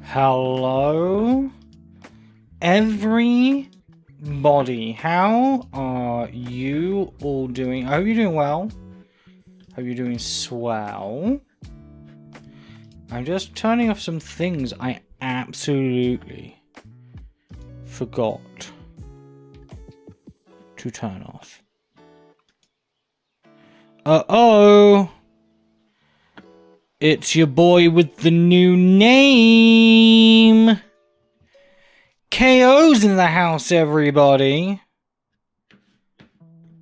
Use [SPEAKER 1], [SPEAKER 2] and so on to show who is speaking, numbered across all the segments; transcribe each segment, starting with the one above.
[SPEAKER 1] Hello, everybody. How are you all doing? I hope you're doing well. Hope you're doing swell. I'm just turning off some things I absolutely forgot to turn off. Uh-oh. It's your boy with the new name. KO's in the house, everybody.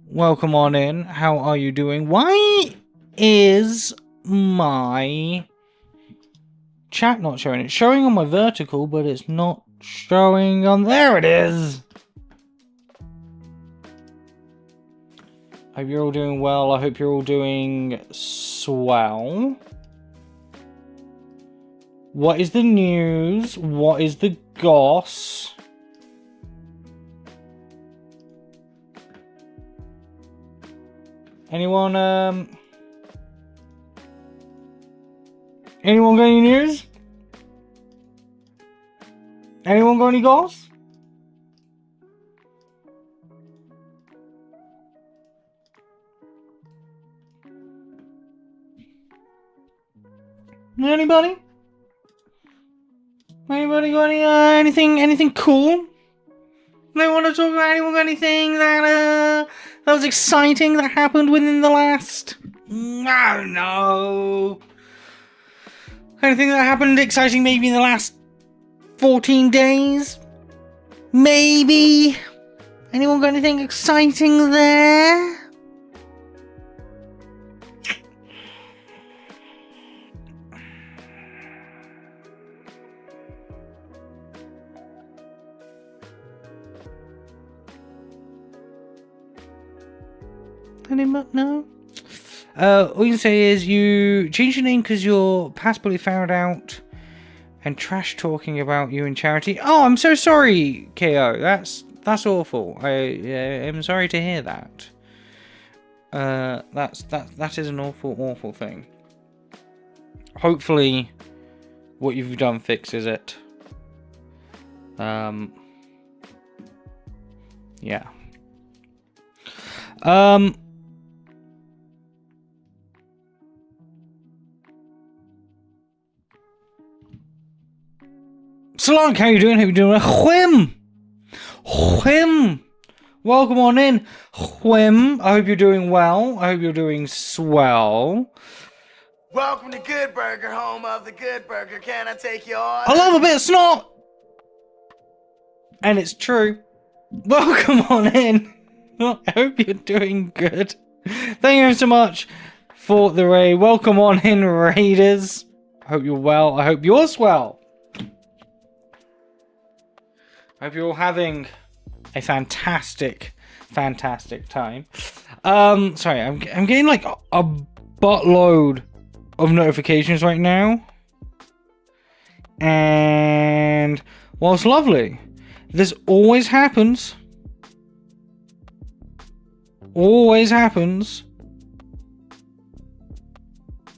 [SPEAKER 1] Welcome on in. How are you doing? Why is my chat not showing? It's showing on my vertical, but it's not showing on... There it is! Hope you're all doing well. I hope you're all doing swell. What is the news? What is the goss? Anyone got any news? Anyone got any goss? Anybody? Anybody got anything cool? They want to talk about anyone got anything that was exciting that happened within the last... I don't know. Anything that happened exciting maybe in the last 14 days? Maybe? Anyone got anything exciting there? No? All you can say is you changed your name because your passport found out and trash talking about you in charity. Oh, I'm so sorry, KO. That's awful. I am sorry to hear that. That is an awful thing. Hopefully, what you've done fixes it. Yeah. Salon, how you doing? How you doing? Whim! Welcome on in, Whim. I hope you're doing well. I hope you're doing swell.
[SPEAKER 2] Welcome to Good Burger, home of the Good Burger. Can I take your order?
[SPEAKER 1] I love a bit of snot! And it's true. Welcome on in. I hope you're doing good. Thank you so much for the raid. Welcome on in, Raiders. I hope you're well. I hope you're swell. I hope you're all having a fantastic time. Sorry, I'm getting like a buttload of notifications right now. And while it's lovely, this always happens. Always happens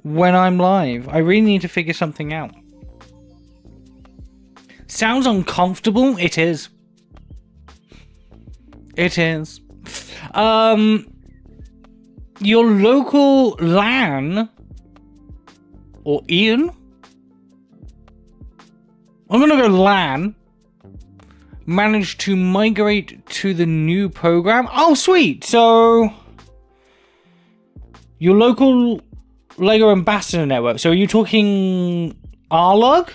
[SPEAKER 1] when I'm live. I really need to figure something out. Sounds uncomfortable. It is. It is. Your local LAN or Ian? I'm gonna go LAN. Managed to migrate to the new program. Oh, sweet. So your local LEGO Ambassador Network. So are you talking Arlog?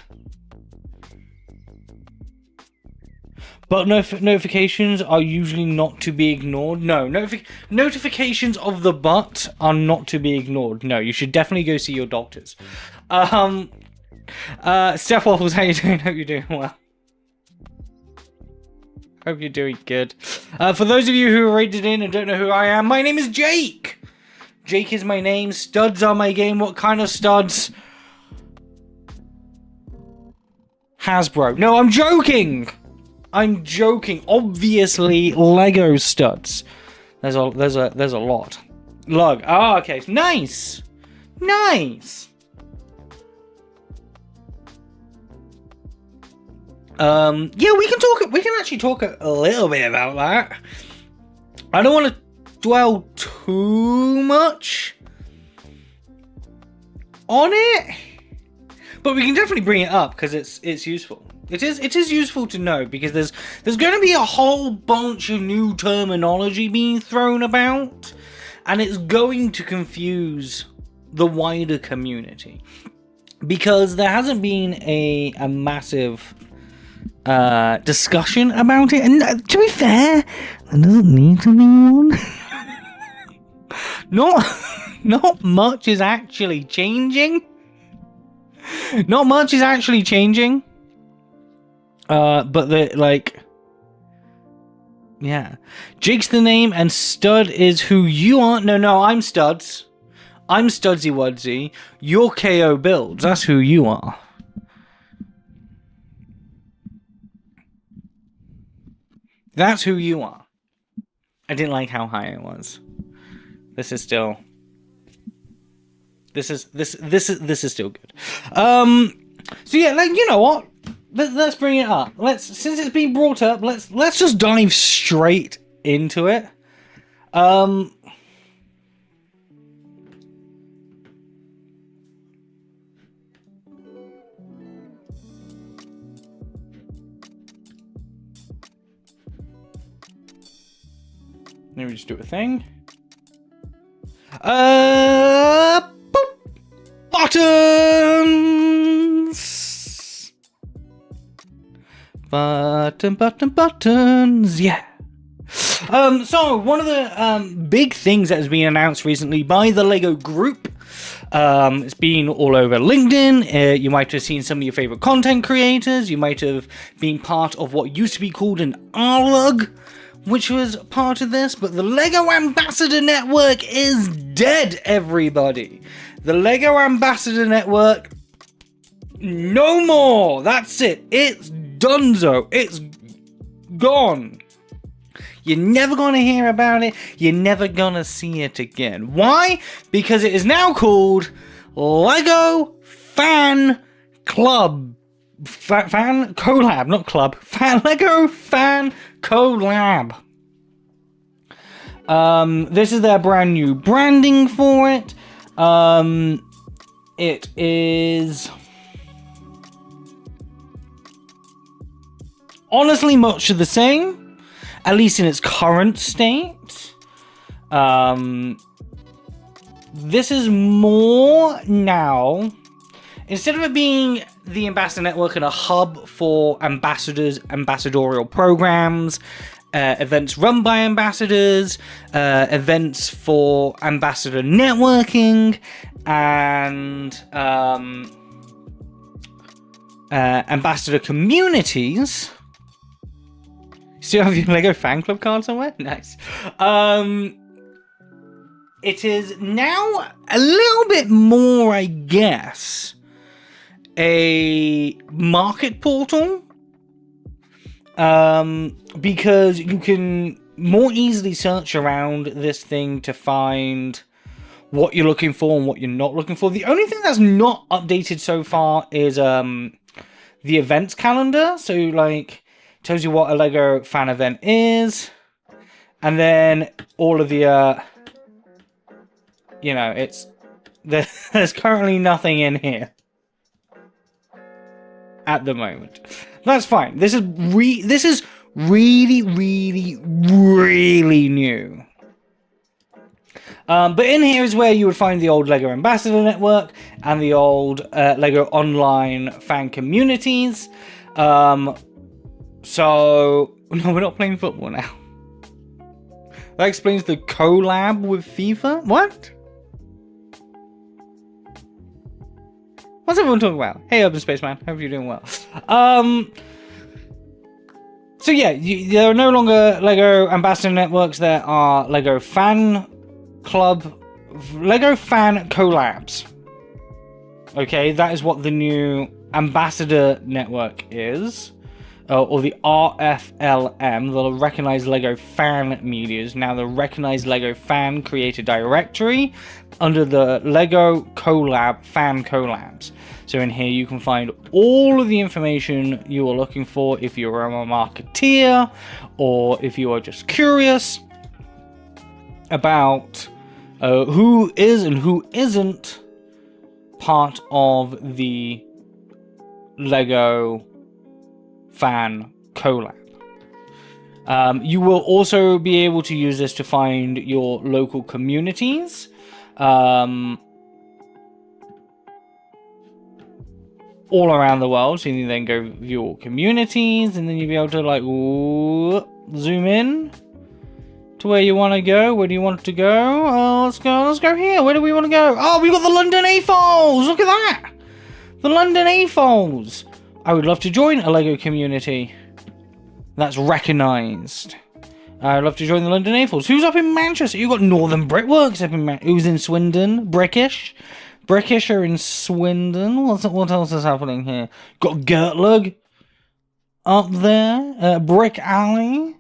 [SPEAKER 1] But notifications are usually not to be ignored. No, notifications of the butt are not to be ignored. No, you should definitely go see your doctors. Steph Waffles, how you doing? Hope you're doing well. Hope you're doing good. For those of you who raided in and don't know who I am, my name is Jake. Jake is my name. Studs are my game. What kind of studs? Hasbro. No, I'm joking. I'm joking. Obviously, Lego studs. There's a lot. Lug. Oh, okay. Nice. Yeah, we can actually talk a little bit about that. I don't want to dwell too much on it, but we can definitely bring it up because it's useful. It is useful to know because there's going to be a whole bunch of new terminology being thrown about, and it's going to confuse the wider community because there hasn't been a massive discussion about it. And to be fair, there doesn't need to be one. Not much is actually changing. Not much is actually changing. But yeah. Jake's the name and Stud is who you are. No, I'm Studs. I'm Studsy Wudsy. You're KO Builds. That's who you are. That's who you are. I didn't like how high it was. This is still good. So yeah, like, you know what? Let's bring it up. Since it's been brought up, let's just dive straight into it. Let me just do a thing. Boop. Buttons. Buttons. Yeah. So one of the big things that has been announced recently by the Lego Group. It's been all over LinkedIn. You might have seen some of your favorite content creators. You might have been part of what used to be called an RLUG, which was part of this, but the LEGO Ambassador Network is dead, everybody. The LEGO Ambassador Network, no more. That's it. It's donezo. It's gone. You're never going to hear about it. You're never going to see it again. Why? Because it is now called LEGO Fan Club. Fan Collab, not club. LEGO Fan Collab. This is their brand new branding for it. It is honestly much of the same, at least in its current state. This is more now, instead of it being the Ambassador Network and a hub for ambassadors, ambassadorial programs, events run by ambassadors, events for ambassador networking, and ambassador communities. Still have your Lego fan club card somewhere? Nice. It is now a little bit more, I guess, a market portal, because you can more easily search around this thing to find what you're looking for and what you're not looking for. The only thing that's not updated so far is the events calendar. So, like, tells you what a Lego fan event is, and then all of the it's there's currently nothing in here at the moment. That's fine. This is really new. But in here is where you would find the old Lego Ambassador Network and the old Lego Online fan communities. So no, we're not playing football now. That explains the collab with FIFA. What? What's everyone talking about? Hey, Urban Spaceman. Hope you're doing well. So yeah, there are no longer Lego Ambassador Networks. There are Lego Fan Club, Lego Fan Collabs. Okay, that is what the new Ambassador Network is. or the RFLM, the Recognized LEGO Fan Media, is now the Recognized LEGO Fan Creator Directory under the LEGO Collab Fan Collabs. So in here you can find all of the information you are looking for if you're a marketeer or if you are just curious about who is and who isn't part of the LEGO Fan Collab. You will also be able to use this to find your local communities. All around the world, so you can then go view all communities, and then you'll be able to like zoom in to where you want to go. Where do you want to go? Oh, let's go here. Where do we want to go? Oh, we got the London AFOLs. Look at that, the London AFOLs. I would love to join a LEGO community that's recognised. I'd love to join the London AFOLs. Who's up in Manchester? You got Northern Brickworks up in who's in Swindon? Brickish are in Swindon. What else is happening here? Got Gertlug up there. Brick Alley.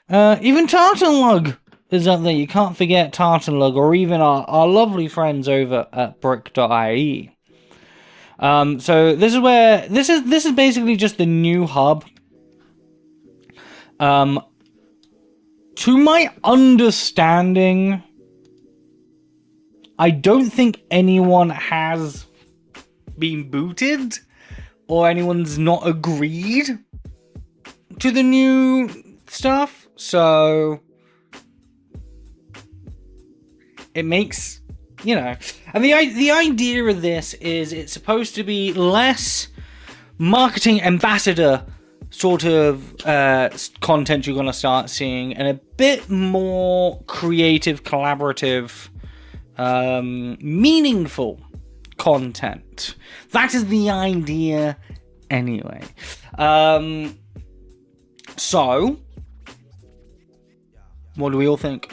[SPEAKER 1] Even Tartanlug is up there. You can't forget Tartanlug, or even our lovely friends over at brick.ie. So this is where this is basically just the new hub. To my understanding, I don't think anyone has been booted or anyone's not agreed to the new stuff, so it makes, you know, and the idea of this is it's supposed to be less marketing ambassador sort of content you're going to start seeing, and a bit more creative, collaborative, meaningful content. That is the idea anyway. So what do we all think?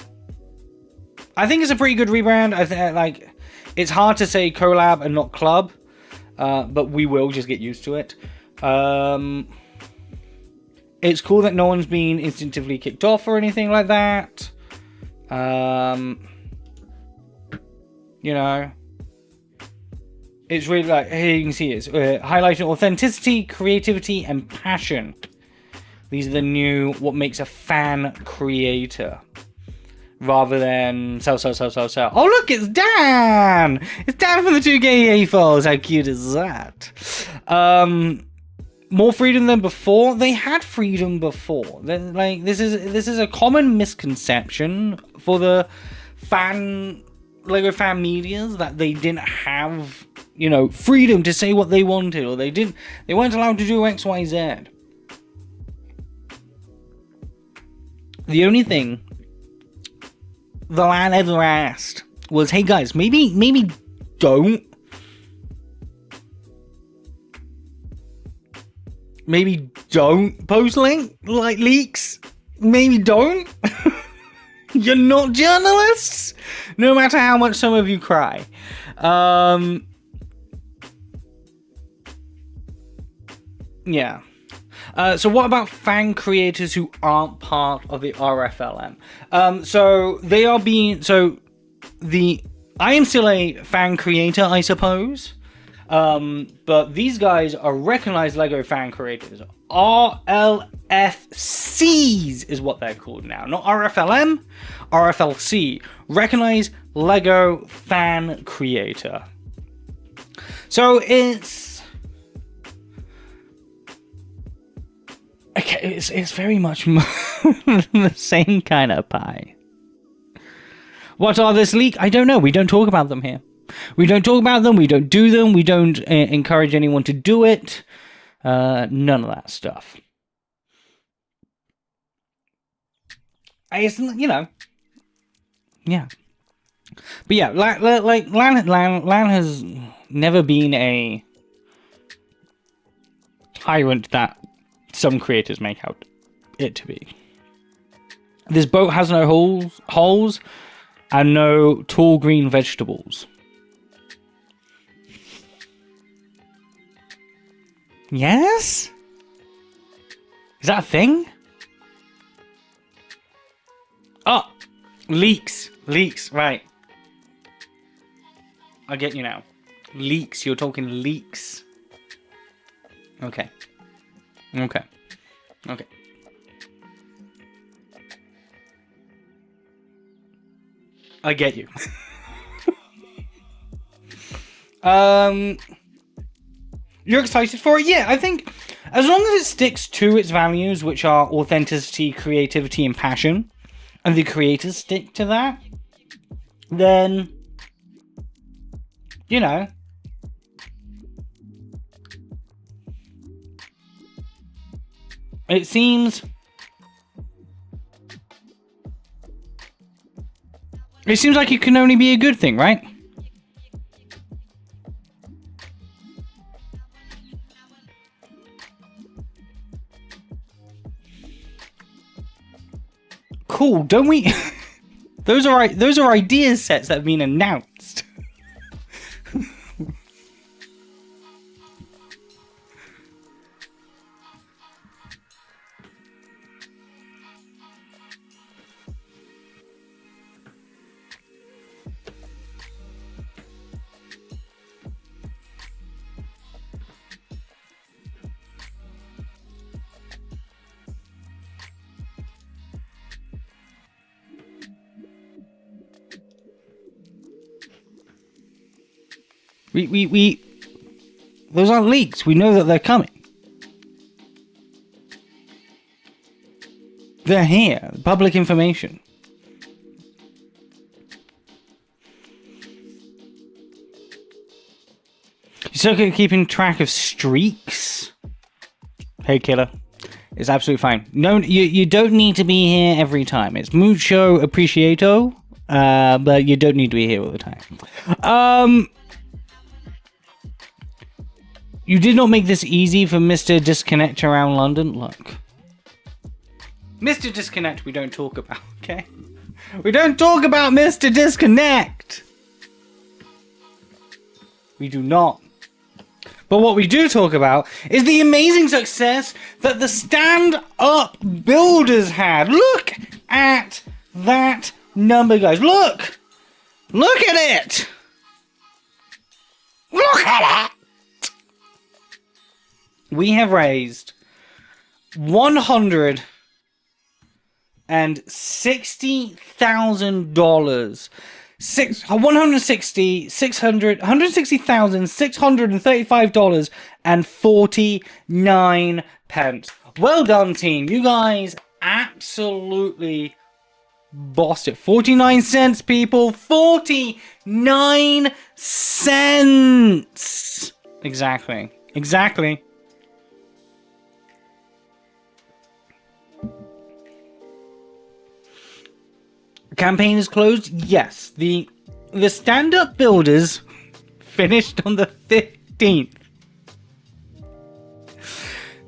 [SPEAKER 1] I think it's a pretty good rebrand. I think, like, it's hard to say collab and not club, but we will just get used to it. It's cool that no one's been instinctively kicked off or anything like that. You know, it's really like, here you can see it's highlighting authenticity, creativity, and passion. These are the new, what makes a fan creator, rather than sell. Oh look, it's Dan! It's Dan from the 2K AFOLs. How cute is that? More freedom than before. They had freedom before. Like, this is a common misconception for the LEGO fan medias, that they didn't have, you know, freedom to say what they wanted, or they weren't allowed to do XYZ. The only thing the lad ever asked was, hey guys, maybe don't. Maybe don't post leaks. Maybe don't. You're not journalists, no matter how much some of you cry. Yeah. So what about fan creators who aren't part of the RFLM? So they are being, I am still a fan creator, I suppose. But these guys are recognized LEGO fan creators. RLFCs is what they're called now. Not RFLM, RFLC. Recognized LEGO fan creator. So it's... okay, it's very much the same kind of pie. What are this leak? I don't know. We don't talk about them here. We don't talk about them. We don't do them. We don't encourage anyone to do it. None of that stuff. I guess, you know. Yeah. But yeah, like Lan has never been a tyrant that some creators make out it to be. This boat has no holes and no tall green vegetables. Yes? Is that a thing? Oh, leaks. Leaks, right. I get you now. Leaks, you're talking leaks. Okay. Okay. Okay. I get you. You're excited for it? Yeah, I think as long as it sticks to its values, which are authenticity, creativity, and passion, and the creators stick to that, then, you know, it seems like it can only be a good thing, right? Cool, don't we? Those are idea sets that have been announced. Those aren't leaks. We know that they're coming. They're here. Public information. You're still keeping track of streaks? Hey, killer. It's absolutely fine. No, you don't need to be here every time. It's mucho appreciato, but you don't need to be here all the time. You did not make this easy for Mr. Disconnect around London. Look. Mr. Disconnect we don't talk about, okay? We don't talk about Mr. Disconnect! We do not. But what we do talk about is the amazing success that the stand-up builders had. Look at that number, guys. Look! Look at it! Look at it! We have raised $160,000. $160,635.49. Well done, team. You guys absolutely bossed it. 49 cents, people. 49 cents. Exactly. Exactly. Campaign is closed? Yes. The stand-up builders finished on the 15th.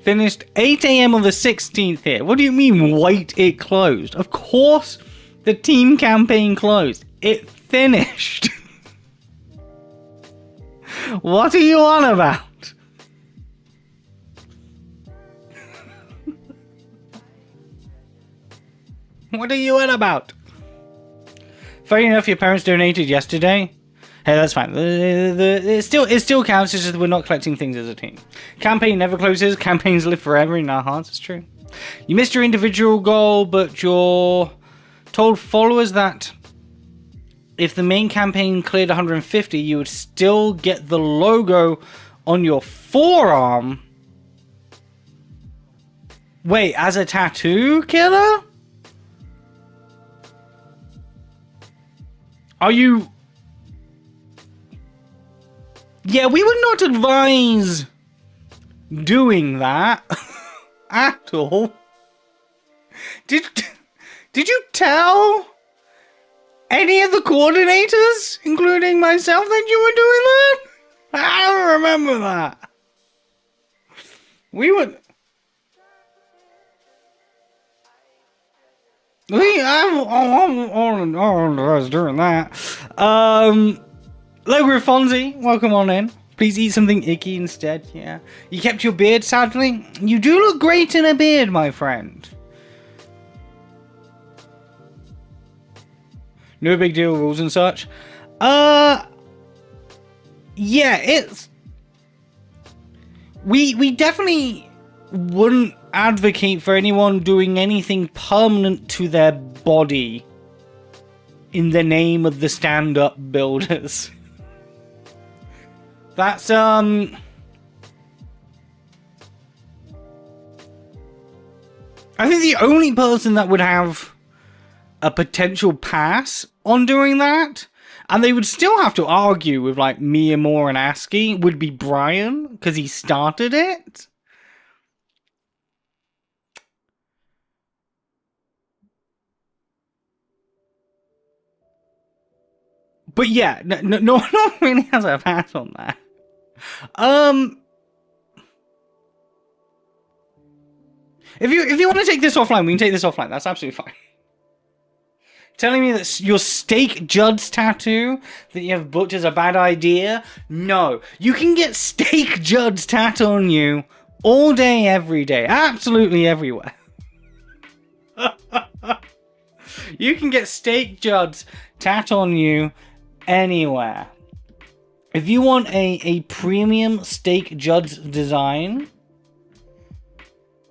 [SPEAKER 1] Finished 8 AM on the 16th here. What do you mean, wait, it closed? Of course the team campaign closed. It finished. What are you on about? What are you on about? Fair enough, your parents donated yesterday. Hey, that's fine. It still counts. It's just we're not collecting things as a team. Campaign never closes. Campaigns live forever in our hearts. It's true. You missed your individual goal, but you're told followers that if the main campaign cleared 150, you would still get the logo on your forearm. Wait, as a tattoo, killer? Are you... Yeah, we would not advise doing that at all. Did you tell any of the coordinators, including myself, that you were doing that? I don't remember that. We would... I was doing that. Logo Fonzie, welcome on in. Please eat something icky instead, yeah. You kept your beard, sadly? You do look great in a beard, my friend. No big deal, rules and such. Yeah, it's... We definitely wouldn't advocate for anyone doing anything permanent to their body in the name of the stand-up builders. That's, I think the only person that would have a potential pass on doing that, and they would still have to argue with, like, Mia Moore and ASCII, would be Brian, because he started it. But yeah, no one really has a pass on that. If you want to take this offline, we can take this offline. That's absolutely fine. Telling me that your Steak Judd's tattoo that you have booked is a bad idea? No. You can get Steak Judd's tat on you all day, every day. Absolutely everywhere. You can get Steak Judd's tat on you anywhere. If you want a premium Steak Judd's design,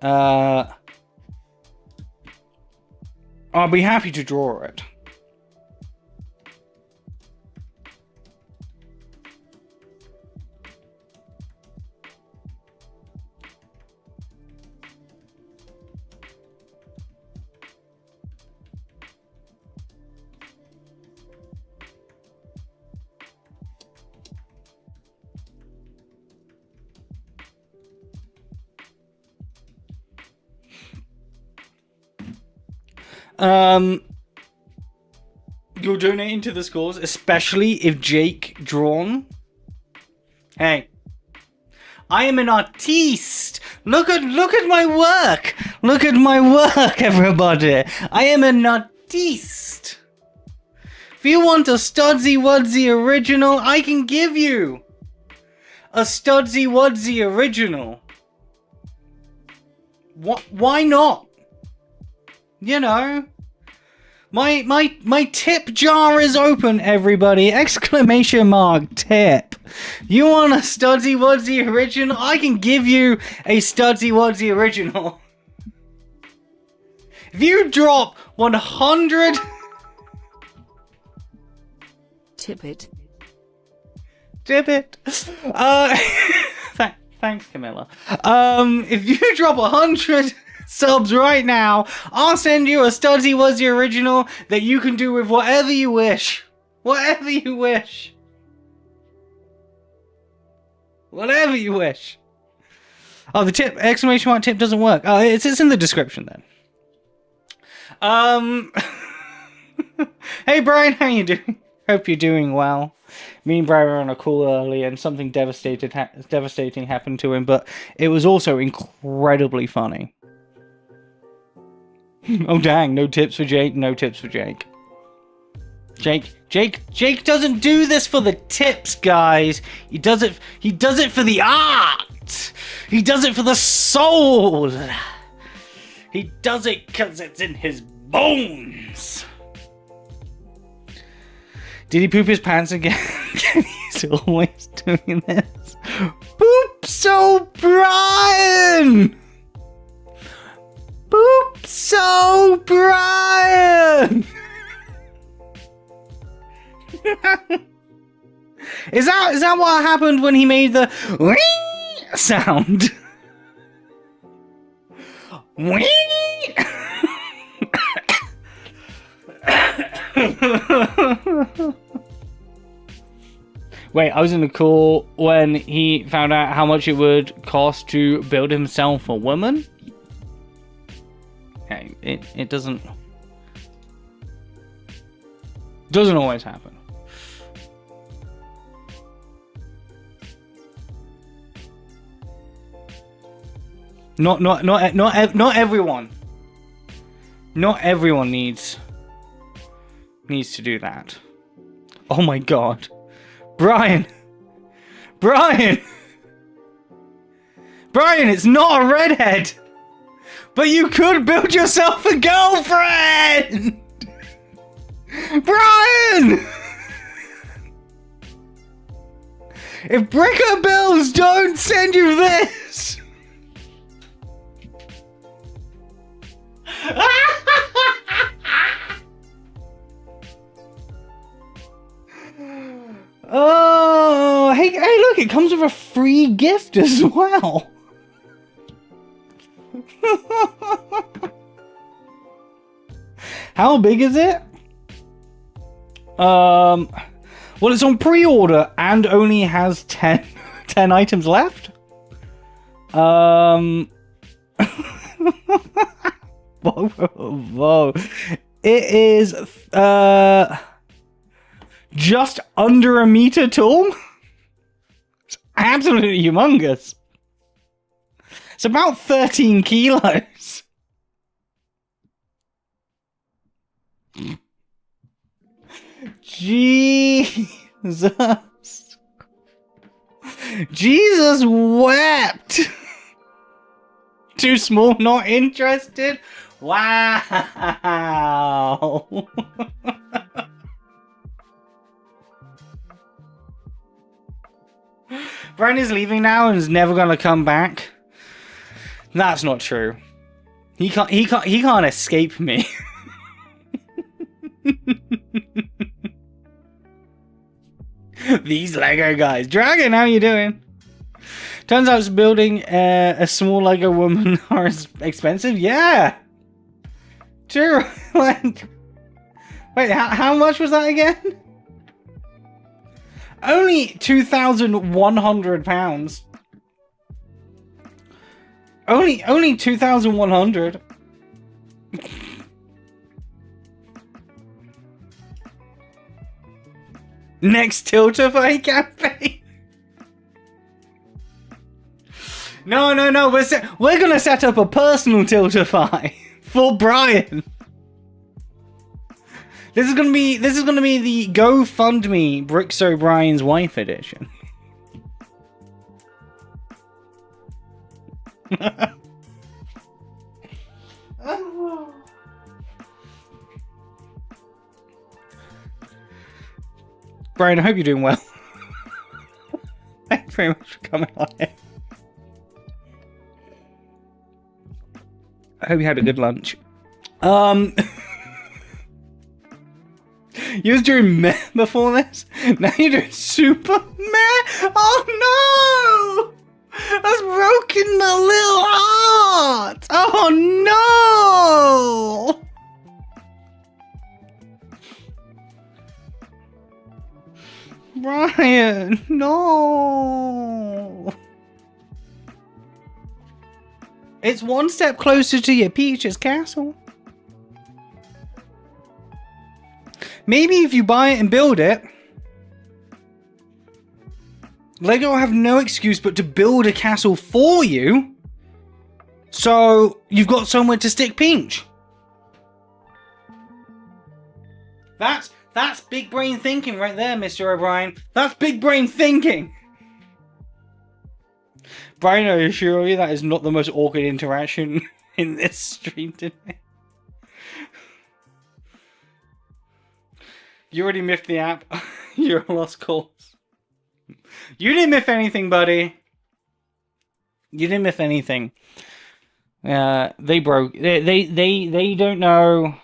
[SPEAKER 1] I'll be happy to draw it. You're donating to the schools, especially if Jake drawn. Hey, I am an artiste. Look at my work. Look at my work, everybody. I am an artiste. If you want a Studsy Wudsy original, I can give you a Studsy Wudsy original. What? Why not? You know, my tip jar is open, everybody! Exclamation mark tip. You want a Studsy Wudsy original? I can give you a Studsy Wudsy original. If you drop 100...
[SPEAKER 3] Tip it.
[SPEAKER 1] Tip it. Thanks, Camilla. If you drop 100... subs right now, I'll send you a Studsy Wudsy original that you can do with whatever you wish. Whatever you wish. Whatever you wish. Oh, the tip, exclamation mark tip doesn't work. Oh, it's in the description then. Hey Brian, how you doing? Hope you're doing well. Me and Brian were on a call early and something devastating happened to him, but it was also incredibly funny. Oh dang, no tips for Jake, no tips for Jake. Jake doesn't do this for the tips, guys. He does it for the art. He does it for the soul. He does it because it's in his bones. Did he poop his pants again? He's always doing this. Poops O'Brien! Poops O'Brien! Is that what happened when he made the wee sound? Wee! Wait, I was in a call when he found out how much it would cost to build himself a woman. Okay, it doesn't always happen. Not everyone. Not everyone needs to do that. Oh my god. Brian, Brian! Brian, it's not a redhead! But you could build yourself a girlfriend! Brian! If Bricker Bills don't send you this! Oh, hey, look, it comes with a free gift as well. How big is it? Well, it's on pre-order and only has 10 items left. Whoa, whoa. It is just under a meter tall. It's absolutely humongous. It's about 13 kilos. Jesus. Jesus wept. Too small, not interested. Wow. Brian is leaving now and is never gonna come back. That's not true. He can't escape me. These Lego guys. Dragon, how you doing? Turns out building a small Lego woman are expensive. Yeah. True. Like, wait, how much was that again? Only £2,100. Only 2,100. Next Tiltify campaign. No. We're gonna set up a personal Tiltify for Brian. This is gonna be the GoFundMe Bricks O'Brien's wife edition. Brian, I hope you're doing well. Thanks very much for coming on here. I hope you had a good lunch. You was doing meh before this? Now you're doing super meh? Oh no! That's broken my little heart! Oh no! Brian, no! It's one step closer to your Peach's castle. Maybe if you buy it and build it, Lego will have no excuse but to build a castle for you, so you've got somewhere to stick Peach. That's big brain thinking right there, Mr. O'Brien. That's big brain thinking. Brian, I assure you that is not the most awkward interaction in this stream today. You already miffed the app. You're a lost cause. You didn't miff anything, buddy. You didn't miff anything. They broke. They don't know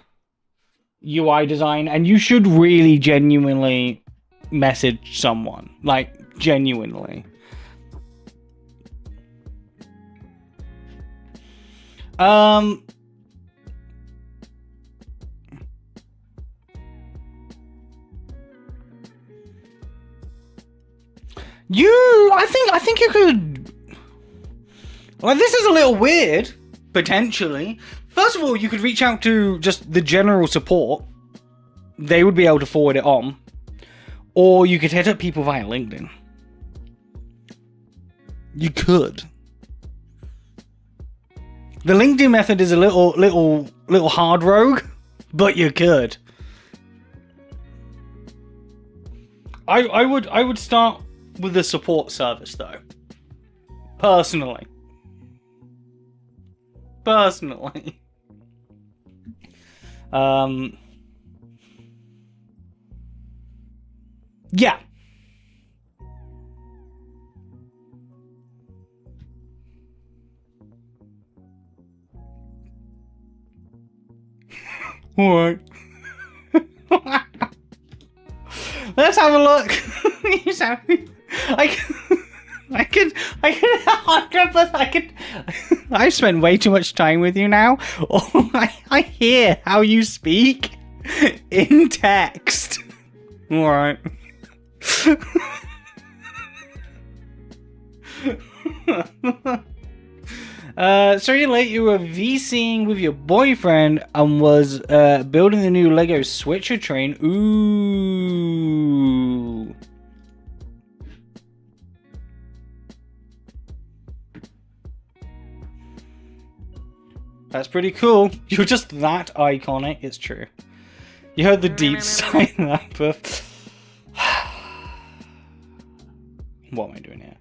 [SPEAKER 1] UI design, and you should really genuinely message someone. Like, genuinely. I think you could. Well, this is a little weird, potentially. First of all, you could reach out to just the general support. They would be able to forward it on. Or you could hit up people via LinkedIn. You could. The LinkedIn method is a little hard rogue, but you could. I would start with the support service, though. Personally. Yeah. Alright. Let's have a look. I've spent way too much time with you now. I hear how you speak in text. Alright. So you're late, you were VCing with your boyfriend and was building the new Lego Switcher train. Ooh. That's pretty cool. You're just that iconic, it's true. You heard the deep sigh in that, but... What am I doing here?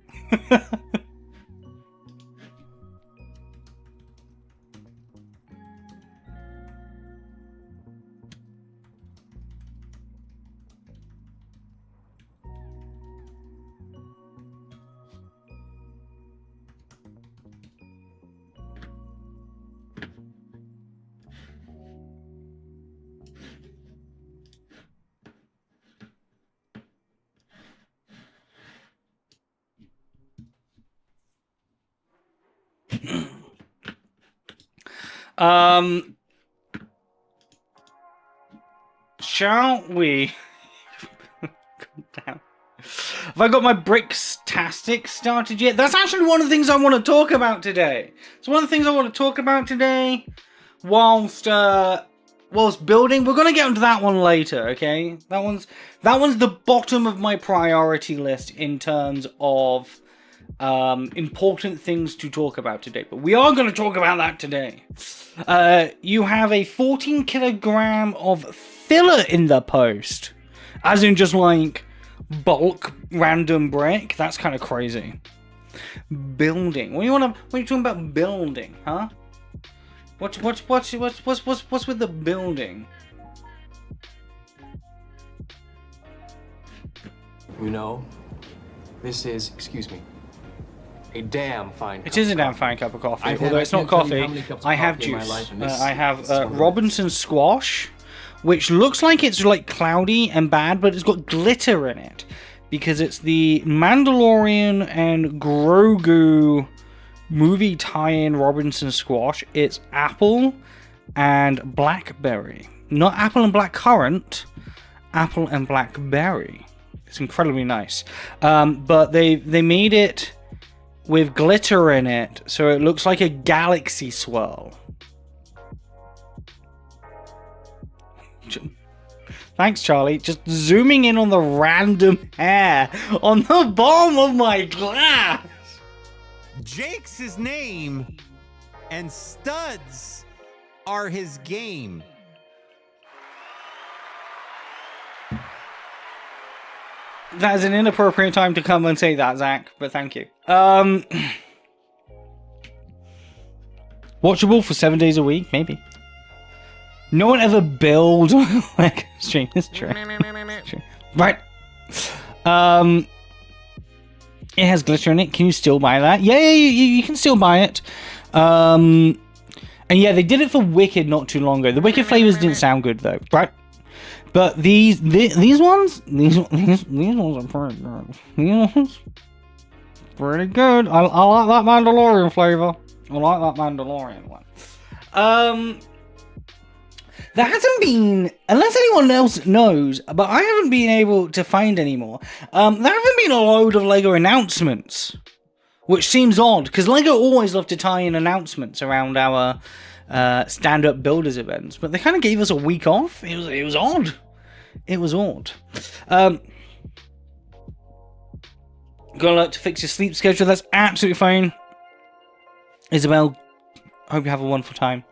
[SPEAKER 1] Shall we? Down. Have I got my Brickstastic started yet? That's actually one of the things I want to talk about today. It's one of the things I want to talk about today. Whilst building, we're gonna get into that one later. Okay, that one's the bottom of my priority list in terms of important things to talk about today, but we are going to talk about that today. You have a 14 kilogram of filler in the post, as in just like bulk random brick. That's kind of crazy. Building. What are you talking about building, huh? What's with the building?
[SPEAKER 4] You know, this is, excuse me, a damn fine.
[SPEAKER 1] It is a damn fine cup of coffee, although it's not coffee. I have juice. I have Robinson squash, which looks like it's like cloudy and bad, but it's got glitter in it because it's the Mandalorian and Grogu movie tie-in Robinson squash. It's apple and blackberry, not apple and blackcurrant. Apple and blackberry. It's incredibly nice, but they made it with glitter in it, so it looks like a galaxy swirl. Thanks, Charlie. Just zooming in on the random hair on the bottom of my glass.
[SPEAKER 5] Jake's his name, and studs are his game.
[SPEAKER 1] That is an inappropriate time to come and say that, Zach, but thank you. Watchable for 7 days a week, maybe. No one ever build like stream. It's true. Right. It has glitter in it. Can you still buy that? Yeah, you can still buy it. And yeah, they did it for Wicked not too long ago. The Wicked flavors didn't sound good though, right? But these ones are pretty good. These ones, pretty good. I like that Mandalorian flavor. I like that Mandalorian one. There hasn't been, unless anyone else knows, but I haven't been able to find any more. There haven't been a load of LEGO announcements, which seems odd, because LEGO always love to tie in announcements around our stand-up builders events, but they kind of gave us a week off. It was odd. It was odd. Gotta like to fix your sleep schedule. That's absolutely fine. Isabel, hope you have a wonderful time.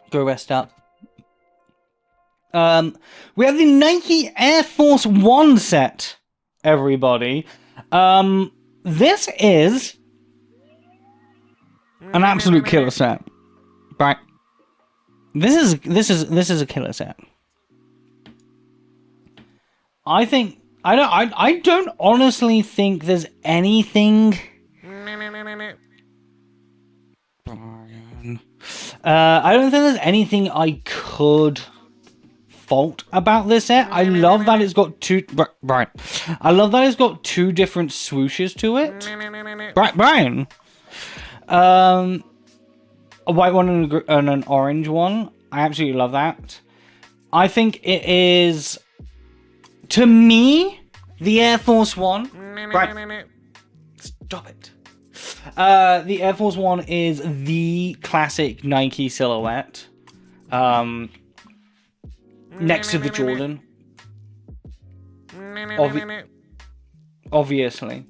[SPEAKER 1] Go rest up. We have the Nike Air Force One set everybody. This is an absolute killer set, right? This is a killer set. I don't honestly think there's anything. I don't think there's anything I could fault about this set. I love that it's got two. Right. I love that it's got two different swooshes to it. Right, Brian. A white one and an orange one. I absolutely love that. I think it is, to me, the Air Force One. Right. Stop it. The Air Force One is the classic Nike silhouette. Next to the Jordan. Obviously.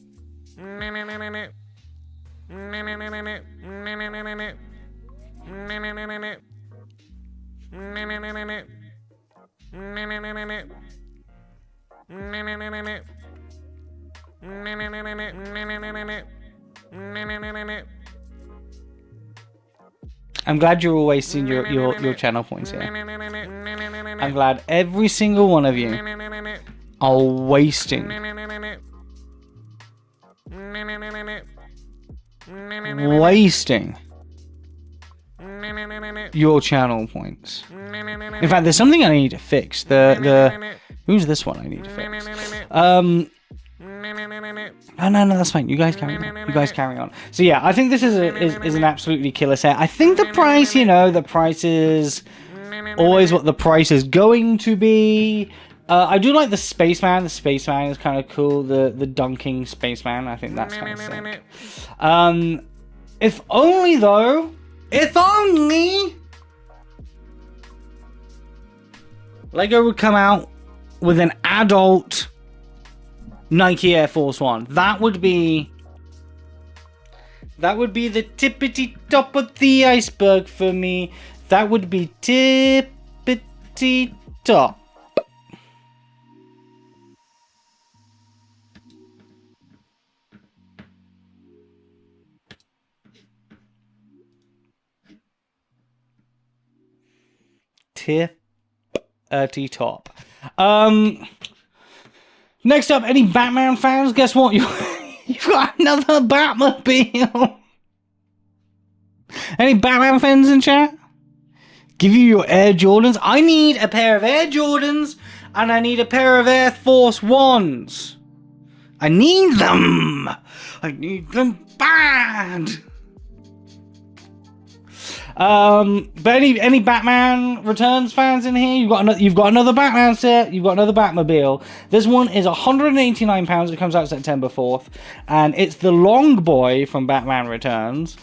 [SPEAKER 1] I'm glad you're all wasting your channel points here. I'm glad every single one of you are wasting your channel points. In fact, there's something I need to fix. Who's this one I need to fix? No, that's fine. You guys carry on. So yeah, I think this is an absolutely killer set. I think the price, the price is always what the price is going to be. I do like the Spaceman. The Spaceman is kind of cool. The dunking Spaceman. I think that's kind of sick. If only Lego would come out with an adult Nike Air Force One. That would be the tippity top of the iceberg for me. That would be tippity top. Tippity top. Next up, any Batman fans? Guess what? You've got another Batmobile. Any Batman fans in chat? Give you your Air Jordans. I need a pair of Air Jordans and I need a pair of Air Force Ones. I need them. I need them bad. But any Batman Returns fans in here? You've got another Batman set. You've got another Batmobile. This one is £189. It comes out September 4th, and it's the Long Boy from Batman Returns.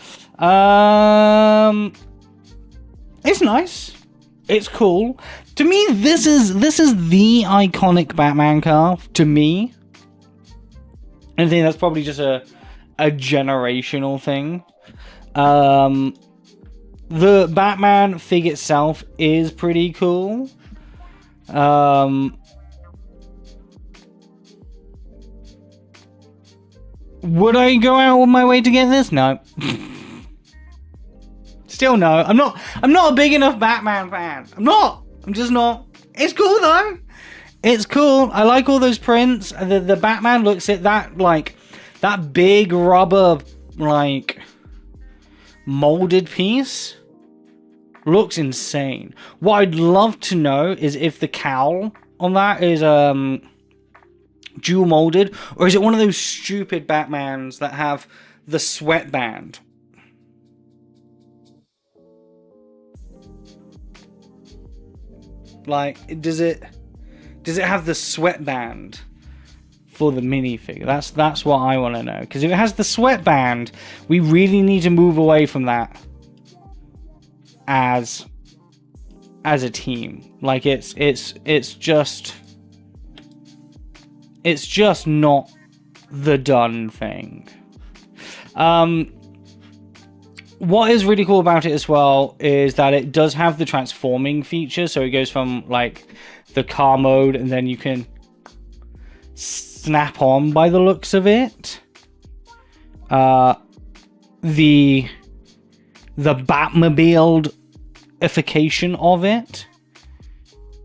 [SPEAKER 1] It's nice. It's cool. To me, this is the iconic Batman car. To me, I think that's probably just a generational thing. The Batman fig itself is pretty cool. Would I go out of my way to get this? No. Still no. I'm not a big enough Batman fan. I'm just not. It's cool though. It's cool. I like all those prints. The Batman looks at that like that big rubber like molded piece looks insane. What I'd love to know is if the cowl on that is dual molded, or is it one of those stupid Batmans that have the sweatband? Like, does it have the sweatband for the minifigure? That's what I want to know. Because if it has the sweatband, we really need to move away from that as a team. Like it's just not the done thing. What is really cool about it as well is that it does have the transforming feature. So it goes from like the car mode, and then you can snap on by the looks of it. The Batmobile-ification of it,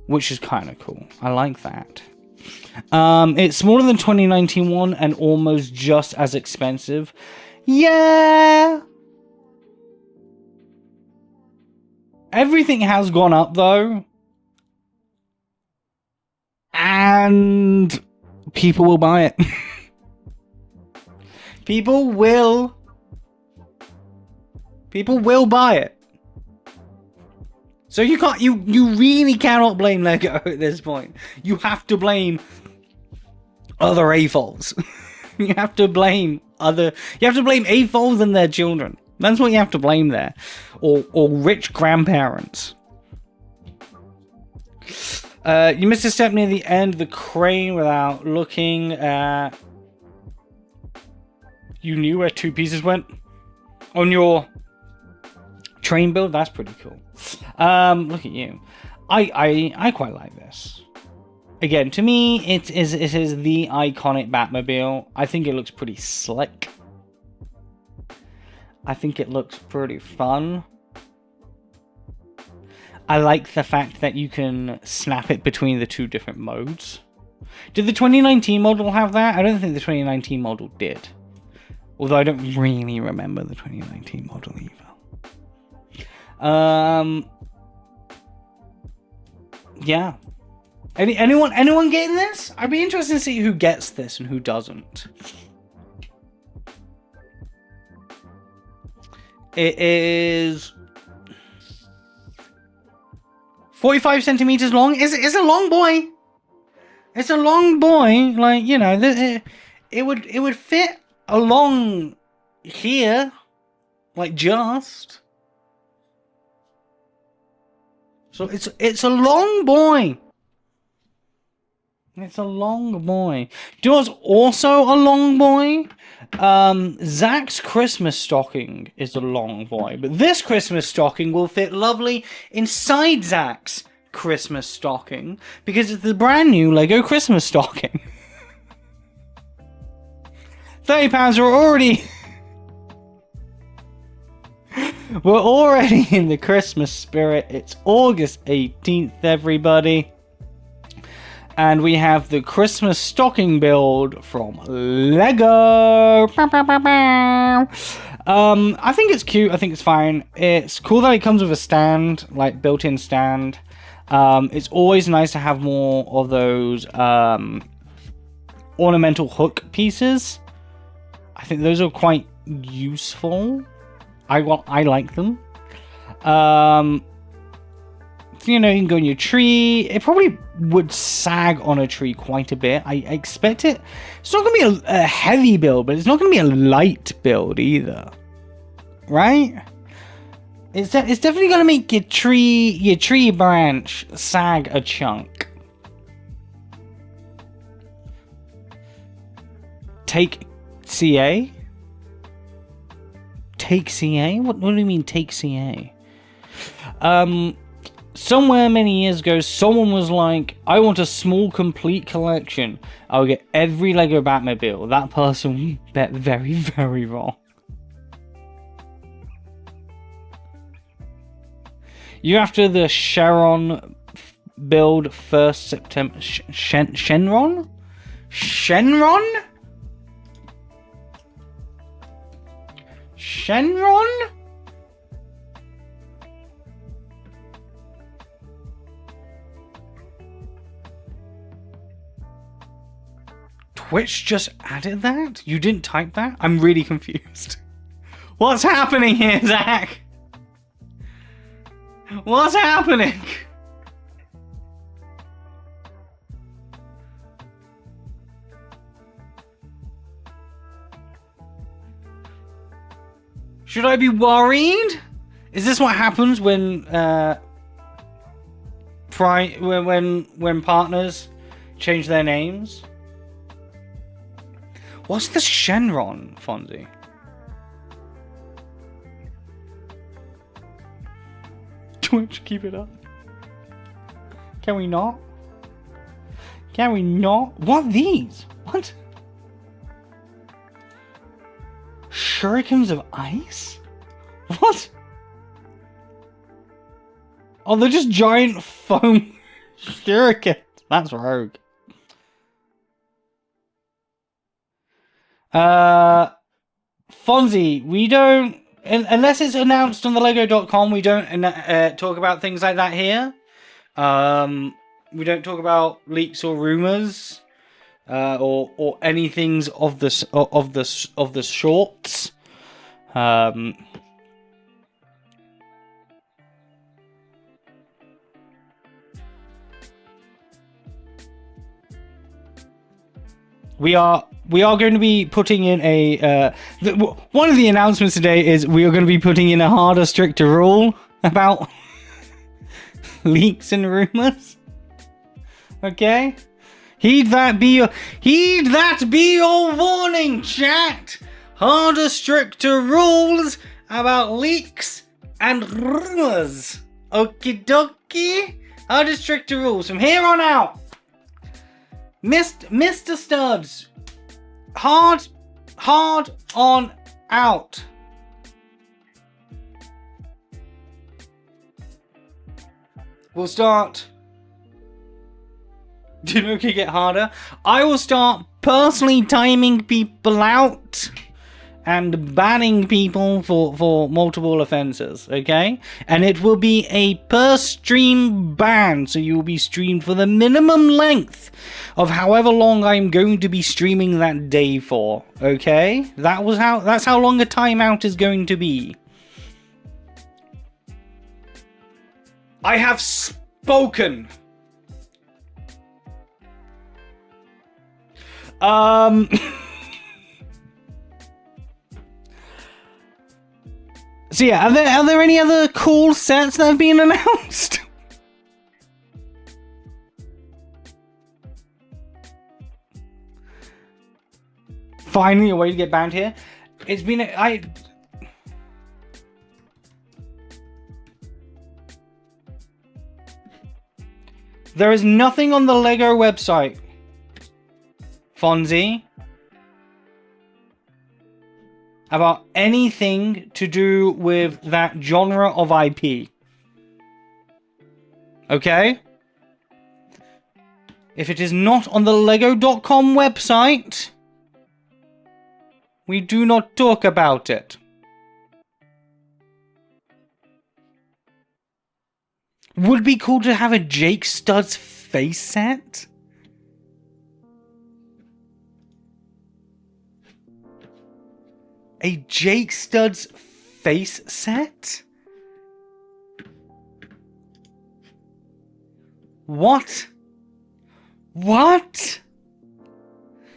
[SPEAKER 1] which is kind of cool. I like that. It's smaller than 2019 one and almost just as expensive. Yeah. Everything has gone up though. And people will buy it. People will buy it. So you can't, you really cannot blame Lego at this point. You have to blame other AFOLs. You have to blame AFOLs and their children. That's what you have to blame there. Or rich grandparents. You missed a step near the end of the crane without looking at... You knew where two pieces went? On your train build? That's pretty cool. Look at you. I quite like this. Again, to me, it is the iconic Batmobile. I think it looks pretty slick. I think it looks pretty fun. I like the fact that you can snap it between the two different modes. Did the 2019 model have that? I don't think the 2019 model did. Although I don't really remember the 2019 model either. Yeah. Anyone getting this? I'd be interested to see who gets this and who doesn't. It is 45 centimeters long. It's a long boy. It's a long boy. Like, you know, it would fit along here, like just. So it's a long boy. It's a long boy. Do you know what's also a long boy? Zach's Christmas stocking is a long boy, but this Christmas stocking will fit lovely inside Zach's Christmas stocking because it's the brand new Lego Christmas stocking. £30 are already... We're already in the Christmas spirit. It's August 18th, everybody. And we have the Christmas stocking build from Lego. I think it's cute. I think it's fine. It's cool that it comes with a stand, like built-in stand. It's always nice to have more of those ornamental hook pieces. I think those are quite useful. I like them. You know, you can go in your tree. It probably would sag on a tree quite a bit. I expect it. It's not going to be a heavy build, but it's not going to be a light build either. Right? It's definitely going to make your tree branch sag a chunk. Take CA? Take CA? What do you mean take CA? Somewhere many years ago, someone was like, I want a small complete collection. I'll get every Lego Batmobile. That person bet very, very wrong. You after the Sharon build 1st September. Shenron? Shenron? Shenron? Twitch just added that? You didn't type that? I'm really confused. What's happening here, Zach? What's happening? Should I be worried? Is this what happens when when partners change their names? What's the Shenron, Fonzie? Twitch, keep it up. Can we not? Can we not? What are these? What? Shurikens of ice? What? Oh, they're just giant foam shurikens. That's rogue. Fonzie, we don't... Unless it's announced on the Lego.com, we don't talk about things like that here. We don't talk about leaks or rumors, or anything of the shorts. We are going to be putting in a... one of the announcements today is we are going to be putting in a harder, stricter rule about leaks and rumors. Okay? Heed that be your warning, chat! Harder, stricter rules about leaks and rumors. Okie dokie? Harder, stricter rules from here on out. Mr. Studs, hard on out. We'll start. Do you know it could get harder? I will start personally timing people out and banning people for multiple offenses, okay? And it will be a per stream ban, so you will be streamed for the minimum length of however long I'm going to be streaming that day for, okay? That's how long a timeout is going to be. I have spoken. So yeah, are there any other cool sets that have been announced? Finally, a way to get banned here. It's been There is nothing on the Lego website, Fonzie, about anything to do with that genre of IP. Okay? If it is not on the Lego.com website, we do not talk about it. Would be cool to have a Jake Studs face set. A Jake Studs face set? What? What?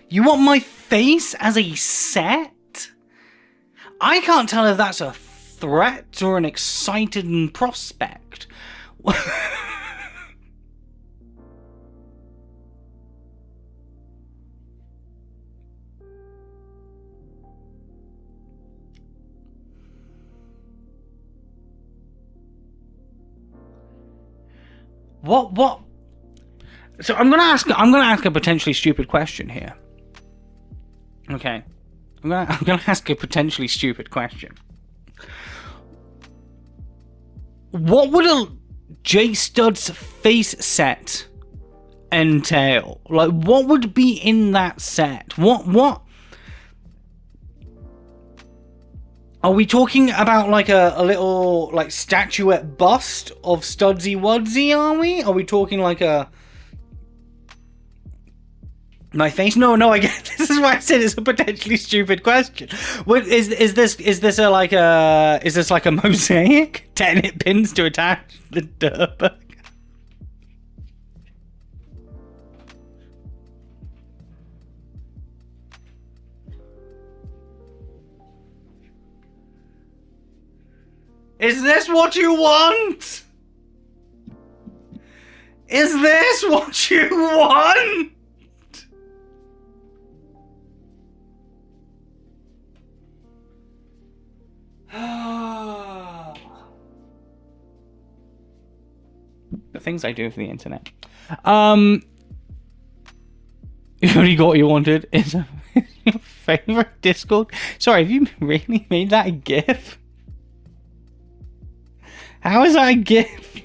[SPEAKER 1] You want my face as a set? I can't tell if that's a threat or an excited prospect. What? So I'm gonna ask a potentially stupid question here. Okay. I'm gonna ask a potentially stupid question. What would a J Stud's face set entail? Like, what would be in that set? What? Are we talking about like a little like statuette bust of Studsy Wudsy, are we? Are we talking like a... My face? No, I get. This is why I said it's a potentially stupid question. What is this? Is this like a mosaic? 10 pins to attach the Durburg? Is this what you want? Is this what you want? The things I do for the internet. You already got what you wanted. Is your favorite Discord? Sorry, have you really made that a GIF? How is that a GIF?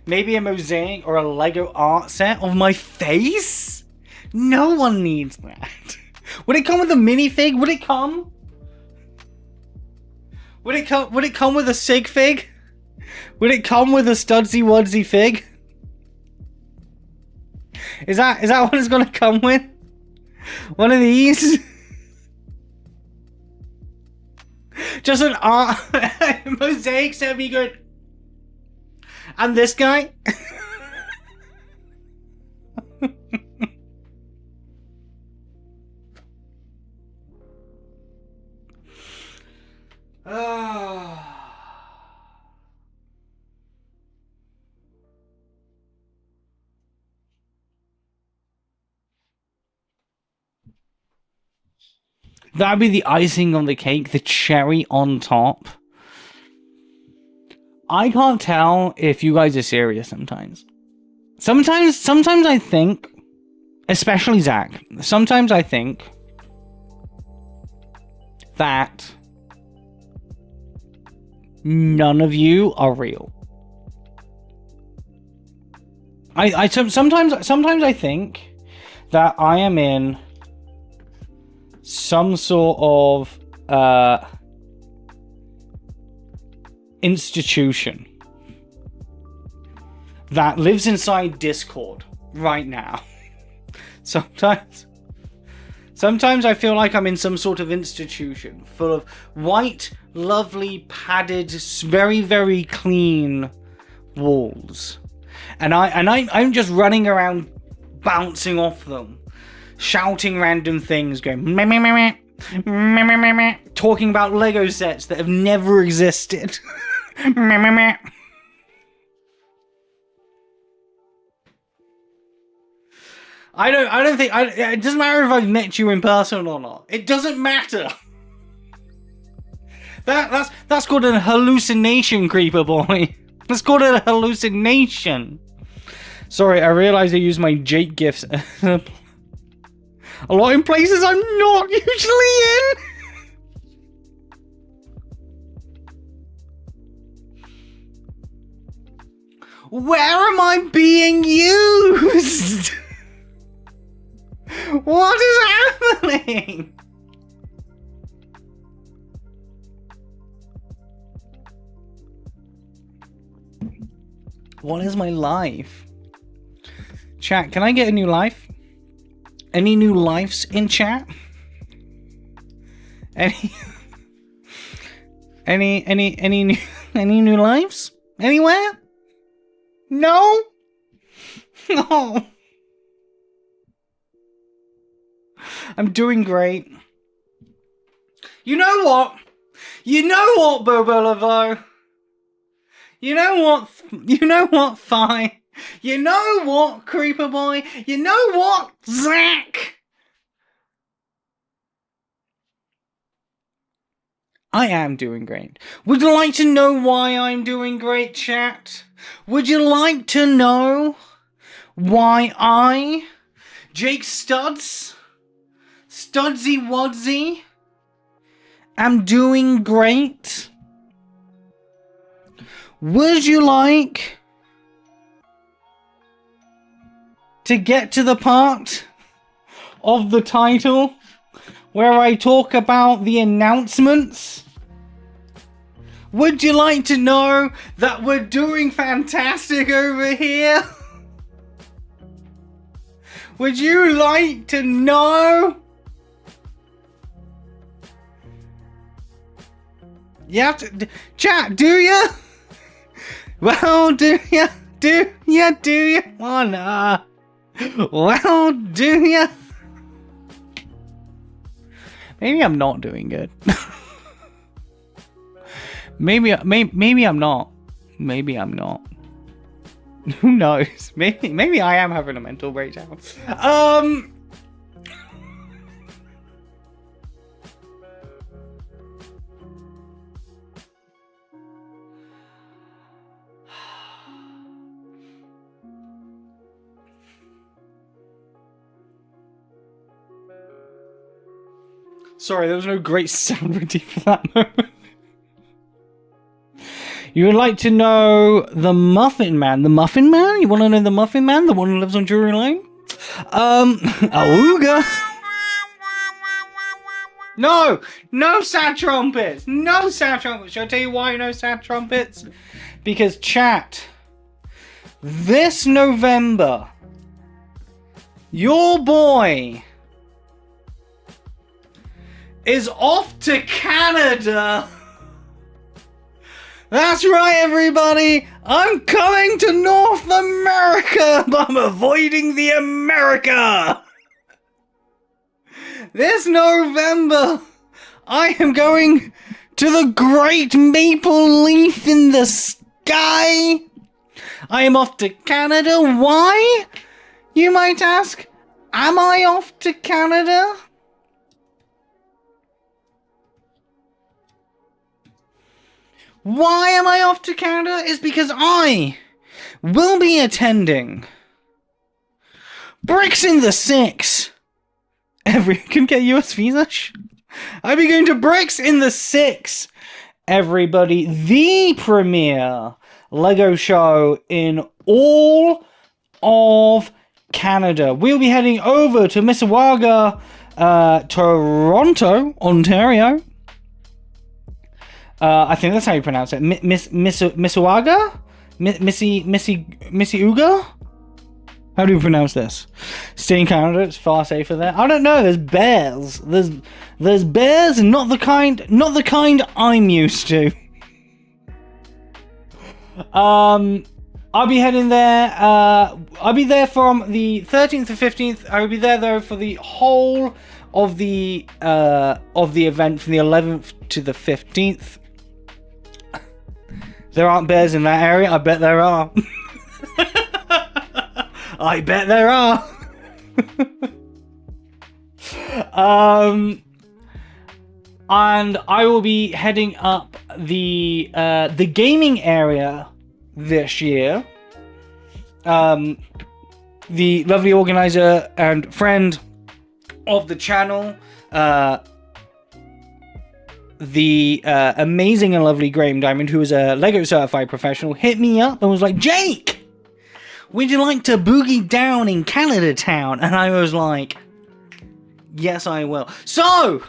[SPEAKER 1] Maybe a mosaic or a Lego art set of my face? No one needs that. Would it come with a minifig? Would it come? Would it come with a sig fig? Would it come with a Studsy Wudsy fig? Is that what it's gonna come with? One of these? Just an art mosaic set of me going. And this guy? That'd be the icing on the cake, the cherry on top. I can't tell if you guys are serious sometimes. Sometimes I think, especially Zach, sometimes I think that none of you are real. Sometimes I think that I am in some sort of institution that lives inside Discord right now. Sometimes I feel like I'm in some sort of institution full of white, lovely, padded, very, very clean walls. And I'm just running around bouncing off them, shouting random things, going meh, meh, meh, meh, meh, meh, meh, meh, talking about Lego sets that have never existed. Meh, meh, meh. I don't think it doesn't matter if I've met you in person or not. It doesn't matter. That's called a hallucination, creeper boy. That's called a hallucination. Sorry, I realized I use my Jake gifts a lot in places I'm not usually in. Where am I being used? What is happening? What is my life? Chat, can I get a new life? Any new lives in chat? Any new lives? Anywhere? No? No. I'm doing great. You know what? You know what, Bobo Lavo? You know what? You know what, Fi? You know what, Creeper Boy? You know what, Zach? I am doing great. Would you like to know why I'm doing great, chat? Would you like to know why I, Jake Studsy Wudsy, am doing great? Would you like to get to the part of the title where I talk about the announcements? Would you like to know that we're doing fantastic over here? Would you like to know? You have to chat, do ya? Well, do ya? Do ya? Do ya? Oh, nah. Well, do ya? Maybe I'm not doing good. maybe I'm not. Maybe I'm not. Who knows? Maybe I am having a mental breakdown. Sorry, there was no great sound ready for that moment. You would like to know the Muffin Man? The Muffin Man? You want to know the Muffin Man? The one who lives on Drury Lane? Awooga. No! No sad trumpets! No sad trumpets! Shall I tell you why no sad trumpets? Because, chat, this November, your boy is off to Canada. That's right, everybody. I'm coming to North America, but I'm avoiding the America. This November, I am going to the Great Maple Leaf in the Sky. I am off to Canada. Why, you might ask? Am I off to Canada? Why am I off to Canada? Is because I will be attending Bricks in the Six. Can get US visa? I'll be going to Bricks in the Six. Everybody, the premier Lego show in all of Canada. We'll be heading over to Mississauga, Toronto, Ontario. I think that's how you pronounce it. Mississauga? Mississauga? How do you pronounce this? Stay in Canada, it's far safer there. I don't know, there's bears. There's bears and not the kind I'm used to. I'll be heading there. I'll be there from the 13th to 15th. I will be there though for the whole of the event from the 11th to the 15th. There aren't bears in that area. I bet there are. I bet there are. And I will be heading up the gaming area this year. The lovely organizer and friend of the channel, the amazing and lovely Graham Diamond, who is a Lego certified professional, hit me up and was like, Jake, would you like to boogie down in Canada Town? And I was like, yes, I will. So,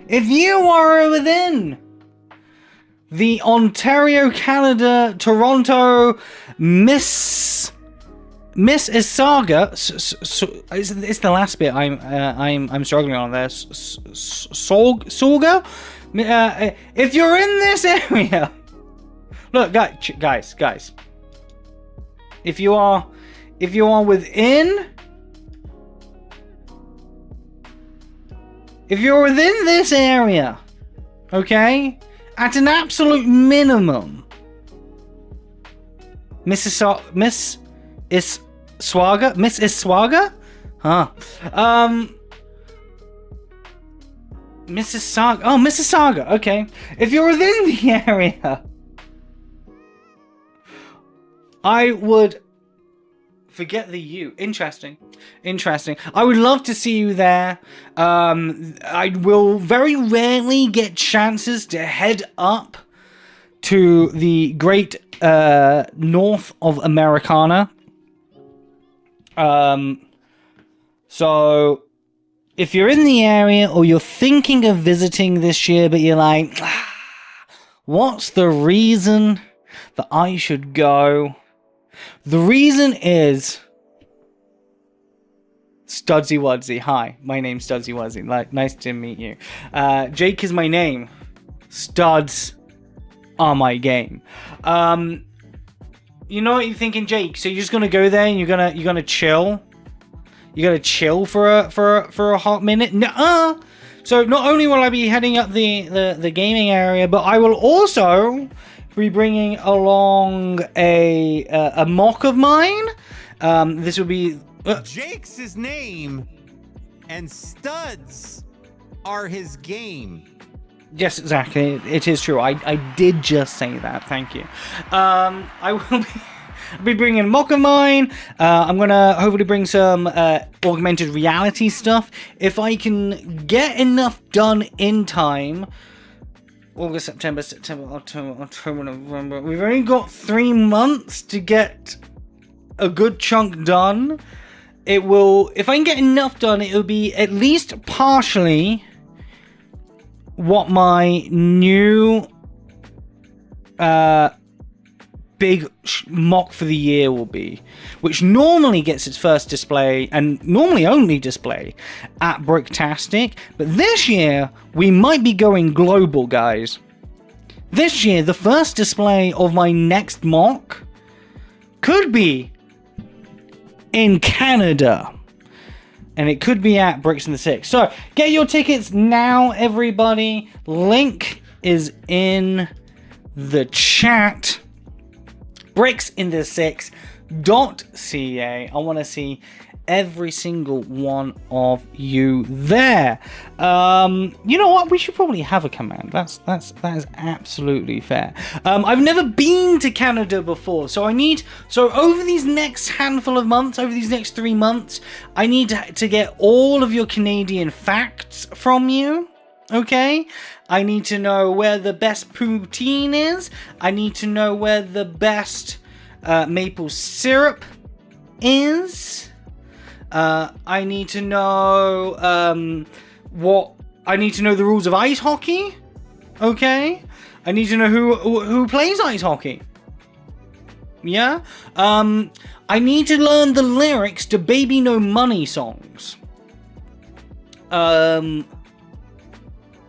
[SPEAKER 1] if you are within the Ontario, Canada, Toronto, Mississauga, it's the last bit I'm struggling on there. Sauga. If you're in this area, look, guys. If you are within, if you're within this area, okay, at an absolute minimum, Mississauga? Huh. Mississauga. Oh, Mississauga. Okay. If you're within the area, I would forget the U. Interesting. I would love to see you there. I will very rarely get chances to head up to the great north of Americana. So if you're in the area or you're thinking of visiting this year, but you're like, what's the reason that I should go? The reason is Studsy Wudsy. Hi, my name's Studsy Wudsy. Nice to meet you. Jake is my name. Studs are my game. You know what you're thinking, Jake? So you're just gonna go there and you're gonna chill? You're gonna chill for a hot minute? Nuh-uh. So not only will I be heading up the gaming area, but I will also be bringing along a mock of mine. This will be
[SPEAKER 5] Jake's his name, and studs are his game.
[SPEAKER 1] Yes, exactly. It is true. I did just say that. Thank you. I I'll be bringing a mock of mine. I'm gonna hopefully bring some augmented reality stuff. If I can get enough done in time. August, September, October, November. We've only got 3 months to get a good chunk done. It will, if I can get enough done, it will be at least partially what my new big mock for the year will be, which normally gets its first display and normally only display at Bricktastic, but this year we might be going global, guys. This year the first display of my next mock could be in Canada, and it could be at Bricks in the Six. So get your tickets now, everybody. Link is in the chat. bricksinthesix.ca. I want to see every single one of you there. You know what? We should probably have a command. That is absolutely fair. I've never been to Canada before, so over these next handful of months, over these next 3 months, I need to get all of your Canadian facts from you. Okay? I need to know where the best poutine is. I need to know where the best maple syrup is. I need to know I need to know the rules of ice hockey. Okay? I need to know who plays ice hockey. Yeah? I need to learn the lyrics to Baby No Money songs.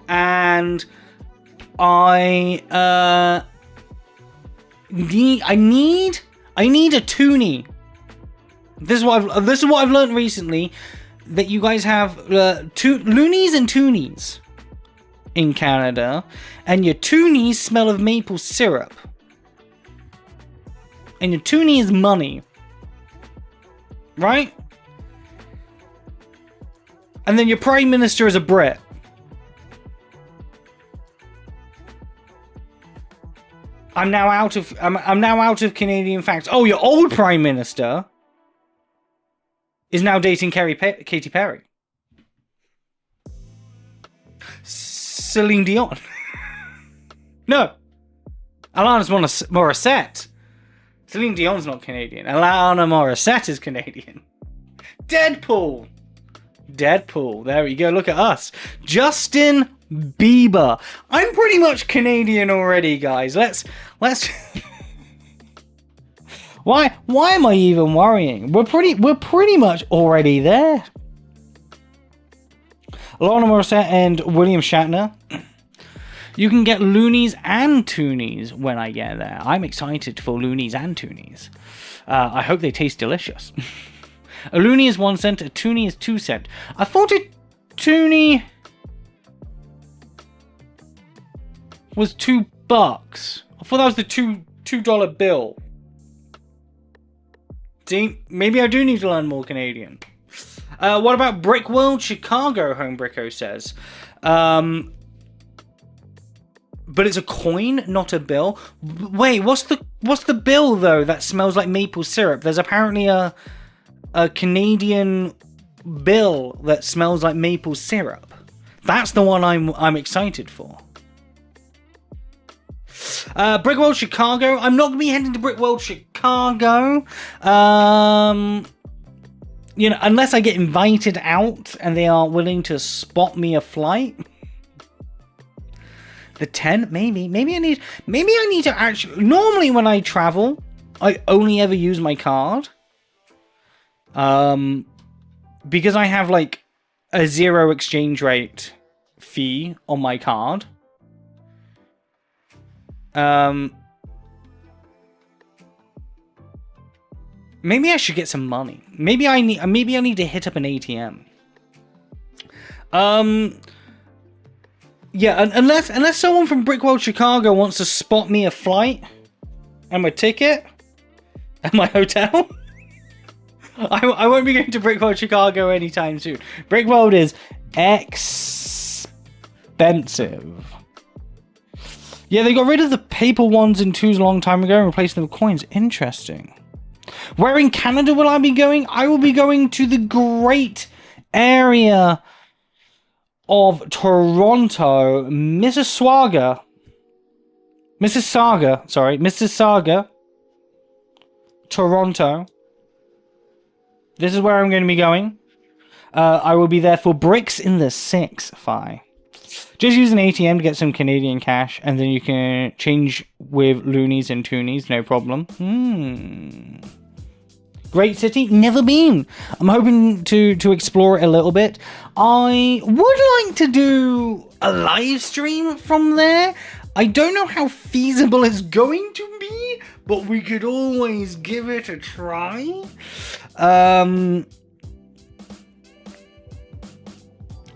[SPEAKER 1] And I need a toonie. This is what I've learned recently, that you guys have loonies and toonies in Canada, and your toonies smell of maple syrup, and your toonie is money, right? And then your prime minister is a Brit. I'm now out of Canadian facts. Oh, your old prime minister is now dating Katy Perry. Celine Dion. No. Alanis Morissette. Celine Dion's not Canadian. Alanis Morissette is Canadian. Deadpool. There we go. Look at us. Justin Bieber. I'm pretty much Canadian already, guys. Let's Why am I even worrying? We're pretty much already there. Alanis Morissette and William Shatner. You can get loonies and toonies when I get there. I'm excited for loonies and toonies. I hope they taste delicious. A loonie is 1 cent, a toonie is 2 cents. I thought a toonie was $2. I thought that was the $2 bill. See, maybe I do need to learn more Canadian. What about Brick World Chicago? Home Bricko says. But it's a coin, not a bill. Wait, what's the bill though that smells like maple syrup? There's apparently a Canadian bill that smells like maple syrup. That's the one I'm excited for. Brick World Chicago. I'm not gonna be heading to Brick World Chicago. You know, unless I get invited out and they are willing to spot me a flight. The 10th, maybe I need to actually. Normally, when I travel, I only ever use my card. Because I have like a 0 exchange rate fee on my card. Maybe I should get some money. Maybe I need to hit up an ATM. Yeah, unless someone from Brick World Chicago wants to spot me a flight and my ticket and my hotel. I won't be going to Brick World Chicago anytime soon. Brick World is expensive. Yeah, they got rid of the paper 1s and 2s a long time ago and replaced them with coins. Interesting. Where in Canada will I be going? I will be going to the great area of Toronto, Mississauga, Toronto. This is where I'm going to be going. I will be there for Bricks in the 6, Fi. Just use an ATM to get some Canadian cash, and then you can change with loonies and toonies, no problem. Great city, never been. I'm hoping to explore it a little bit. I would like to do a live stream from there. I don't know how feasible it's going to be, but we could always give it a try.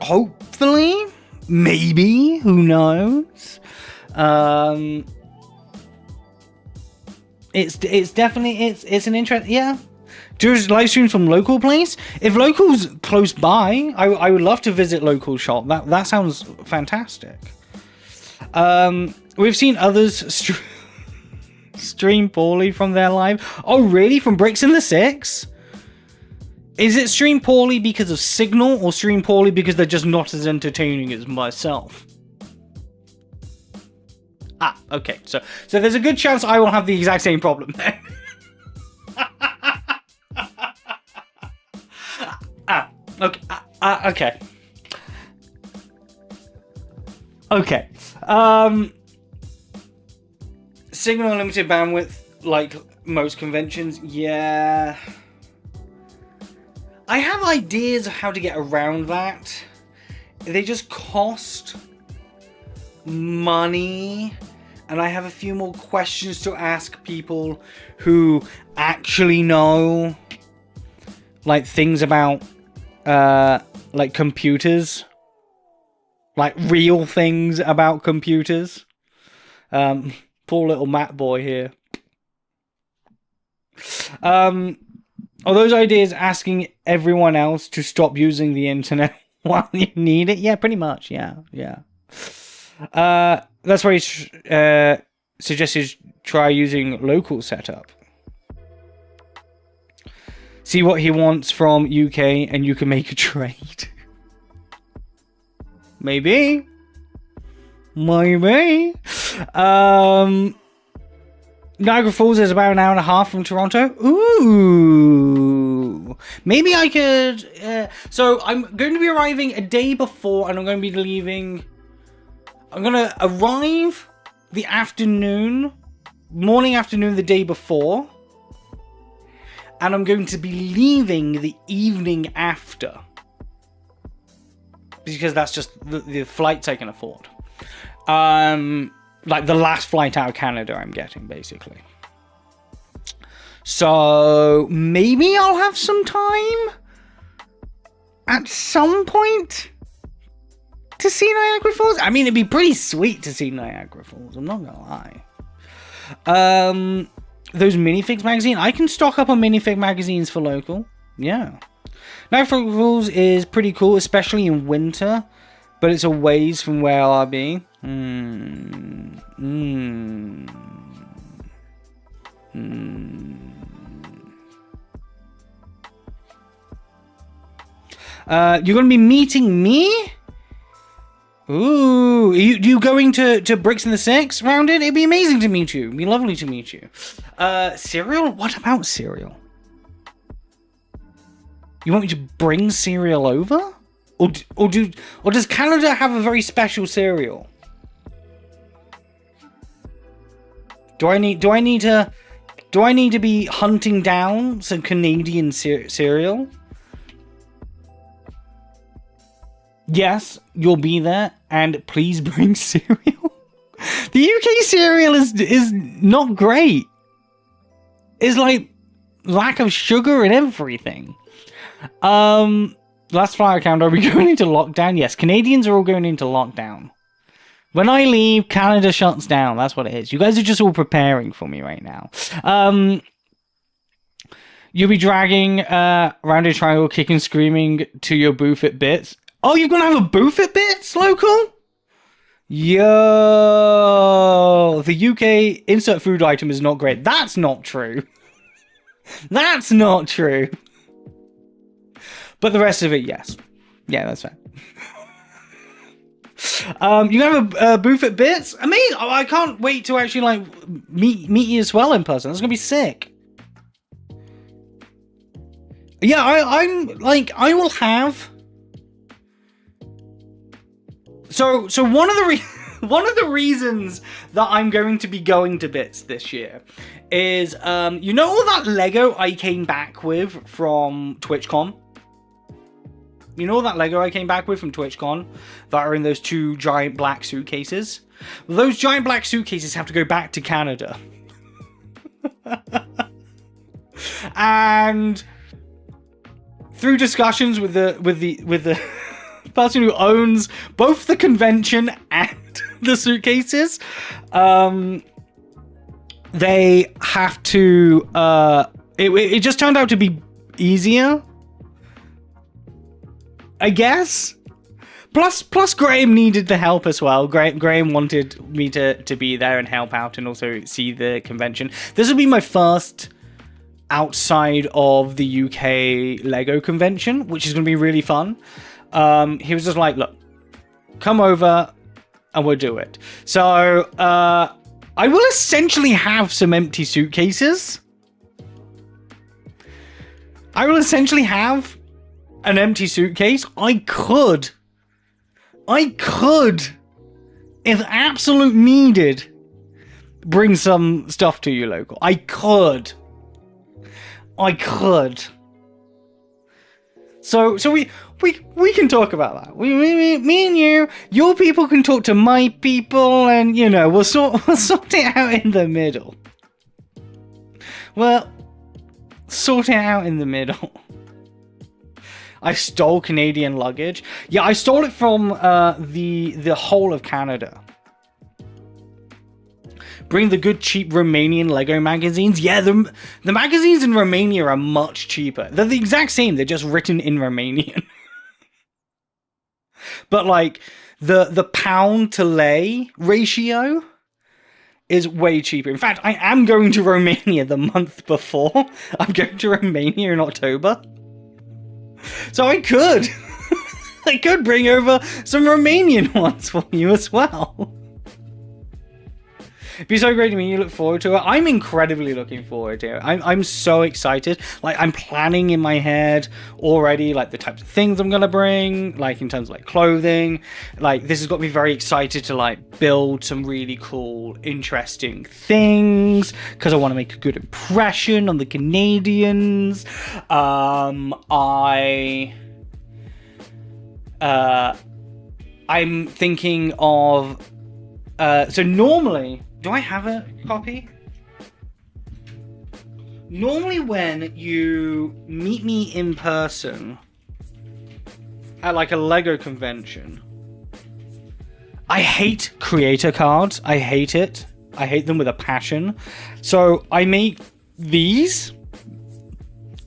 [SPEAKER 1] Hopefully, maybe, who knows? It's definitely it's an interest. Yeah, just live stream from local place. If local's close by, I would love to visit local shop. That sounds fantastic. We've seen others stream poorly from their live. Oh, really? From Bricks in the 6? Is it stream poorly because of signal, or stream poorly because they're just not as entertaining as myself? Ah, okay. So there's a good chance I will have the exact same problem then. Okay. Okay. Okay. Signal limited bandwidth, like most conventions, yeah. I have ideas of how to get around that. They just cost money, and I have a few more questions to ask people who actually know, like, things about, like, computers. Like, real things about computers. Poor little Matt boy here. Are those ideas asking everyone else to stop using the internet while you need it? Yeah, pretty much. Yeah. That's why he suggested try using local setup. See what he wants from UK, and you can make a trade. Maybe. Niagara Falls is about an hour and a half from Toronto. Ooh. Maybe I could... so I'm going to be arriving a day before, and I'm going to be leaving... I'm going to arrive the morning afternoon the day before. And I'm going to be leaving the evening after. Because that's just the flights I can afford. Like the last flight out of Canada I'm getting, basically. So maybe I'll have some time at some point to see Niagara Falls. I mean, it'd be pretty sweet to see Niagara Falls, I'm not gonna lie. Those minifigs magazine, I can stock up on minifig magazines for local. Yeah. Niagara Falls is pretty cool, especially in winter, but it's a ways from where I'll be. You're gonna be meeting me? Ooh, you going to Bricks in the 6 Rounded? It'd be amazing to meet you. It'd be lovely to meet you. Cereal? What about cereal? You want me to bring cereal over? Or does Canada have a very special cereal? Do I need to be hunting down some Canadian cereal? Yes, you'll be there, and please bring cereal. The UK cereal is not great. It's like lack of sugar and everything. Last flight count, are we going into lockdown? Yes, Canadians are all going into lockdown. When I leave, Canada shuts down. That's what it is. You guys are just all preparing for me right now. You'll be dragging Rounded Triangle, kicking, screaming to your booth at Bits. Oh, you're going to have a booth at Bits, local? Yo, the UK insert food item is not great. That's not true. That's not true. But the rest of it, yes. Yeah, that's fair. You have a booth at Bits? I mean, I can't wait to actually like meet you as well in person. That's gonna be sick. Yeah, I'm like I will have. So one of the reasons that I'm going to be going to Bits this year is you know all that Lego I came back with from TwitchCon. You know that Lego I came back with from TwitchCon that are in those 2 giant black suitcases? Well, those giant black suitcases have to go back to Canada. And through discussions with the person who owns both the convention and the suitcases, they have to it just turned out to be easier, I guess. Plus Graham needed the help as well. Graham wanted me to be there and help out and also see the convention. This will be my first outside of the UK Lego convention, which is going to be really fun. He was just like, look, come over and we'll do it. So I will essentially have some empty suitcases. I will essentially have an empty suitcase. I could, if absolute needed, bring some stuff to you local. I could. So we can talk about that. Me and you, your people can talk to my people, and you know we'll sort it out in the middle. Well, sort it out in the middle. I stole Canadian luggage. Yeah, I stole it from the whole of Canada. Bring the good cheap Romanian Lego magazines. Yeah, the magazines in Romania are much cheaper. They're the exact same. They're just written in Romanian. But like the pound to lei ratio is way cheaper. In fact, I am going to Romania the month before. I'm going to Romania in October. So I could bring over some Romanian ones for you as well. It'd be so great to meet you. Look forward to it. I'm incredibly looking forward to it. I'm so excited. Like, I'm planning in my head already, like, the types of things I'm gonna bring, like, in terms of, like, clothing. Like, this has got me very excited to, like, build some really cool, interesting things, because I want to make a good impression on the Canadians. I'm thinking of... so normally... Do I have a copy? Normally when you meet me in person at like a Lego convention, I hate creator cards. I hate it. I hate them with a passion. So I make these.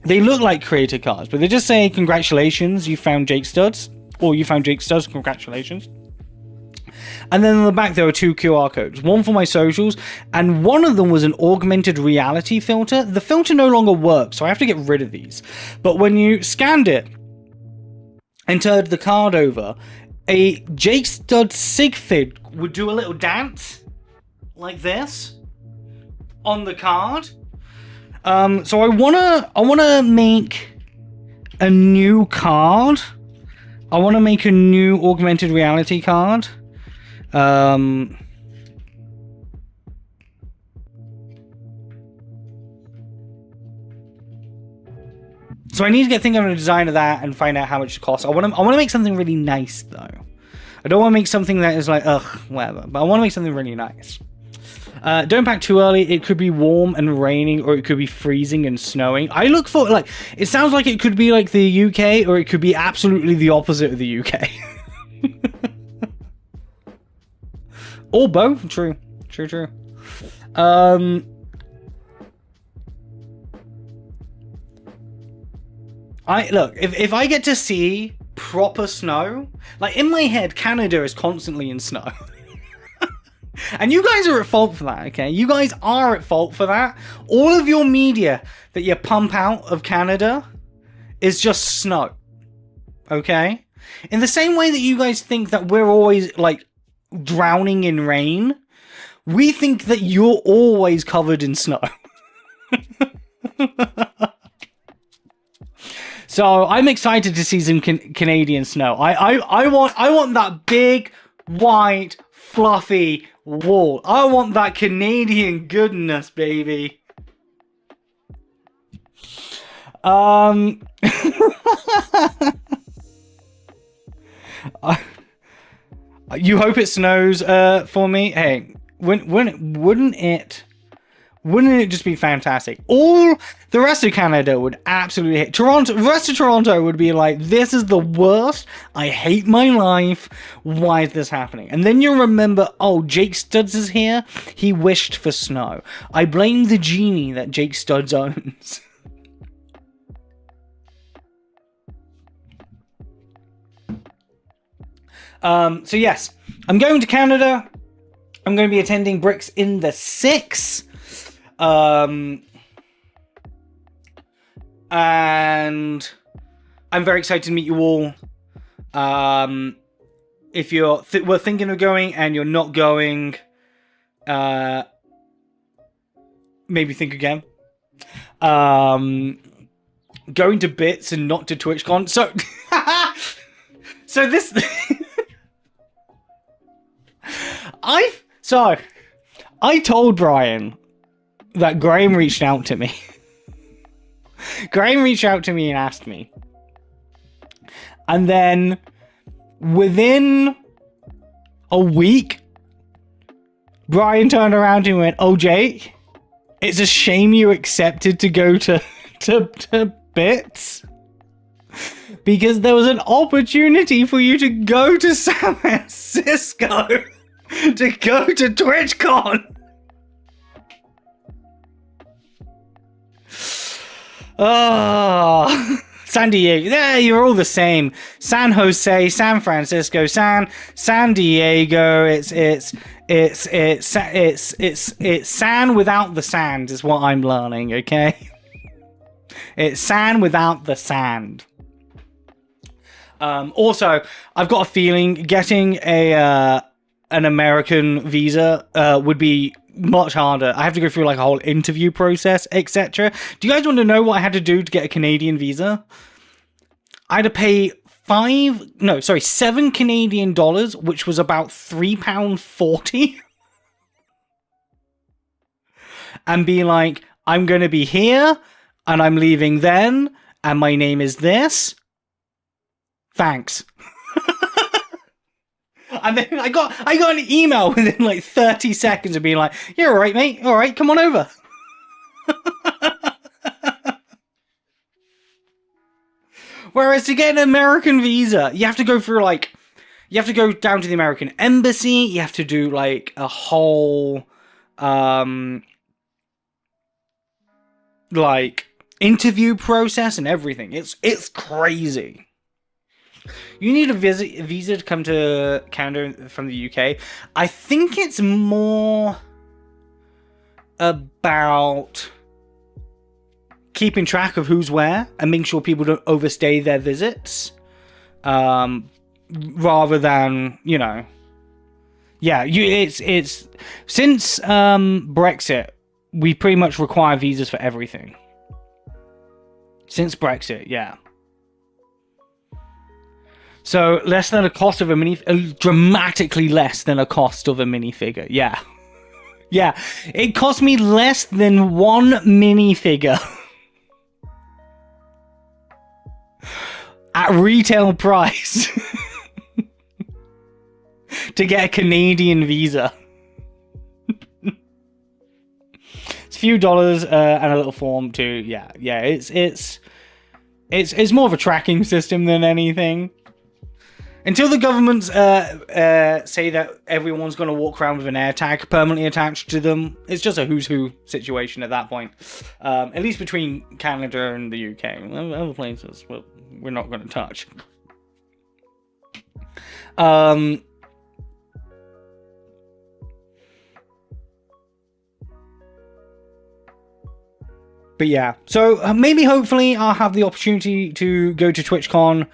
[SPEAKER 1] They look like creator cards, but they just say, congratulations, you found Jake Studs. Or you found Jake Studs, congratulations. And then on the back there are 2 QR codes, one for my socials, and one of them was an augmented reality filter. The filter no longer works, so I have to get rid of these. But when you scanned it and turned the card over, a Jake Stud Sigfig would do a little dance like this on the card. So I wanna make a new card. I wanna make a new augmented reality card. So I need to get thinking of a design of that and find out how much it costs. I want to make something really nice though. I don't want to make something that is like ugh, whatever. But I want to make something really nice. Don't pack too early. It could be warm and raining, or it could be freezing and snowing. I look for like it sounds like it could be like the UK, or it could be absolutely the opposite of the UK. Or both. True. If I get to see proper snow, like in my head, Canada is constantly in snow. And you guys are at fault for that, okay? You guys are at fault for that. All of your media that you pump out of Canada is just snow, okay? In the same way that you guys think that we're always, like, drowning in rain, we think that you're always covered in snow. So I'm excited to see some Canadian snow. I want that big, white, fluffy wall. I want that Canadian goodness, baby. You hope it snows for me? Hey, wouldn't it just be fantastic? All the rest of Canada would absolutely hate. The rest of Toronto would be like, this is the worst. I hate my life. Why is this happening? And then you'll remember, oh, Jake Studs is here. He wished for snow. I blame the genie that Jake Studs owns. So yes, I'm going to Canada. I'm going to be attending Bricks in the 6. And I'm very excited to meet you all. If you're were thinking of going and you're not going, maybe think again. Going to Bits and not to TwitchCon. So this. I told Brian that Graham reached out to me. Graham reached out to me and asked me. And then within a week, Brian turned around to me and went, "Oh, Jake, it's a shame you accepted to go to Bits. Because there was an opportunity for you to go to San Francisco to go to TwitchCon." Oh, San Diego. Yeah, you're all the same. San Jose, San Francisco, San Diego. It's San without the sand is what I'm learning. Okay, it's San without the sand. Also, I've got a feeling getting an American visa would be much harder. I have to go through like a whole interview process, etc. Do you guys want to know what I had to do to get a Canadian visa? I had to pay $7 Canadian dollars, which was about £3.40, and be like, I'm going to be here, and I'm leaving then, and my name is this. Thanks. And then I got an email within like 30 seconds of being like, "You're all right, mate. All right, come on over." Whereas to get an American visa, you have to go through you have to go down to the American embassy. You have to do like a whole interview process and everything. It's crazy. You need a visa to come to Canada from the UK. I think it's more about keeping track of who's where and making sure people don't overstay their visits, rather than, you know. Yeah, it's since Brexit, we pretty much require visas for everything. Since Brexit, yeah. So less than a cost of dramatically less than a cost of a minifigure. Yeah. Yeah. It cost me less than one minifigure at retail price to get a Canadian visa. It's a few dollars and a little form too. Yeah. It's more of a tracking system than anything. Until the governments say that everyone's going to walk around with an air tag permanently attached to them, it's just a who's who situation at that point. At least between Canada and the UK. Other places, well, we're not going to touch. But yeah, so maybe hopefully I'll have the opportunity to go to TwitchCon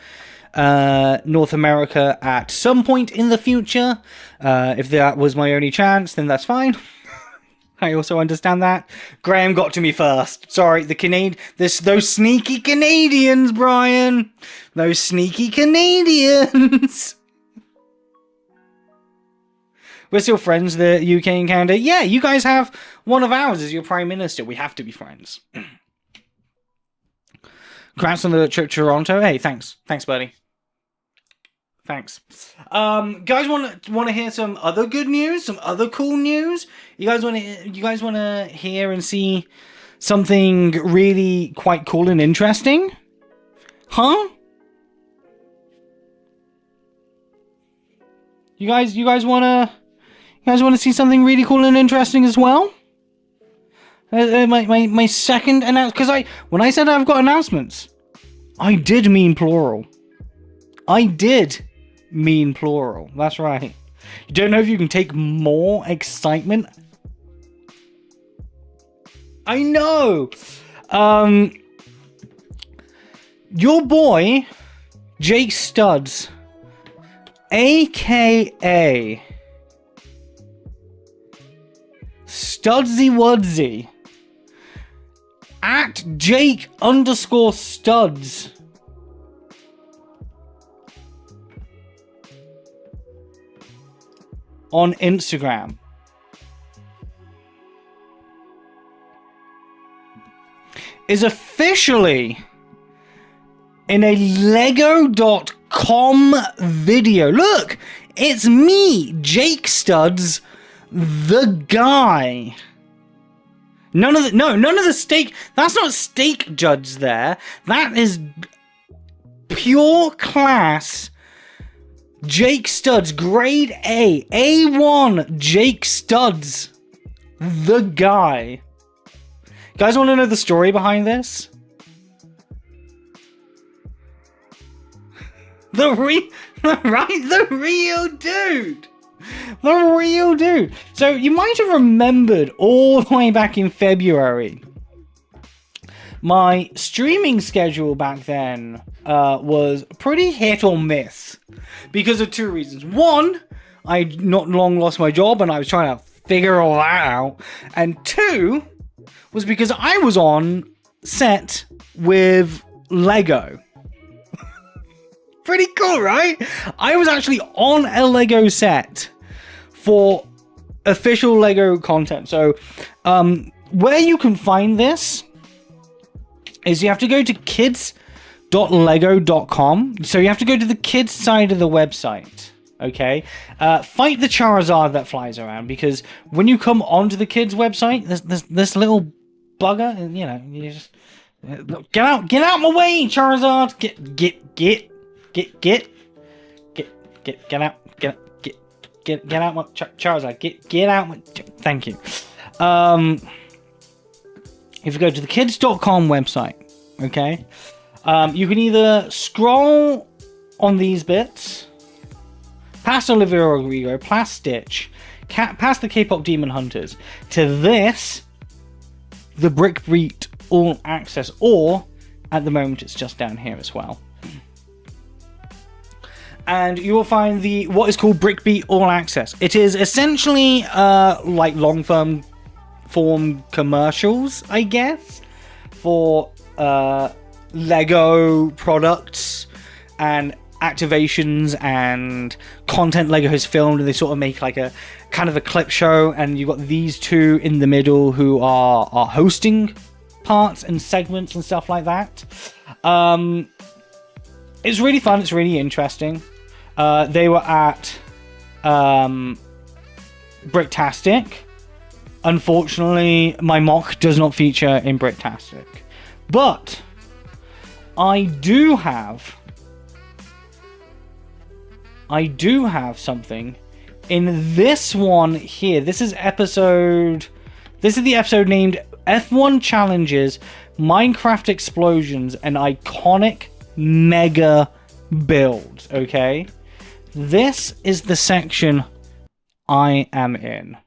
[SPEAKER 1] North America at some point in the future. If that was my only chance, then that's fine. I also understand that. Graham got to me first. Sorry, those sneaky Canadians, Brian. Those sneaky Canadians. We're still friends, the UK and Canada. Yeah, you guys have one of ours as your Prime Minister. We have to be friends. Congrats on the trip to Toronto. Hey, thanks. Thanks, buddy. Thanks. Guys want to hear some other good news? Some other cool news? You guys want to hear and see something really quite cool and interesting? Huh? You guys want to see something really cool and interesting as well? My second announcement, because when I said I've got announcements, I did mean plural. I did mean plural. That's right. You don't know if you can take more excitement. I know. Your boy Jake Studs, aka Studsy Woodsy, at Jake_Studs, on Instagram, is officially in a Lego.com video. Look, it's me, Jake Studs, the guy. None of the steak. That's not steak judge there. That is pure class. Jake Studs, grade A, A1, Jake Studs, the guy. You guys want to know the story behind this? The real dude. The real dude. So you might have remembered all the way back in February, my streaming schedule back then was pretty hit or miss because of two reasons. One, I not long lost my job and I was trying to figure all that out. And two, was because I was on set with Lego. Pretty cool, right? I was actually on a Lego set for official Lego content. So, where you can find this is you have to go to kids.lego.com. So you have to go to the kids side of the website. Okay? Fight the Charizard that flies around, because when you come onto the kids website, this little bugger, you know, you just get out my way, Charizard. Get out my Charizard. Get out my. Thank you. If you go to the kids.com website, okay, you can either scroll on these bits, past Olivia Rodrigo, past Stitch, past the K-pop Demon Hunters, to this, the Brick Beat All Access, or at the moment it's just down here as well. And you will find what is called Brick Beat All Access. It is essentially like long form commercials, I guess, for Lego products and activations and content Lego has filmed, and they sort of make like a kind of a clip show, and you've got these two in the middle who are hosting parts and segments and stuff like that. It's really fun, it's really interesting. They were at Bricktastic. Unfortunately, my mock does not feature in Bricktastic. But I do have something in this one here. This is the episode named F1 Challenges, Minecraft Explosions, and Iconic Mega Builds, okay? This is the section I am in.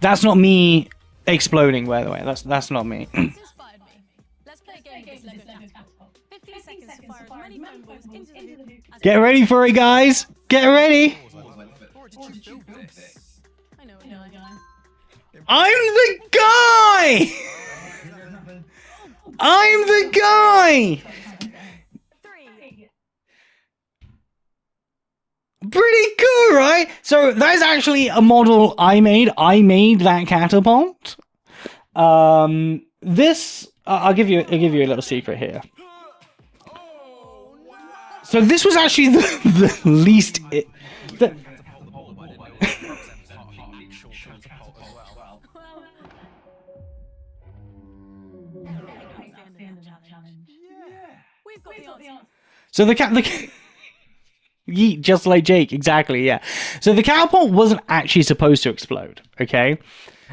[SPEAKER 1] That's not me exploding, by the way. That's not me.
[SPEAKER 6] Inspired me. Let's play a game with this Lego catapult. 15 seconds to fire as many foam balls into the hoop as
[SPEAKER 1] Get ready for it, guys. Get ready.
[SPEAKER 6] I know a guy.
[SPEAKER 1] I'm the guy. I'm the guy.
[SPEAKER 6] 3.
[SPEAKER 1] Pretty cool, right? So that's actually a model I made. I made that catapult. This I'll give you a little secret here. So this was actually the least.
[SPEAKER 6] We've got the answer.
[SPEAKER 1] So the Yeet, just like Jake, exactly, yeah. So the catapult wasn't actually supposed to explode, okay?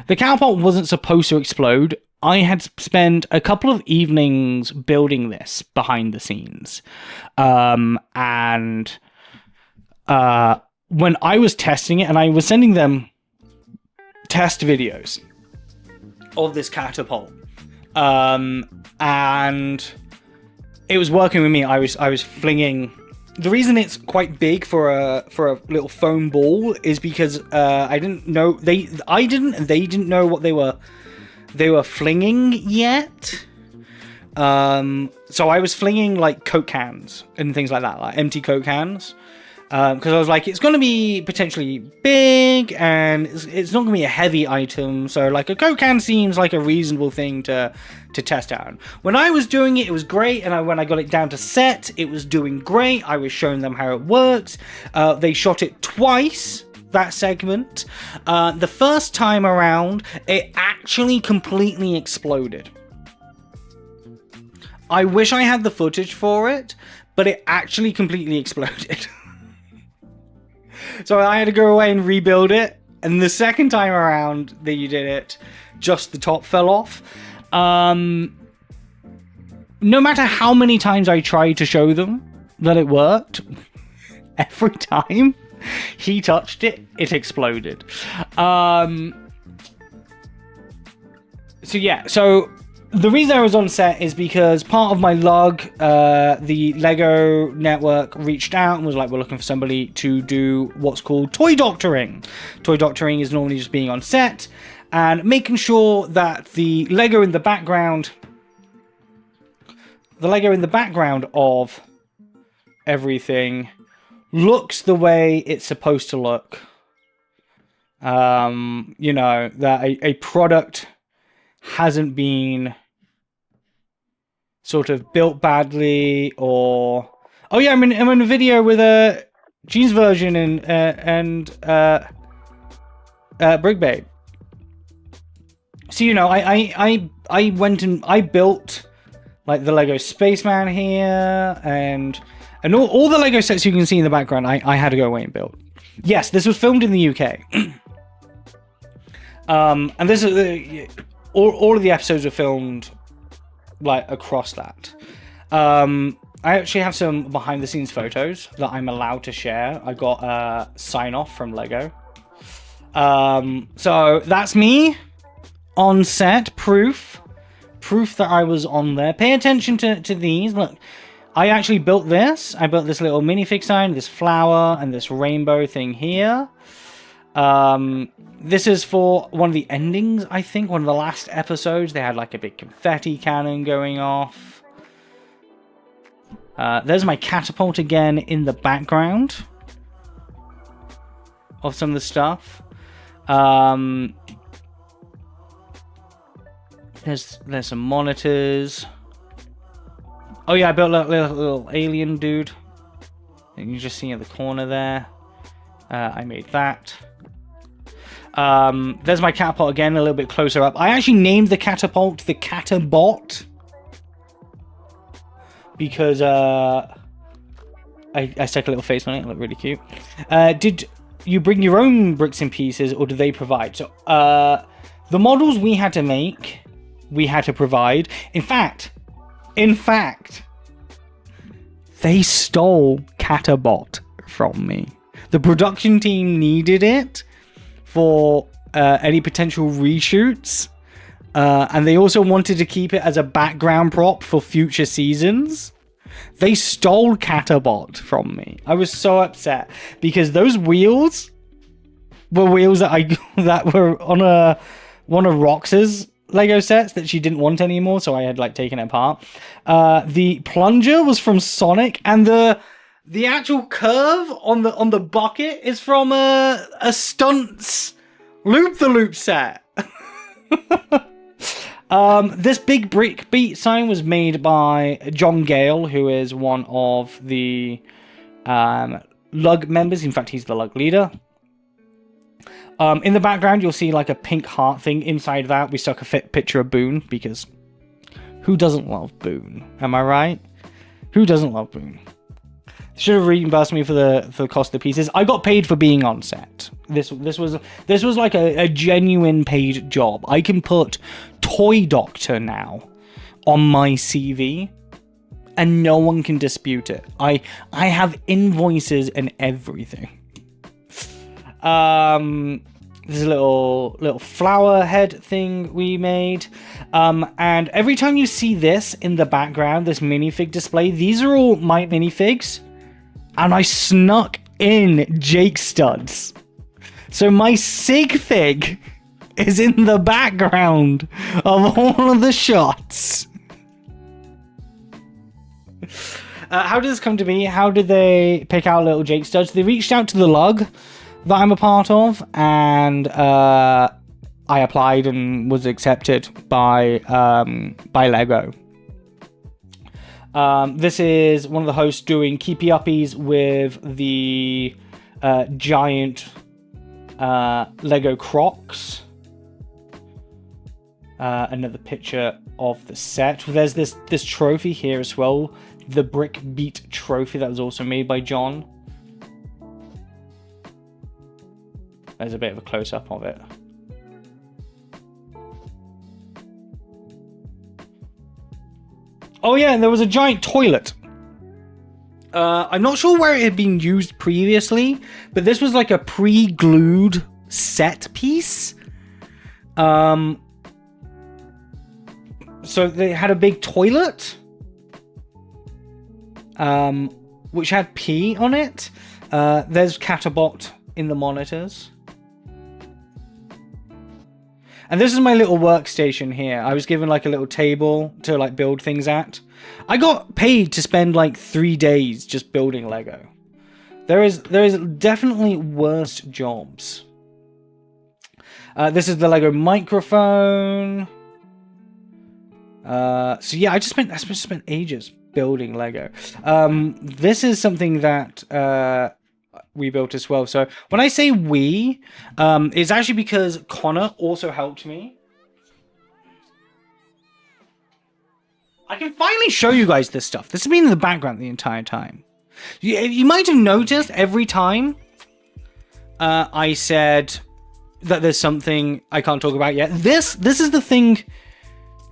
[SPEAKER 1] The catapult wasn't supposed to explode. I had spent a couple of evenings building this behind the scenes. And when I was testing it, and I was sending them test videos of this catapult, and it was working with me. I was flinging. The reason it's quite big for a little foam ball is because I didn't know they didn't know what they were flinging yet. So I was flinging like Coke cans and things like that, like empty Coke cans, because I was like, it's going to be potentially big and it's not going to be a heavy item. So like a Coke can seems like a reasonable thing to test out. When I was doing it, it was great, and when I got it down to set, it was doing great. I was showing them how it works. They shot it twice, that segment. The first time around, it actually completely exploded. I wish I had the footage for it, but it actually completely exploded. So I had to go away and rebuild it, and the second time around that you did it, just the top fell off. No matter how many times I tried to show them that it worked, every time he touched it, it exploded. So yeah, so the reason I was on set is because part of my lug, the Lego network reached out and was like, we're looking for somebody to do what's called toy doctoring. Toy doctoring is normally just being on set and making sure that the Lego in the background of everything looks the way it's supposed to look. You know, that a product hasn't been sort of built badly, or oh yeah, I'm in a video with a Jeans version and Brig Babe. So you know, I went and I built like the Lego Spaceman here, and all the Lego sets you can see in the background. I had to go away and build. Yes, this was filmed in the UK. And this is all of the episodes were filmed like across that. I actually have some behind the scenes photos that I'm allowed to share. I got a sign off from Lego. So that's me on set, proof that I was on there. Pay attention to these. Look, I actually built this. I built this little minifig sign, this flower, and this rainbow thing here. This is for one of the endings, I think. One of the last episodes, they had like a big confetti cannon going off. There's my catapult again in the background of some of the stuff. There's some monitors. Oh yeah, I built a little alien dude. You can just see in the corner there. I made that. There's my catapult again, a little bit closer up. I actually named the catapult the Catabot because I stuck a little face on it. It looked really cute. Did you bring your own bricks and pieces, or did they provide? So the models we had to make, we had to provide. In fact, they stole Catabot from me. The production team needed it for any potential reshoots. And they also wanted to keep it as a background prop for future seasons. They stole Catabot from me. I was so upset because those wheels were wheels that were on one of Rox's Lego sets that she didn't want anymore, so I had like taken it apart. The plunger was from Sonic, and the actual curve on the bucket is from a Stunts Loop the Loop set. This big brick beat sign was made by John Gale, who is one of the Lug members. In fact, he's the Lug leader. In the background, you'll see like a pink heart thing. Inside that, we stuck a picture of Boone, because who doesn't love Boone? Am I right? Who doesn't love Boone? Should have reimbursed me for the cost of the pieces. I got paid for being on set. This was like a genuine paid job. I can put Toy Doctor now on my CV, and no one can dispute it. I have invoices and everything. There's a little flower head thing we made. And every time you see this in the background, this minifig display, these are all my minifigs. And I snuck in Jake studs. So my sig fig is in the background of all of the shots. How did this come to me? How did they pick out little Jake studs? They reached out to the Lug that I'm a part of, and I applied and was accepted by Lego. This is one of the hosts doing keepy uppies with the giant Lego Crocs. Another picture of the set. There's this trophy here as well, the Brick Beat trophy that was also made by John. There's a bit of a close-up of it. Oh yeah, and there was a giant toilet. I'm not sure where it had been used previously, but this was like a pre-glued set piece. So they had a big toilet, which had pee on it. There's Catabot in the monitors. And this is my little workstation here. I was given like a little table to like build things at. I got paid to spend like 3 days just building Lego. There is definitely worse jobs. This is the Lego microphone. So yeah, I spent ages building Lego. This is something that we built as well. So when I say we, it's actually because Connor also helped me. I can finally show you guys this stuff. This has been in the background the entire time. You might have noticed every time I said that there's something I can't talk about yet. This is the thing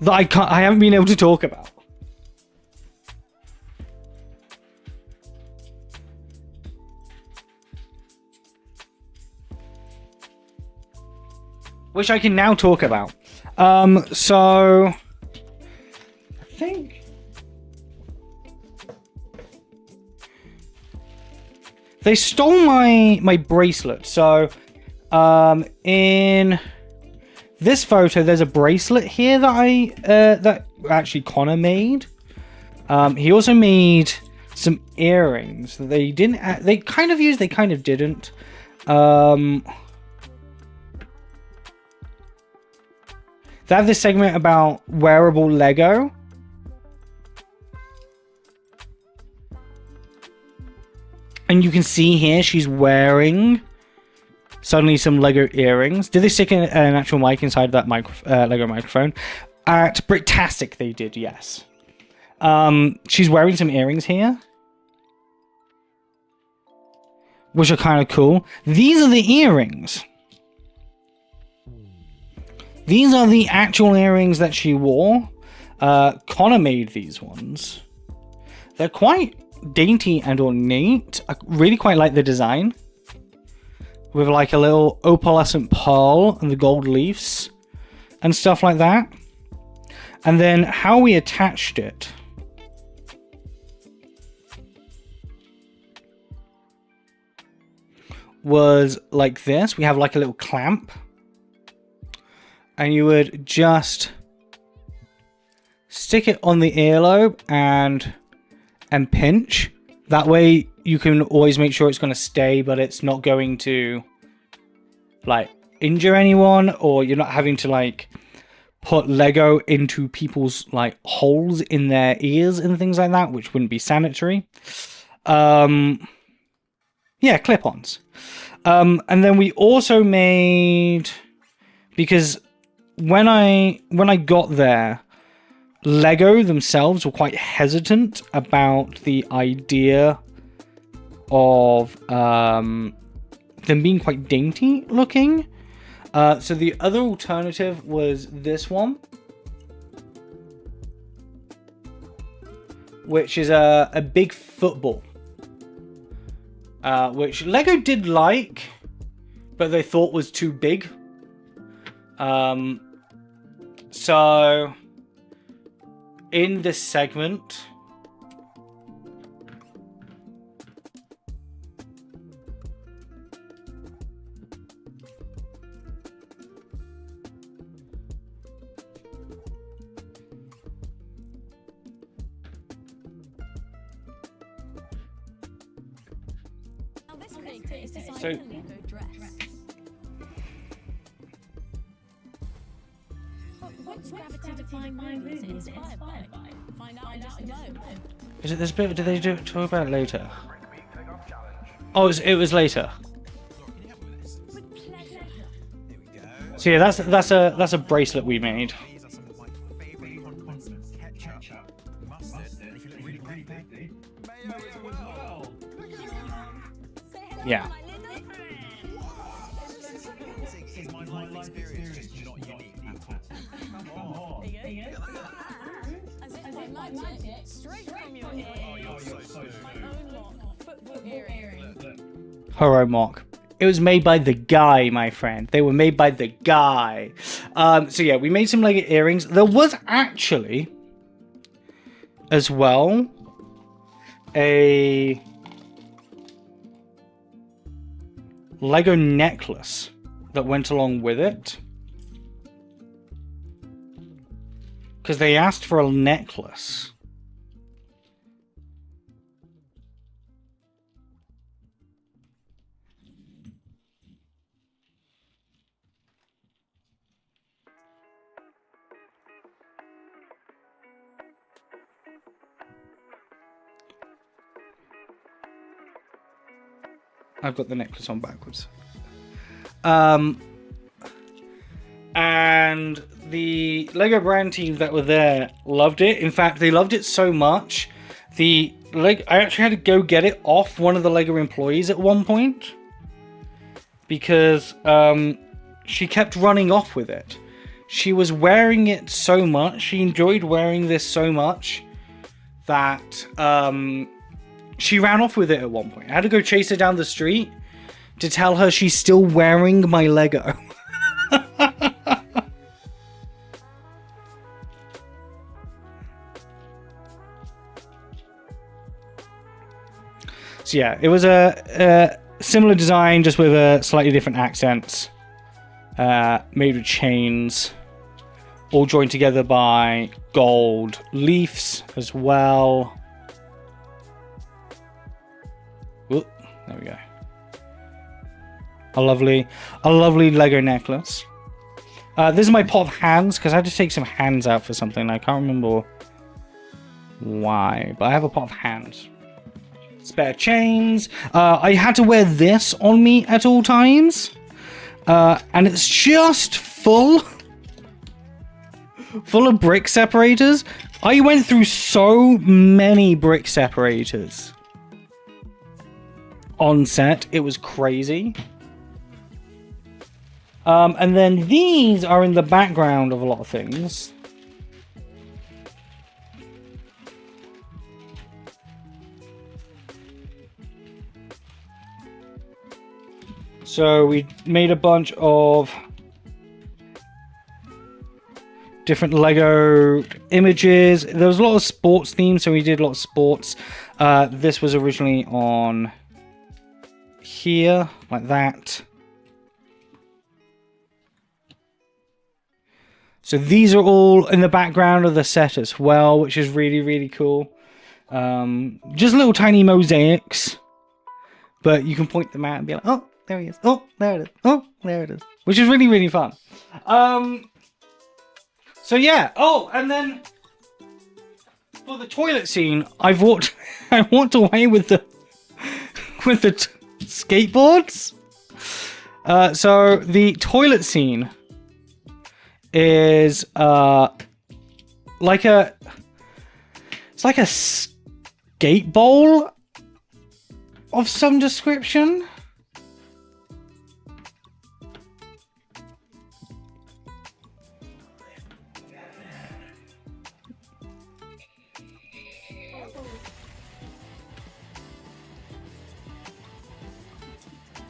[SPEAKER 1] that I haven't been able to talk about. Which I can now talk about. So I think they stole my bracelet. So in this photo, there's a bracelet here that that actually Connor made. He also made some earrings that they didn't. They kind of used. They kind of didn't. They have this segment about wearable Lego. And you can see here she's wearing suddenly some Lego earrings. Did they stick an actual mic inside that Lego microphone? At Bricktastic they did, yes. She's wearing some earrings here, which are kind of cool. These are the earrings. These are the actual earrings that she wore. Connor made these ones. They're quite dainty and ornate. I really quite like the design. with like a little opalescent pearl and the gold leaves and stuff like that. And then how we attached it was like this. We have like a little clamp, and you would just stick it on the earlobe and pinch. That way you can always make sure it's going to stay, but it's not going to like injure anyone, or you're not having to like put Lego into people's like holes in their ears and things like that, which wouldn't be sanitary. Yeah, clip-ons. And then we also made, because when I got there, Lego themselves were quite hesitant about the idea of them being quite dainty looking. So the other alternative was this one, which is a big football. Which Lego did like, but they thought was too big. So in this segment,
[SPEAKER 6] Now this creator is designed
[SPEAKER 1] So-
[SPEAKER 6] a Lego dress. Which gravity-defying movie is it inspired by? Find out in just a moment.
[SPEAKER 1] is it this bit? Did they talk about it later? Oh, it was later.
[SPEAKER 6] With pleasure.
[SPEAKER 1] So yeah, that's a bracelet we made.
[SPEAKER 5] These are some of my favorite condiments: ketchup, mustard, and if you look really creepy, mayo as well.
[SPEAKER 6] Say hello
[SPEAKER 1] Yeah.
[SPEAKER 6] to my little friend.
[SPEAKER 5] Is my life experience just not unique at all? Come on.
[SPEAKER 6] There you go. As if by magic, straight from your ear.
[SPEAKER 5] Oh, you're so
[SPEAKER 6] My own lot, football earring.
[SPEAKER 1] Horo mock. It was made by the guy, my friend. They were made by the guy. So yeah, we made some Lego earrings. There was actually, as well, a Lego necklace that went along with it. Because they asked for a necklace. I've got the necklace on backwards. And the Lego brand team that were there loved it. In fact, they loved it so much. I actually had to go get it off one of the Lego employees at one point. Because she kept running off with it. She was wearing it so much. She enjoyed wearing this so much that she ran off with it at one point. I had to go chase her down the street to tell her she's still wearing my Lego. So yeah, it was a similar design, just with a slightly different accents. Made with chains, all joined together by gold leaves as well. Ooh, there we go. A lovely Lego necklace. This is my pot of hands, because I had to take some hands out for something. I can't remember why, but I have a pot of hands. Spare chains. I had to wear this on me at all times. And it's just full of brick separators. I went through so many brick separators on set. It was crazy. And then these are in the background of a lot of things. So we made a bunch of different Lego images. There was a lot of sports themes, so we did a lot of sports. This was originally on here, like that. So these are all in the background of the set as well, which is really, really cool. Just little tiny mosaics, but you can point them out and be like, oh, there he is. Oh, there it is. Oh, there it is. Which is really, really fun. So yeah. Oh, and then for the toilet scene, I walked away with the skateboards. So the toilet scene is like a skate bowl of some description.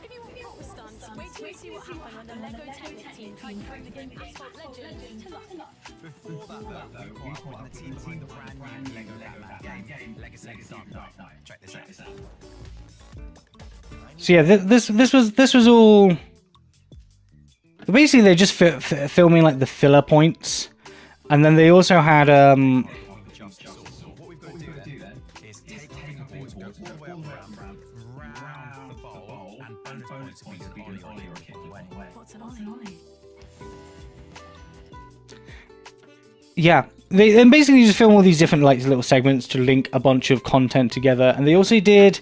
[SPEAKER 6] If you want proper stunts, wait till you see what happened when the Lego Technic team tried to bring the game Asphalt Legends to life.
[SPEAKER 5] Before that, though, we caught up the team behind the brand new Lego Batman game, Legacy Dark Knight. Check this out.
[SPEAKER 1] So yeah, this was all. Basically, they just filming like the filler points, and then they also had
[SPEAKER 5] So what we've got to do then is take the boards, go all the way up round the bowl, and bonus points will be on your kit way.
[SPEAKER 6] What's an ollie?
[SPEAKER 1] yeah, they basically just film all these different like little segments to link a bunch of content together, and they also did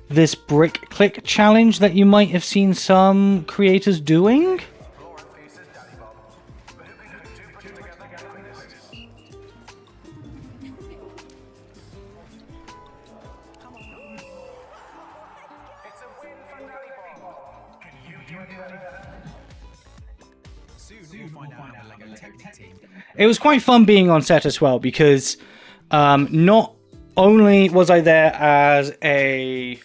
[SPEAKER 1] this brick click challenge that you might have seen some creators doing.
[SPEAKER 5] Soon you'll find out the Lego Technic team.
[SPEAKER 1] It was quite fun being on set as well, because not only was I there as a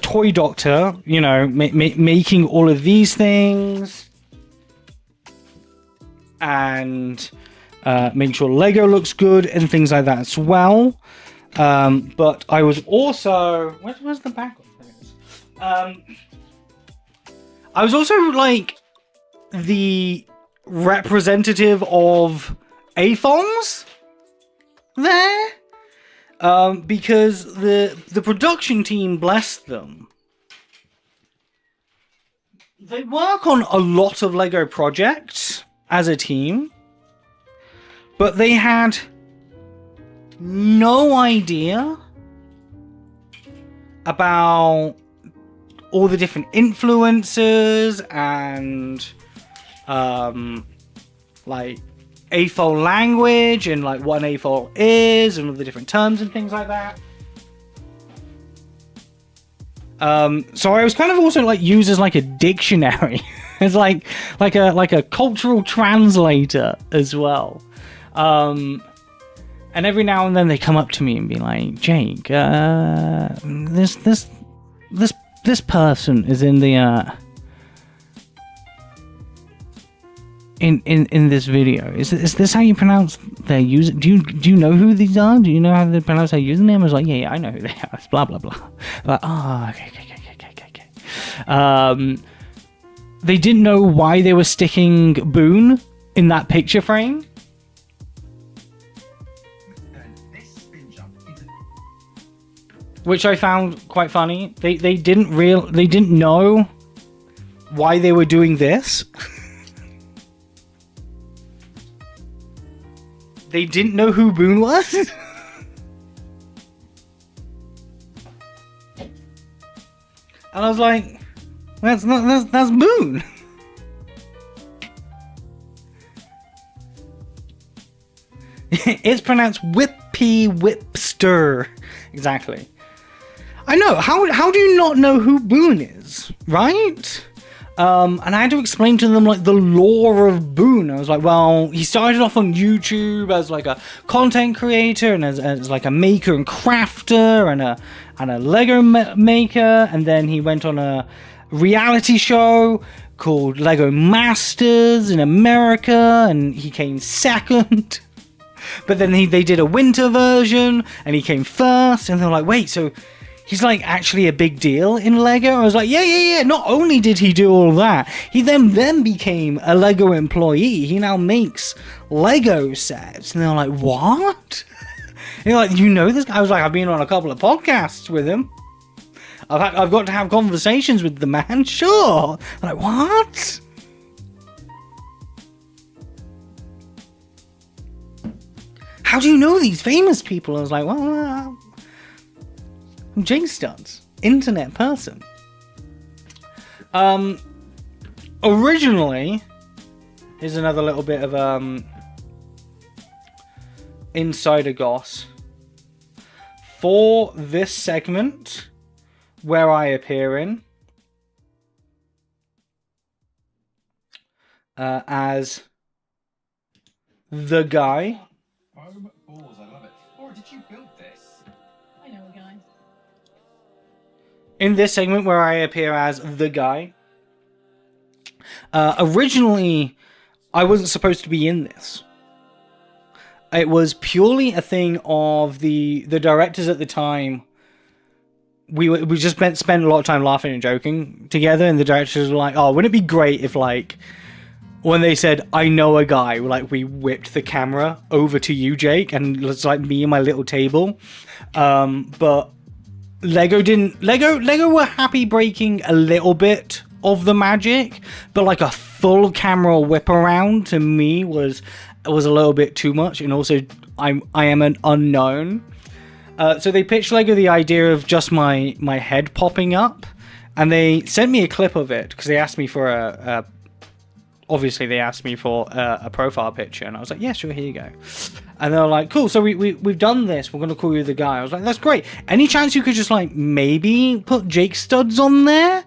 [SPEAKER 1] toy doctor, you know, making all of these things and making sure Lego looks good and things like that as well. But I was also... Where's the background? I was also like the representative of AFONs there, because the production team, bless them, they work on a lot of Lego projects as a team, but they had no idea about all the different influences and like AFOL language and like what an AFOL is and all the different terms and things like that. So I was kind of also like used as like a dictionary, as like a cultural translator as well. And every now and then they come up to me and be like, Jake, this person is in the in this video. Is this how you pronounce their user? Do you know who these are? Do you know how they pronounce their username? I was like, yeah, I know who they are. It's blah blah blah. Like, oh, okay. They didn't know why they were sticking Boone in that picture frame. Which I found quite funny. They didn't know why they were doing this. They didn't know who Boone was. And I was like, that's Boone. It's pronounced Whippy Whipster. Exactly. I know. How do you not know who Boone is, right? And I had to explain to them like the lore of Boone. I was like, well, he started off on YouTube as like a content creator and as like a maker and crafter and a Lego maker, and then he went on a reality show called Lego Masters in America, and he came second. But then they did a winter version, and he came first, and they're like, wait, so he's like actually a big deal in Lego? I was like, yeah. Not only did he do all that, he then became a Lego employee. He now makes Lego sets. And they're like, what? And you're like, you know this guy? I was like, I've been on a couple of podcasts with him. I've got to have conversations with the man. Sure. I'm like, what? How do you know these famous people? I was like, well, I'm Jake Studs, internet person. Originally, here's another little bit of insider goss. For this segment, where I appear in as the guy.
[SPEAKER 5] Foam balls, I love it. Or did you build this?
[SPEAKER 6] I know a guy.
[SPEAKER 1] In this segment where I appear as the guy. Originally, I wasn't supposed to be in this. It was purely a thing of the directors at the time. We just spent a lot of time laughing and joking together, and the directors were like, "Oh, wouldn't it be great if like." When they said, I know a guy, like we whipped the camera over to you, Jake, and it's like me and my little table. But Lego didn't. Lego were happy breaking a little bit of the magic, but like a full camera whip around to me was a little bit too much. And also, I am an unknown. So they pitched Lego the idea of just my head popping up, and they sent me a clip of it because they asked me for obviously they asked me for a profile picture, and I was like, yeah, sure, here you go. And they were like, cool, so we've done this, we're going to call you the guy. I was like, that's great. Any chance you could just like maybe put Jake Studs on there?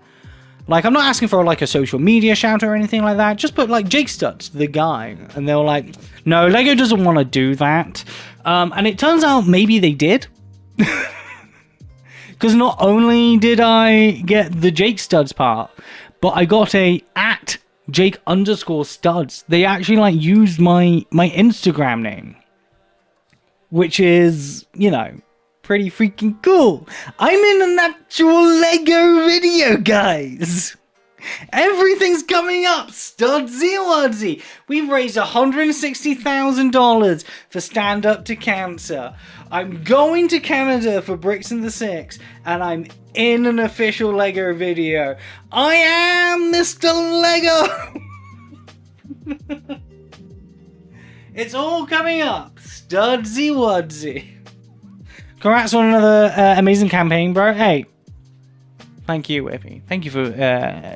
[SPEAKER 1] Like, I'm not asking for like a social media shout or anything like that, just put like Jake Studs, the guy. And they were like, no, Lego doesn't want to do that. And it turns out maybe they did. Because not only did I get the Jake Studs part, but I got a @Jake_Studs. They actually like used my Instagram name, which is, you know, pretty freaking cool. I'm in an actual Lego video, guys. Everything's coming up. Studsy Wudsy. We've raised $160,000 for Stand Up to Cancer. I'm going to Canada for Bricks and the Six, and I'm in an official Lego video. I am Mr. Lego. It's all coming up. Studsy Wudsy. Congrats on another amazing campaign, bro. Hey, thank you, Whippy. Thank you for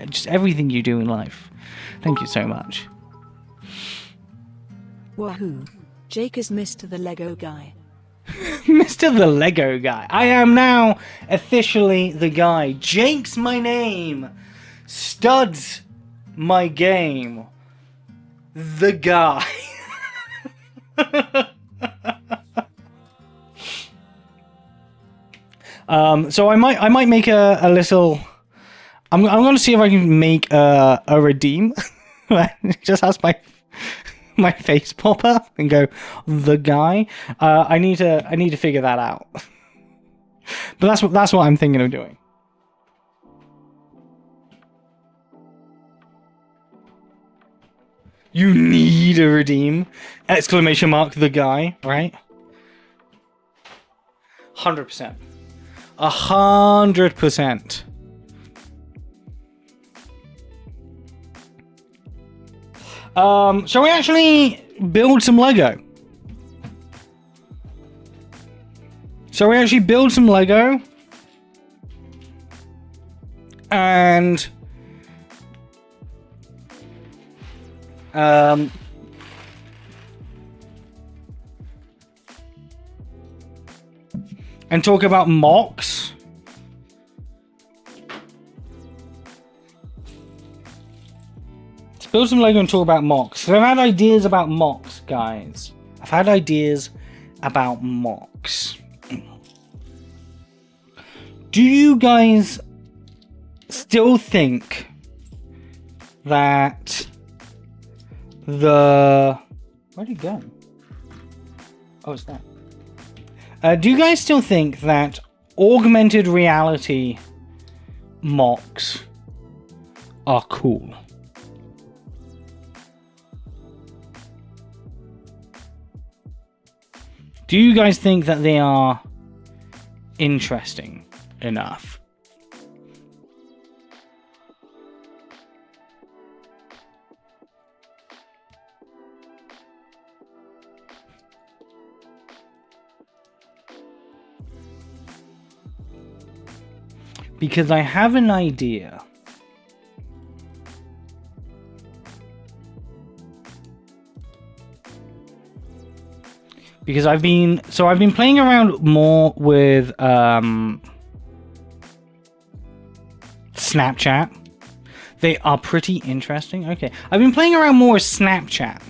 [SPEAKER 1] just everything you do in life. Thank you so much.
[SPEAKER 3] Wahoo! Jake is Mr. the Lego guy.
[SPEAKER 1] Mr. the Lego guy. I am now officially the guy. Jake's my name. Studs my game. The guy. So I might make a little. I'm going to see if I can make a redeem. It just has my face pop up and go the guy. I need to figure that out. But that's what I'm thinking of doing. You need a redeem! Exclamation mark the guy, right? 100%. 100%. Shall we actually build some Lego? Shall we actually build some Lego? And talk about mocks. build some Lego and talk about mocks. So I've had ideas about mocks, guys. I've had ideas about mocks. Do you guys still think that the... Where'd it go? Oh, it's there. Do you guys still think that augmented reality mocks are cool? Do you guys think that they are interesting enough? Because I have an idea. Because I've been playing around more with Snapchat. They are pretty interesting. Okay, I've been playing around more with Snapchat,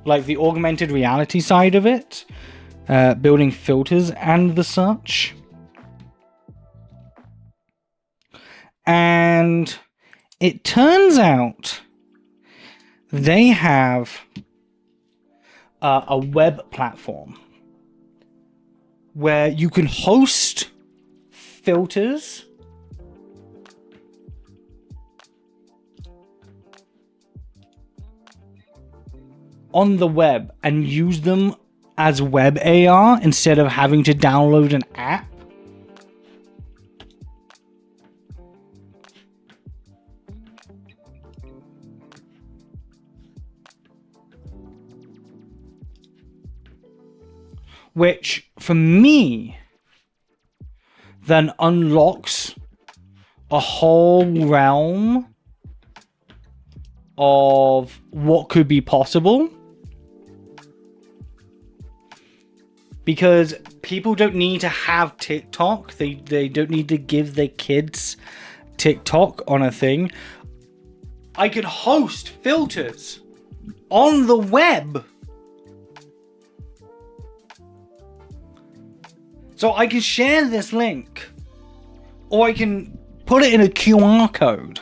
[SPEAKER 1] like the augmented reality side of it, building filters and the such. And it turns out they have a web platform where you can host filters on the web and use them as web AR instead of having to download an app. Which, for me, then unlocks a whole realm of what could be possible. Because people don't need to have TikTok. They don't need to give their kids TikTok on a thing. I can host filters on the web. So I can share this link, or I can put it in a QR code,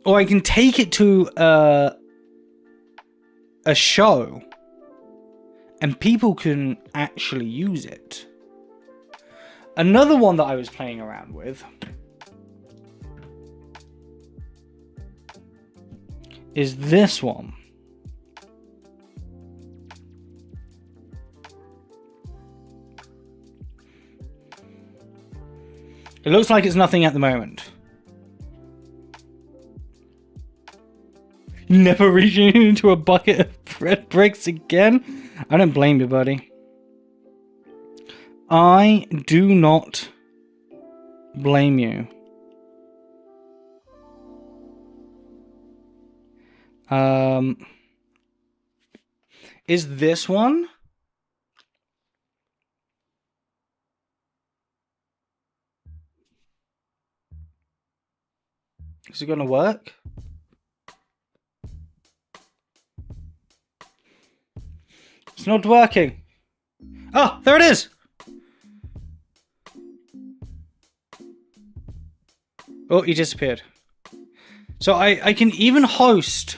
[SPEAKER 1] or I can take it to a show, and people can actually use it. Another one that I was playing around with is this one. It looks like it's nothing at the moment. Never reaching into a bucket of bread bricks again? I don't blame you, buddy. I do not blame you. Is this one? Is it gonna work? It's not working. Oh, there it is. Oh, he disappeared. So I can even host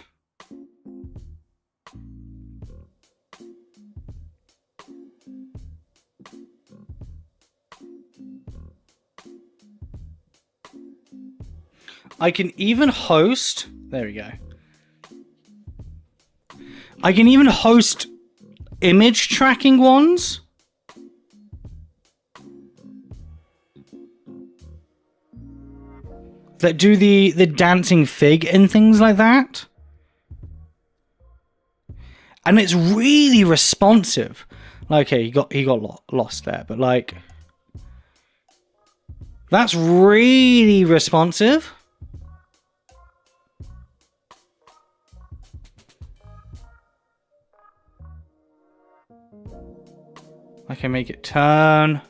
[SPEAKER 1] there we go. I can even host image tracking ones. That do the dancing fig and things like that. And it's really responsive. Like, okay, he got lost there, but like that's really responsive. I can make it turn.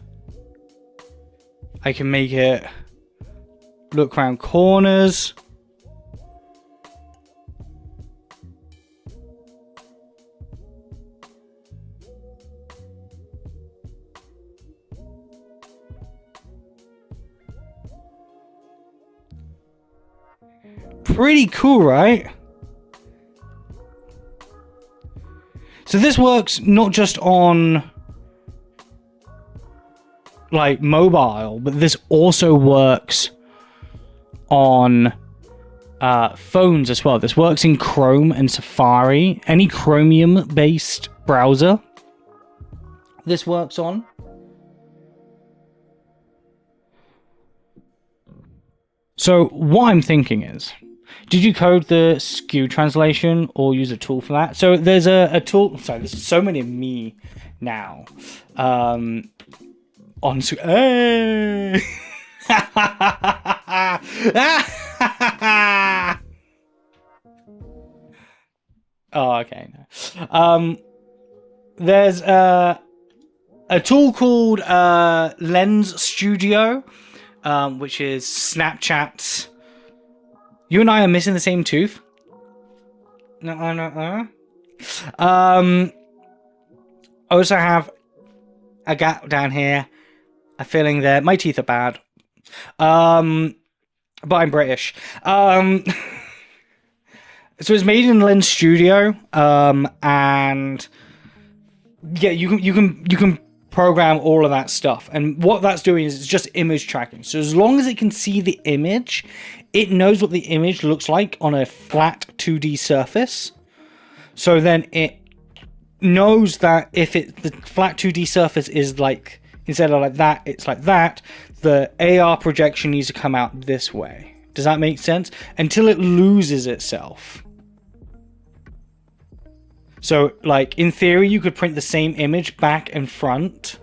[SPEAKER 1] I can make it look around corners. pretty cool, right? So this works not just on like mobile, but this also works on phones as well. This works in Chrome and Safari, any Chromium based browser this works on. So what I'm thinking is, did you code the SKU translation or use a tool for that? So there's a tool. Sorry, there's so many of me now. Hey! Oh, okay. No. There's a tool called Lens Studio, which is Snapchat's. You and I are missing the same tooth. No. I also have a gap down here, a filling there. My teeth are bad. But I'm British. So it's made in Lens Studio, and yeah, you can program all of that stuff. And what that's doing is it's just image tracking. So as long as it can see the image, it knows what the image looks like on a flat 2D surface. So then it knows that if the flat 2D surface is like, instead of like that, it's like that, the AR projection needs to come out this way. Does that make sense? Until it loses itself. So, like, in theory, you could print the same image back and front.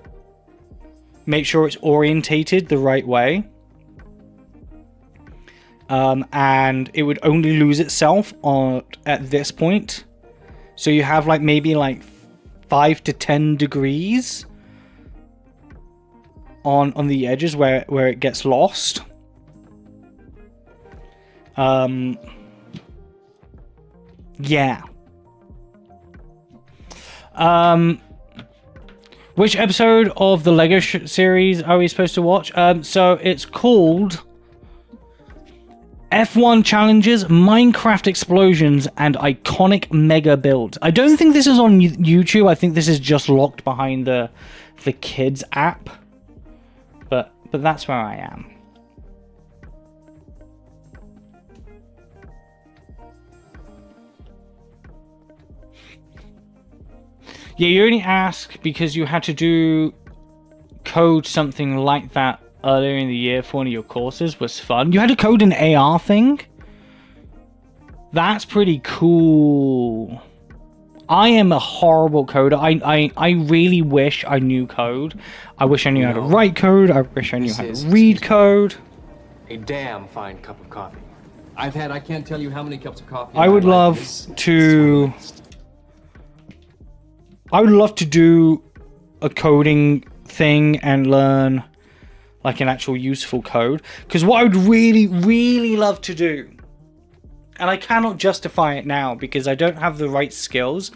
[SPEAKER 1] Make sure it's orientated the right way. And it would only lose itself at this point. So you have, like, maybe, like, 5 to 10 degrees on the edges where it gets lost. Yeah. Which episode of the Lego series are we supposed to watch? So it's called F1 Challenges, Minecraft Explosions, and Iconic Mega Builds. I don't think this is on YouTube. I think this is just locked behind the kids app. But that's where I am. Yeah, you only ask because you had to code something like that earlier in the year for one of your courses. Was fun. You had to code an AR thing? That's pretty cool. I am a horrible coder. I really wish I knew code. I wish I knew how to write code. I wish I knew how to read code.
[SPEAKER 4] A damn fine cup of coffee. I can't tell you how many cups of coffee.
[SPEAKER 1] I would love to do a coding thing and learn like an actual useful code. Because what I would really, really love to do, and I cannot justify it now because I don't have the right skills,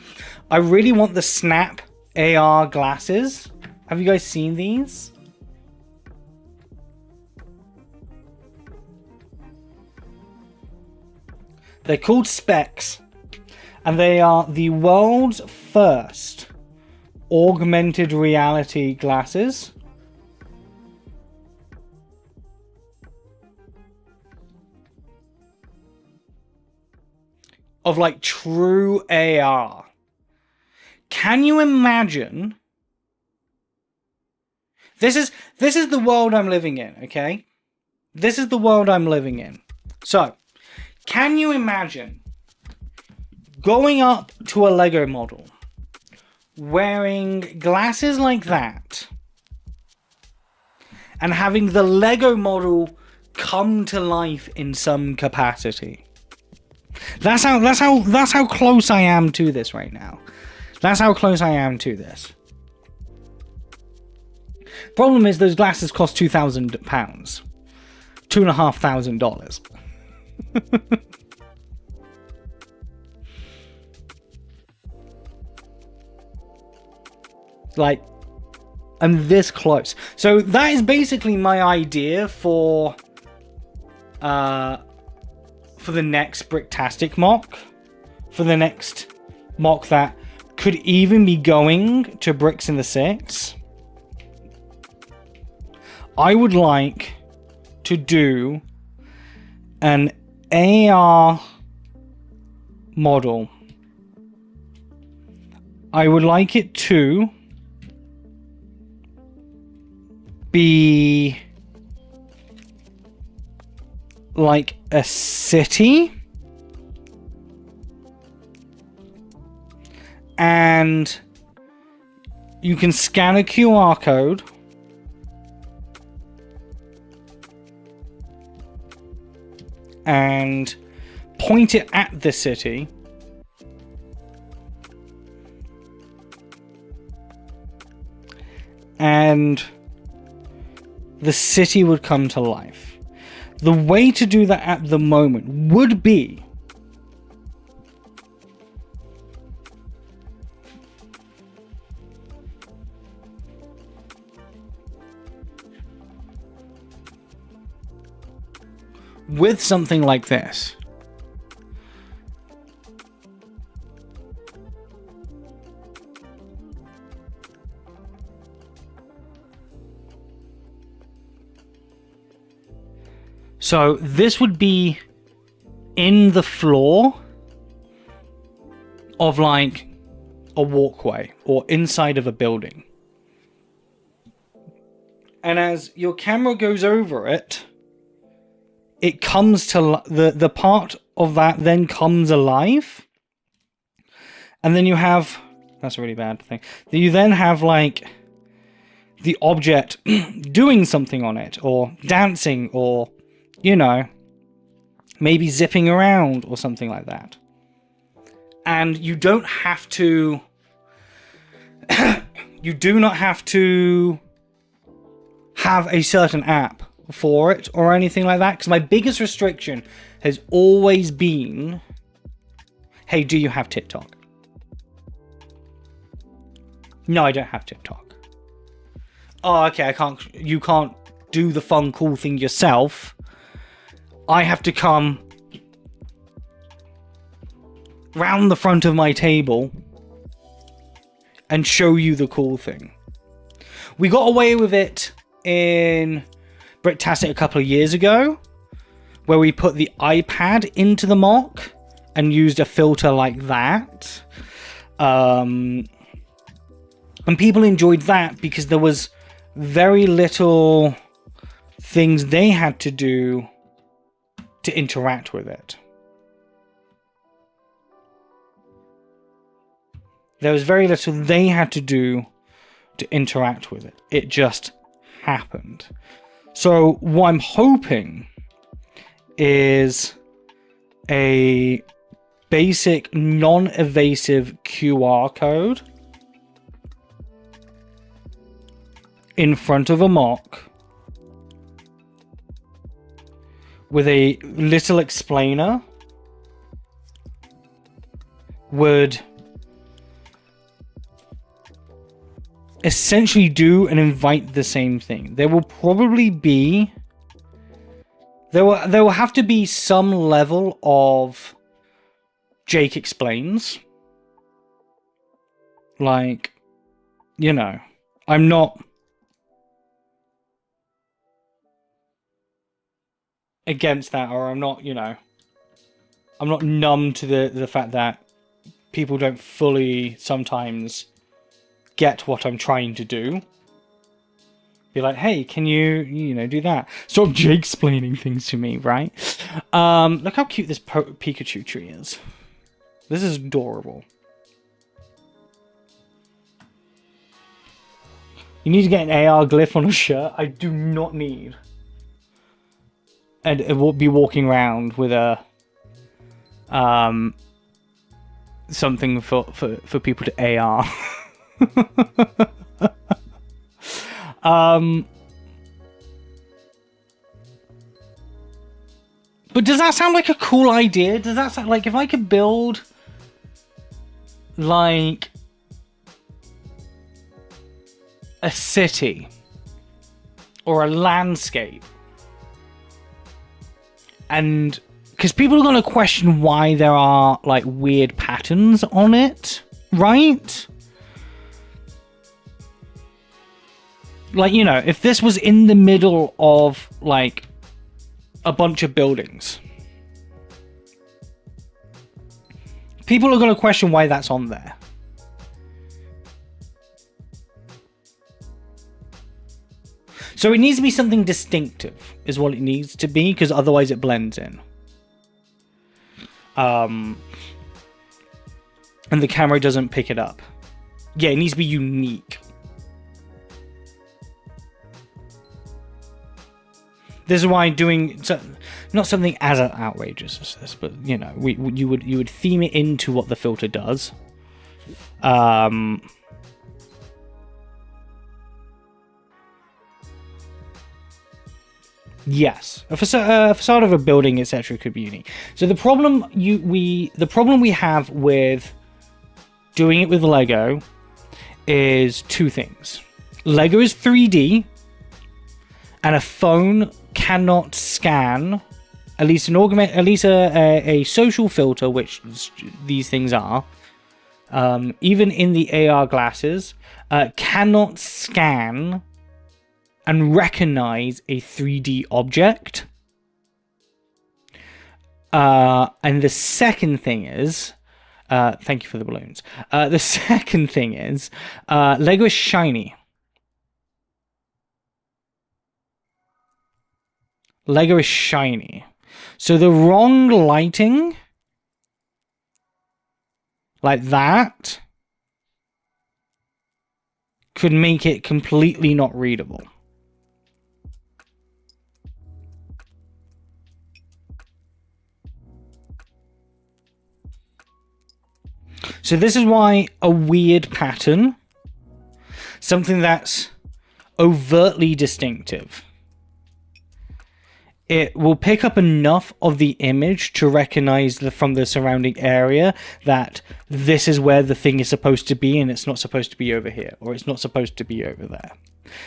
[SPEAKER 1] I really want the Snap AR glasses. Have you guys seen these? They're called Specs. And they are the world's first augmented reality glasses. Of like true AR. Can you imagine? This is the world I'm living in, okay? This is the world I'm living in. So, can you imagine going up to a Lego model, wearing glasses like that, and having the Lego model come to life in some capacity? That's how close I am to this right now. That's how close I am to this. Problem is, those glasses cost £2,000, $2,500. Like, I'm this close. So that is basically my idea for for the next Bricktastic mock, for the next mock that could even be going to Bricks in the 6, I would like to do an AR model. I would like it to be like a city, and you can scan a QR code and point it at the city, and the city would come to life. The way to do that at the moment would be with something like this. So this would be in the floor of like a walkway or inside of a building. And as your camera goes over it, it comes to the part of that then comes alive. And then you have, that's a really bad thing. You then have like the object doing something on it, or dancing, or, you know, maybe zipping around or something like that. And you don't have to, you do not have to have a certain app for it or anything like that. Because my biggest restriction has always been, hey, do you have TikTok? No, I don't have TikTok. Oh, okay, you can't do the fun, cool thing yourself. I have to come round the front of my table and show you the cool thing. We got away with it in Bricktastic a couple of years ago, where we put the iPad into the mock and used a filter like that. And people enjoyed that because there was very little things they had to do to interact with it. There was very little they had to do to interact with it. It just happened. So what I'm hoping is a basic non-evasive QR code in front of a mock with a little explainer would essentially do and invite the same thing. There will probably be, there will have to be some level of Jake explains. Like, you know, I'm not against that, or I'm not, you know, I'm not numb to the fact that people don't fully sometimes get what I'm trying to do. Be like, hey, can you know, do that? Stop Jake explaining things to me, right? Look how cute this Pikachu tree is. This is adorable. You need to get an AR glyph on a shirt. I do not need. And it will be walking around with a something for people to AR. But does that sound like a cool idea? Does that sound like, if I could build like a city or a landscape and because people are going to question why there are like weird patterns on it, right? Like, you know, if this was in the middle of like a bunch of buildings, people are going to question why that's on there. So it needs to be something distinctive, is what it needs to be, because otherwise it blends in. And the camera doesn't pick it up. Yeah, it needs to be unique. This is why doing not something as outrageous as this, but you know, you would theme it into what the filter does. Yes, a facade of a building, etc., could be unique. So the problem we have with doing it with Lego is two things. Lego is 3D, and a phone cannot scan, at least a social filter, which these things are. Even in the AR glasses, cannot scan and recognize a 3D object. And the second thing is, thank you for the balloons. The second thing is, Lego is shiny. Lego is shiny. So the wrong lighting, like that, could make it completely not readable. So this is why a weird pattern, something that's overtly distinctive, it will pick up enough of the image to recognize from the surrounding area that this is where the thing is supposed to be, and it's not supposed to be over here, or it's not supposed to be over there.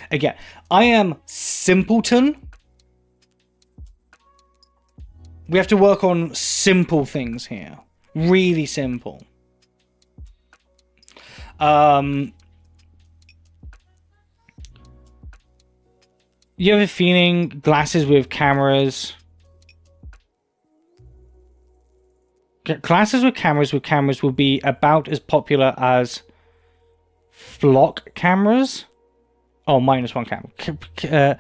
[SPEAKER 1] Again, I am simpleton. We have to work on simple things here. Really simple. You have a feeling glasses with cameras... Glasses with cameras will be about as popular as flock cameras. Oh, minus one camera.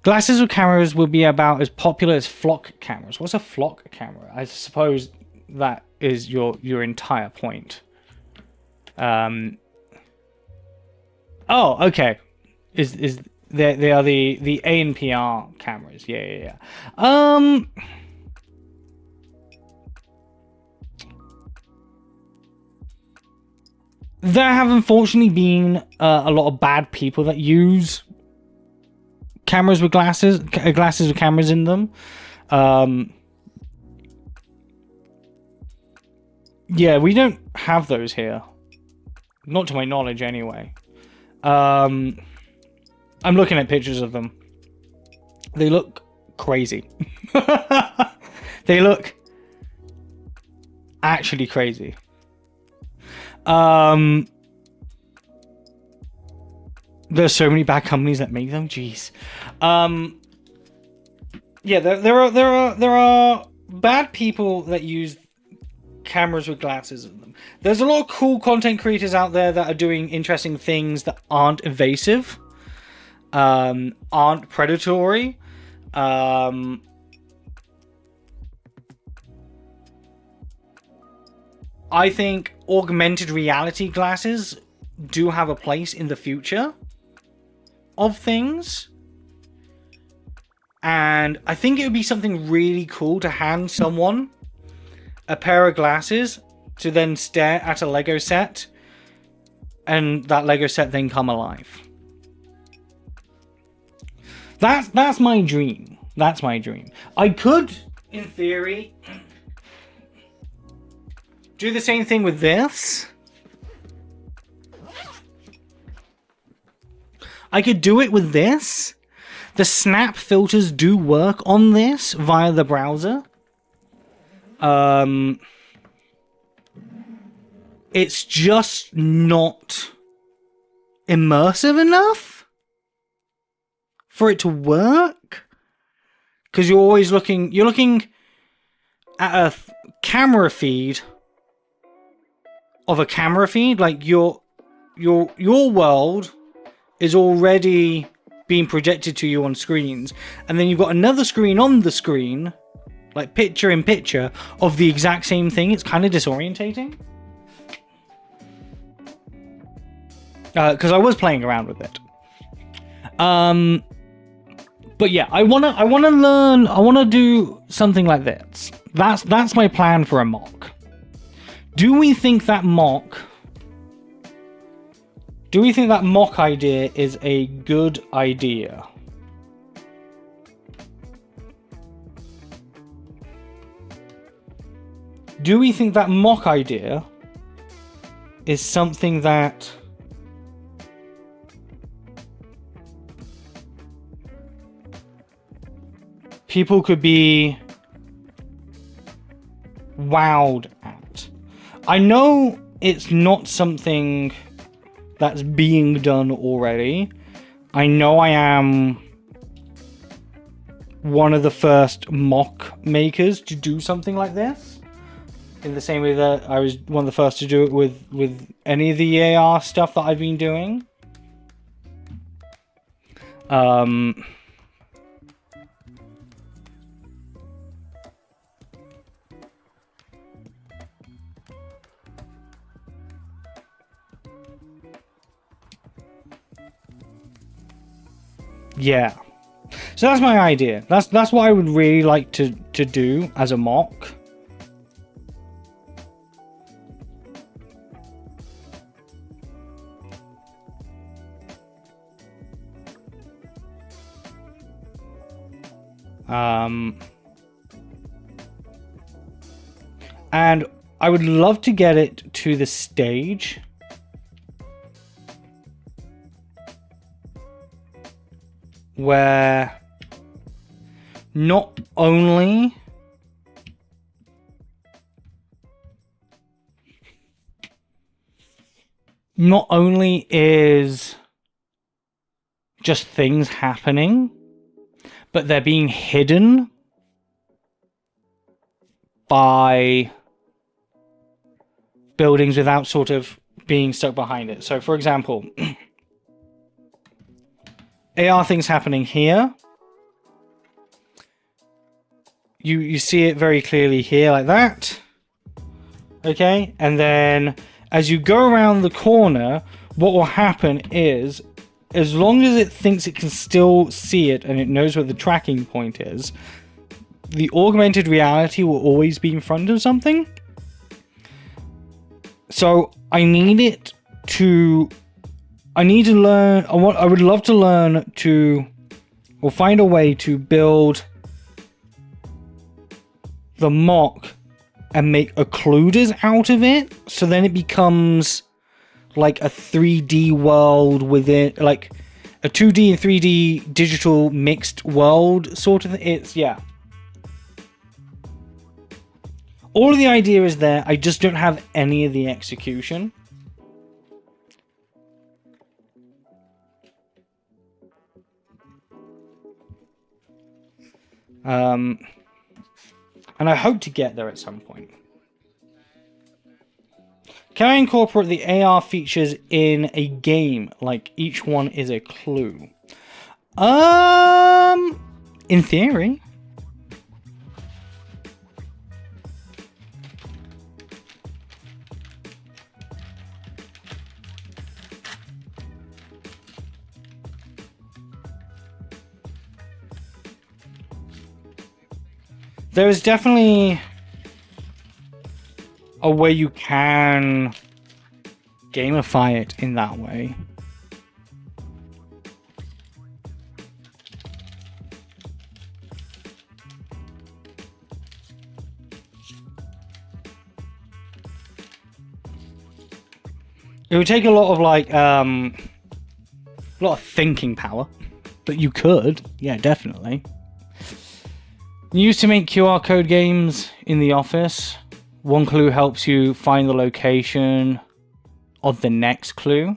[SPEAKER 1] Glasses with cameras will be about as popular as flock cameras. What's a flock camera? I suppose that is your entire point. Oh, okay. They are the ANPR cameras. Yeah. There have unfortunately been a lot of bad people that use cameras with glasses with cameras in them. Yeah, we don't have those here. Not to my knowledge, anyway. I'm looking at pictures of them. They look crazy. They look actually crazy. There's so many bad companies that make them. Jeez. Yeah, there are bad people that use cameras with glasses in them. There's a lot of cool content creators out there that are doing interesting things that aren't invasive, aren't predatory. I think augmented reality glasses do have a place in the future of things. And I think it would be something really cool to hand someone a pair of glasses to then stare at a Lego set, and that Lego set then come alive. That's my dream. That's my dream. I could, in theory, do the same thing with this. I could do it with this. The snap filters do work on this via the browser. It's just not immersive enough for it to work. Because you're always looking at a camera feed of a camera feed. Like your world is already being projected to you on screens, and then you've got another screen on the screen, like picture in picture of the exact same thing. It's kind of disorientating. Because I was playing around with it. But yeah, I wanna learn. I wanna do something like this. That's my plan for a mock. Do we think that mock idea is a good idea? Do we think that mock idea is something that people could be wowed at? I know it's not something that's being done already. I know I am one of the first mock makers to do something like this, in the same way that I was one of the first to do it with any of the AR stuff that I've been doing. Yeah, so that's my idea. That's what I would really like to do as a mock. And I would love to get it to the stage where not only is just things happening, but they're being hidden by buildings without sort of being stuck behind it. So, for example, AR things happening here. You see it very clearly here, like that. Okay, and then as you go around the corner, what will happen is, as long as it thinks it can still see it and it knows where the tracking point is, the augmented reality will always be in front of something. So I need to learn. I would love to learn to, or find a way to build the mock and make occluders out of it, so then it becomes like a 3D world within, like a 2D and 3D digital mixed world sort of. It's, yeah. All of the idea is there. I just don't have any of the execution. And I hope to get there at some point. Can I incorporate the AR features in a game, like each one is a clue? In theory. There is definitely a way you can gamify it in that way. It would take a lot of a lot of thinking power, but you could, yeah, definitely. Used to make QR code games in the office. One clue helps you find the location of the next clue.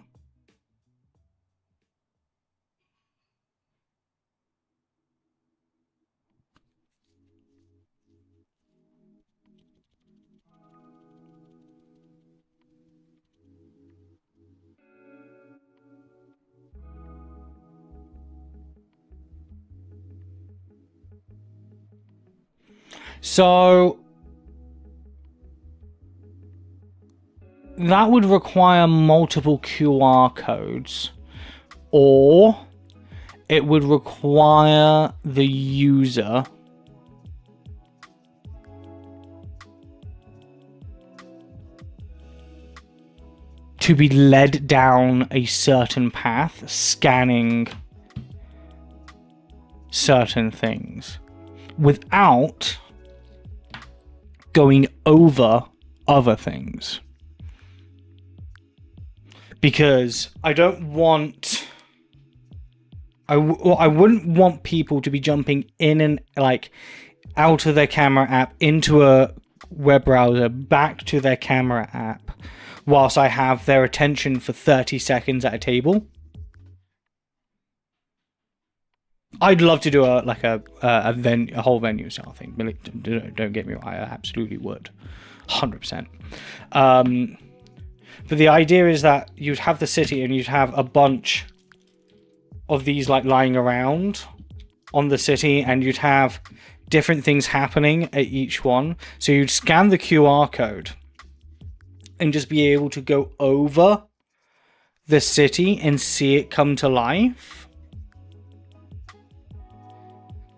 [SPEAKER 1] So that would require multiple QR codes, or it would require the user to be led down a certain path, scanning certain things without going over other things. Because I don't want... I wouldn't want people to be jumping in and like out of their camera app into a web browser back to their camera app whilst I have their attention for 30 seconds at a table. I'd love to do a whole venue style thing. Don't get me wrong, I absolutely would, 100%. But the idea is that you'd have the city and you'd have a bunch of these like lying around on the city, and you'd have different things happening at each one. So you'd scan the QR code and just be able to go over the city and see it come to life.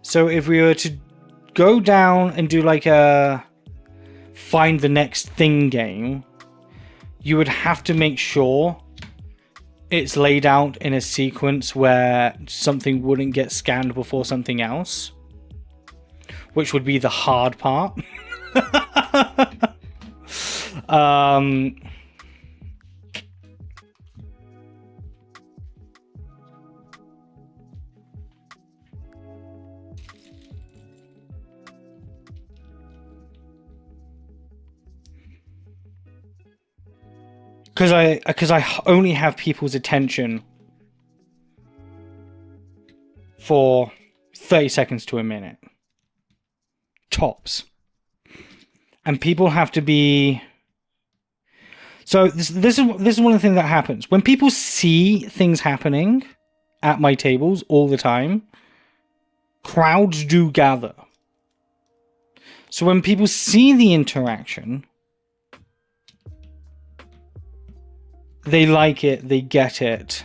[SPEAKER 1] So if we were to go down and do like a find the next thing game, you would have to make sure it's laid out in a sequence where something wouldn't get scanned before something else, which would be the hard part. Because I only have people's attention for 30 seconds to a minute. Tops. And people have to be... So this is one of the things that happens. When people see things happening at my tables all the time, crowds do gather. So when people see the interaction... they like it, they get it,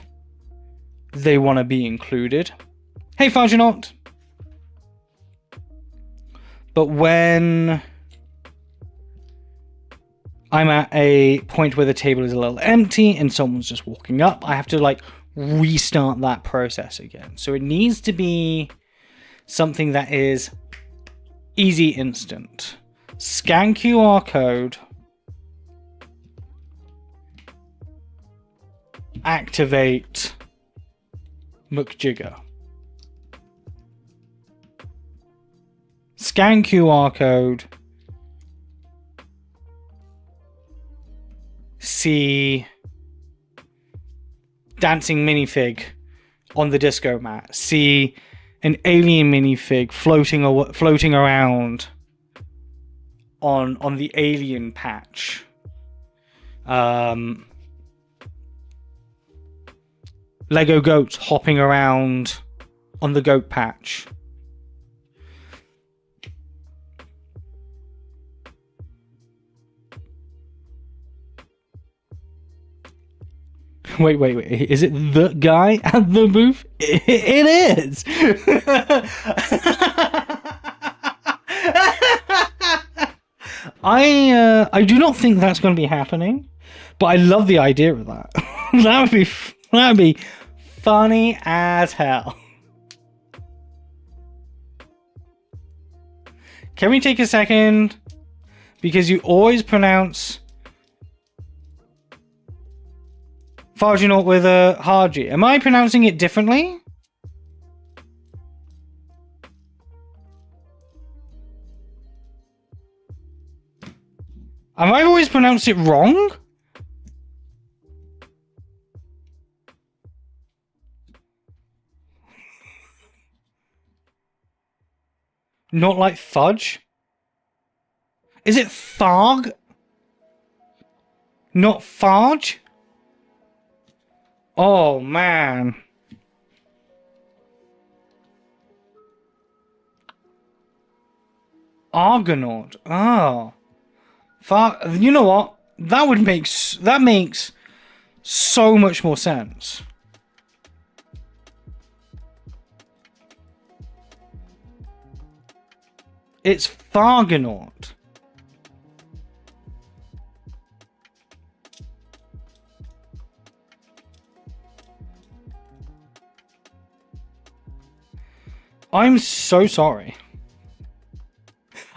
[SPEAKER 1] they want to be included. Hey, Farginaut! But when I'm at a point where the table is a little empty and someone's just walking up, I have to like restart that process again. So it needs to be something that is easy, instant. Scan QR code. Activate McJigger. Scan QR code. See dancing minifig on the disco mat. See an alien minifig floating around on the alien patch. Lego goats hopping around on the goat patch. Wait. Is it the guy at the booth? It is! I do not think that's going to be happening, but I love the idea of that. That'd be funny as hell. Can we take a second? Because you always pronounce Farginaut with a hard G. Am I pronouncing it differently? Have I always pronounced it wrong? Not like fudge? Is it Tharg? Not Farge? Oh, man. Argonaut. Oh. You know what? That makes so much more sense. It's Fargonaut. I'm so sorry.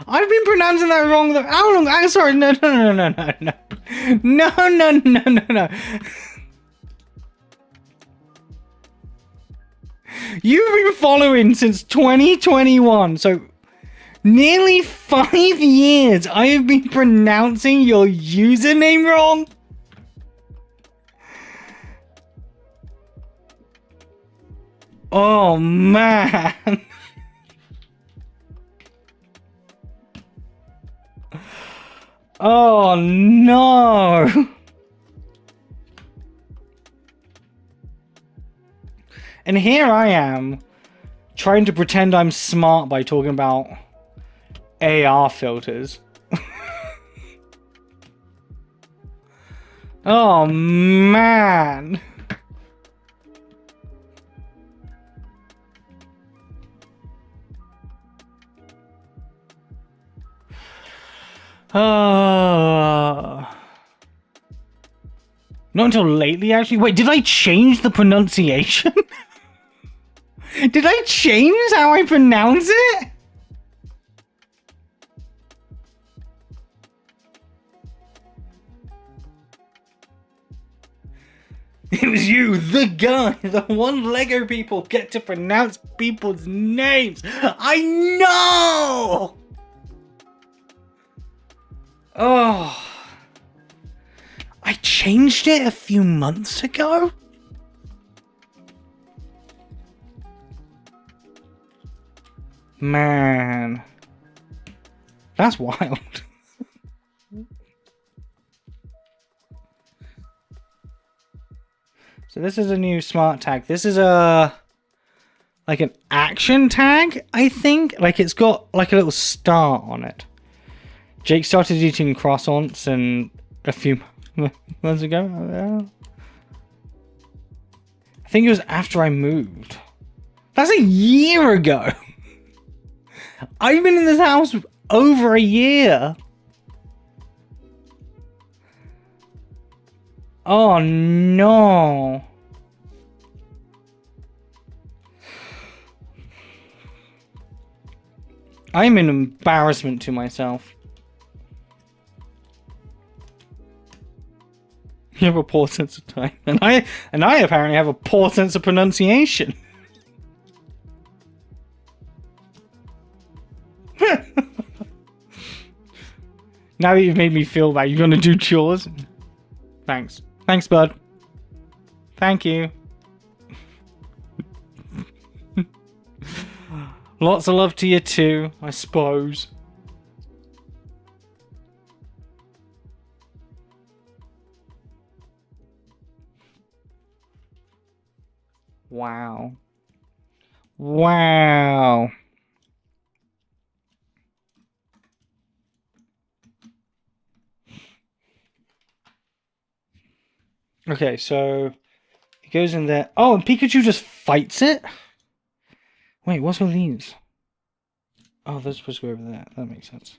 [SPEAKER 1] I've been pronouncing that wrong. How long? I'm sorry. No. No. You've been following since 2021, so nearly 5 years I have been pronouncing your username wrong. Oh, man. Oh, no. And here I am, trying to pretend I'm smart by talking about AR filters. Oh, man. Not until lately, actually. Wait, did I change the pronunciation? Did I change how I pronounce it? It was you, the guy, the one Lego people get to pronounce people's names. I know! Oh. I changed it a few months ago? Man. That's wild. So this is a new smart tag. This is like an action tag, I think. Like it's got like a little star on it. Jake started eating croissants and a few months ago. I think it was after I moved. That's a year ago. I've been in this house over a year. Oh no. I'm an embarrassment to myself. You have a poor sense of time. And I apparently have a poor sense of pronunciation. Now that you've made me feel bad, you're gonna do chores? Thanks. Thanks, bud. Thank you. Lots of love to you too, I suppose. Wow. Wow. Okay, so it goes in there. Oh, and Pikachu just fights it? Wait, what's with these? Oh, they're supposed to go over there. That makes sense.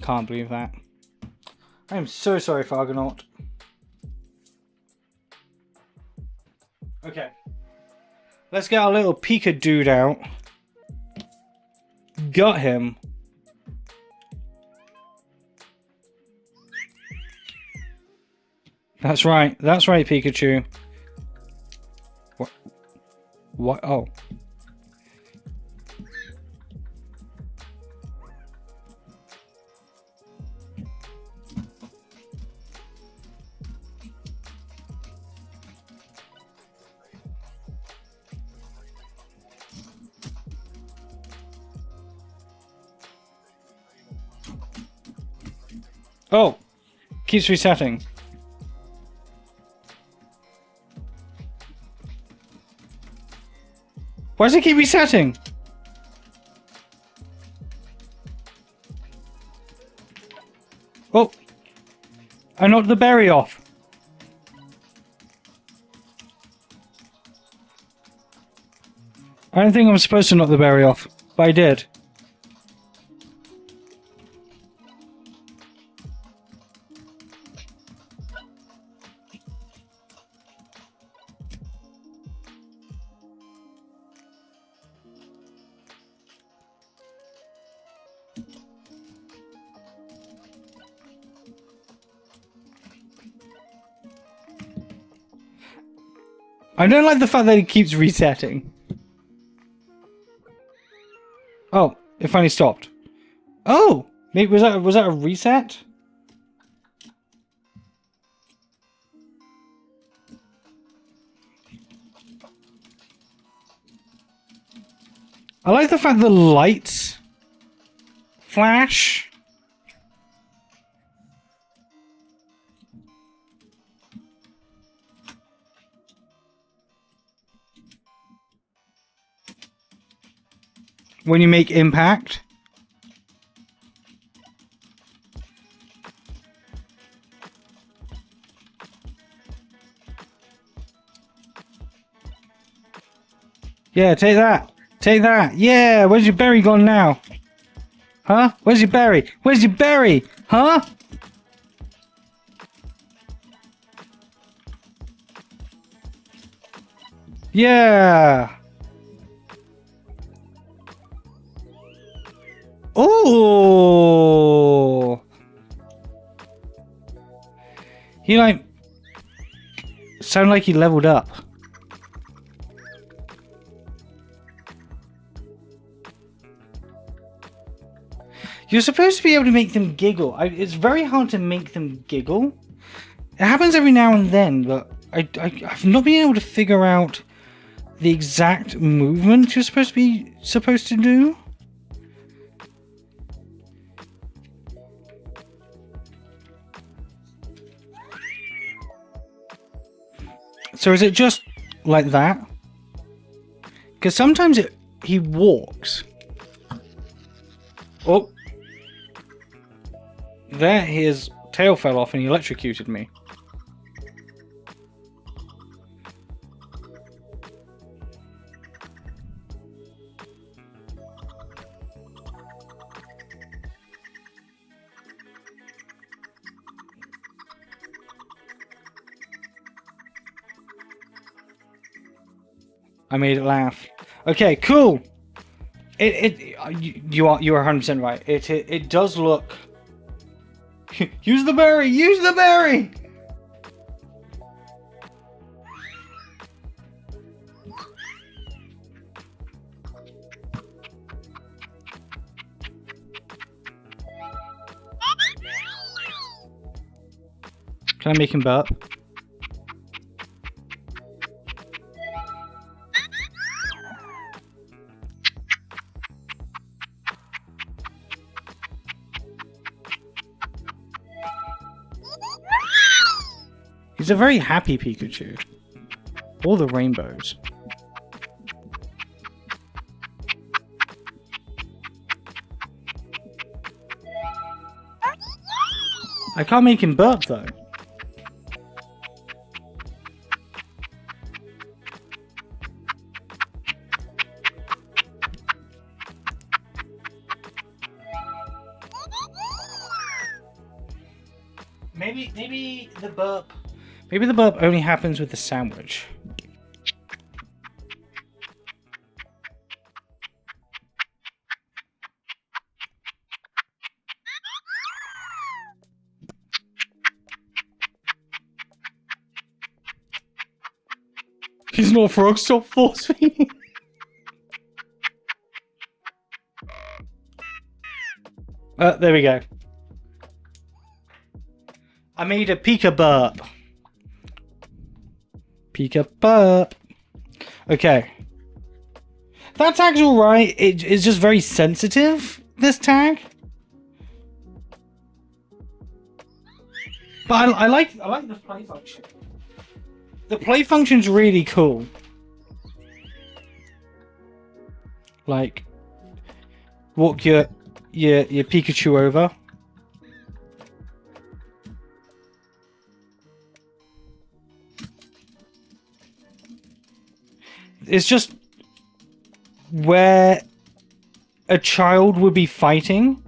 [SPEAKER 1] Can't believe that. I am so sorry, Fargonaut. Let's get our little Pika dude out. Got him. That's right, Pikachu. What? What? Oh. Oh, keeps resetting. Why does it keep resetting? Oh, I knocked the berry off. I don't think I'm supposed to knock the berry off, but I did. I don't like the fact that it keeps resetting. Oh, it finally stopped. Oh, maybe was that a reset? I like the fact the lights flash. When you make impact. Yeah, take that. Take that. Yeah, where's your berry gone now? Huh? Where's your berry? Where's your berry? Huh? Yeah. Oh. He like sound like he leveled up. You're supposed to be able to make them giggle. It's very hard to make them giggle. It happens every now and then, but I've not been able to figure out the exact movement you're supposed to do. So is it just like that? Because sometimes he walks. Oh. There, his tail fell off and he electrocuted me. I made it laugh. Okay, cool. You are 100% right. It does look. Use the berry. Use the berry. Can I make him burp? He's a very happy Pikachu. All the rainbows. I can't make him burp though. Maybe the burp. Maybe the burp only happens with the sandwich. He's not a frog, stop force feeding. There we go. I made a Pika burp. Pika burp. Okay. That tag's alright. It's just very sensitive, this tag. But I like the play function. The play function's really cool. Like, walk your Pikachu over. It's just where a child would be fighting.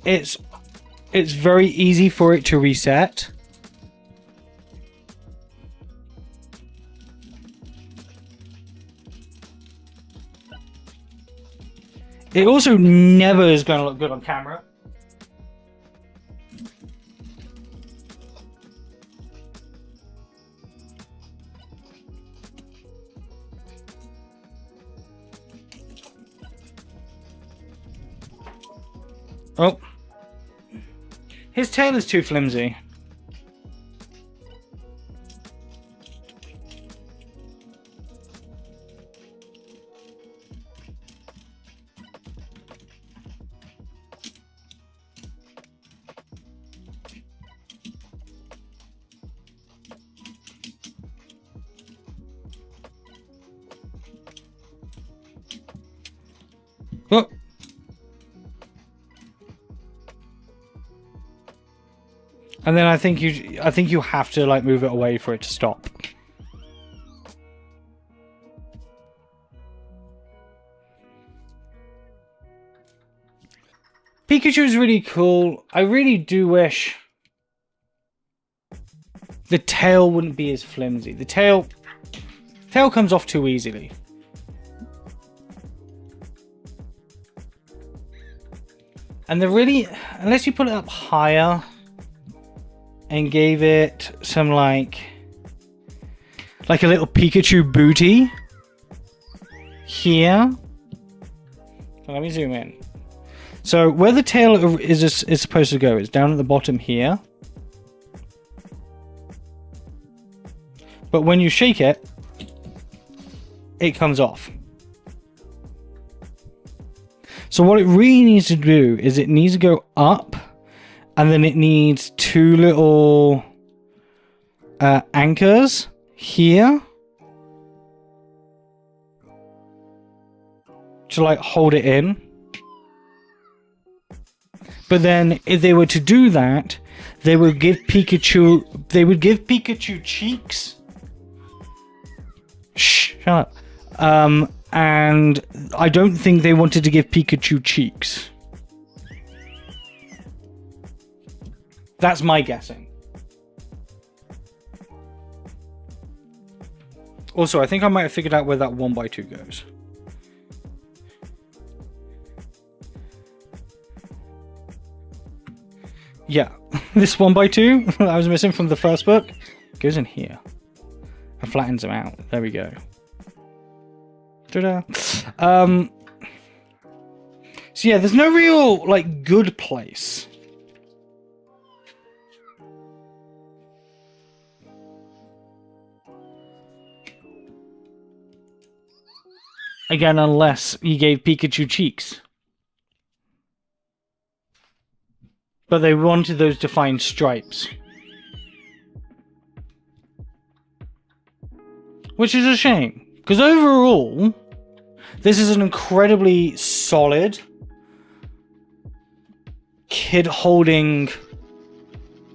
[SPEAKER 1] It's very easy for it to reset. It also never is going to look good on camera. Oh. His tail is too flimsy. Oh. And then I think you have to like move it away for it to stop. Pikachu is really cool. I really do wish the tail wouldn't be as flimsy. The tail comes off too easily. And unless you put it up higher and gave it some like a little Pikachu booty here. Let me zoom in. So where the tail is supposed to go is down at the bottom here. But when you shake it, it comes off. So what it really needs to do is it needs to go up, and then it needs two little anchors here to like hold it in. But then if they were to do that, they would give Pikachu cheeks. Shh, shut up. And I don't think they wanted to give Pikachu cheeks. That's my guessing. Also, I think I might have figured out where that 1x2 goes. Yeah, this 1x2 that I was missing from the first book goes in here and flattens them out. There we go. Ta-da. So yeah, there's no real like good place. Again, unless you gave Pikachu cheeks. But they wanted those defined stripes. Which is a shame. Because overall, this is an incredibly solid kid-holding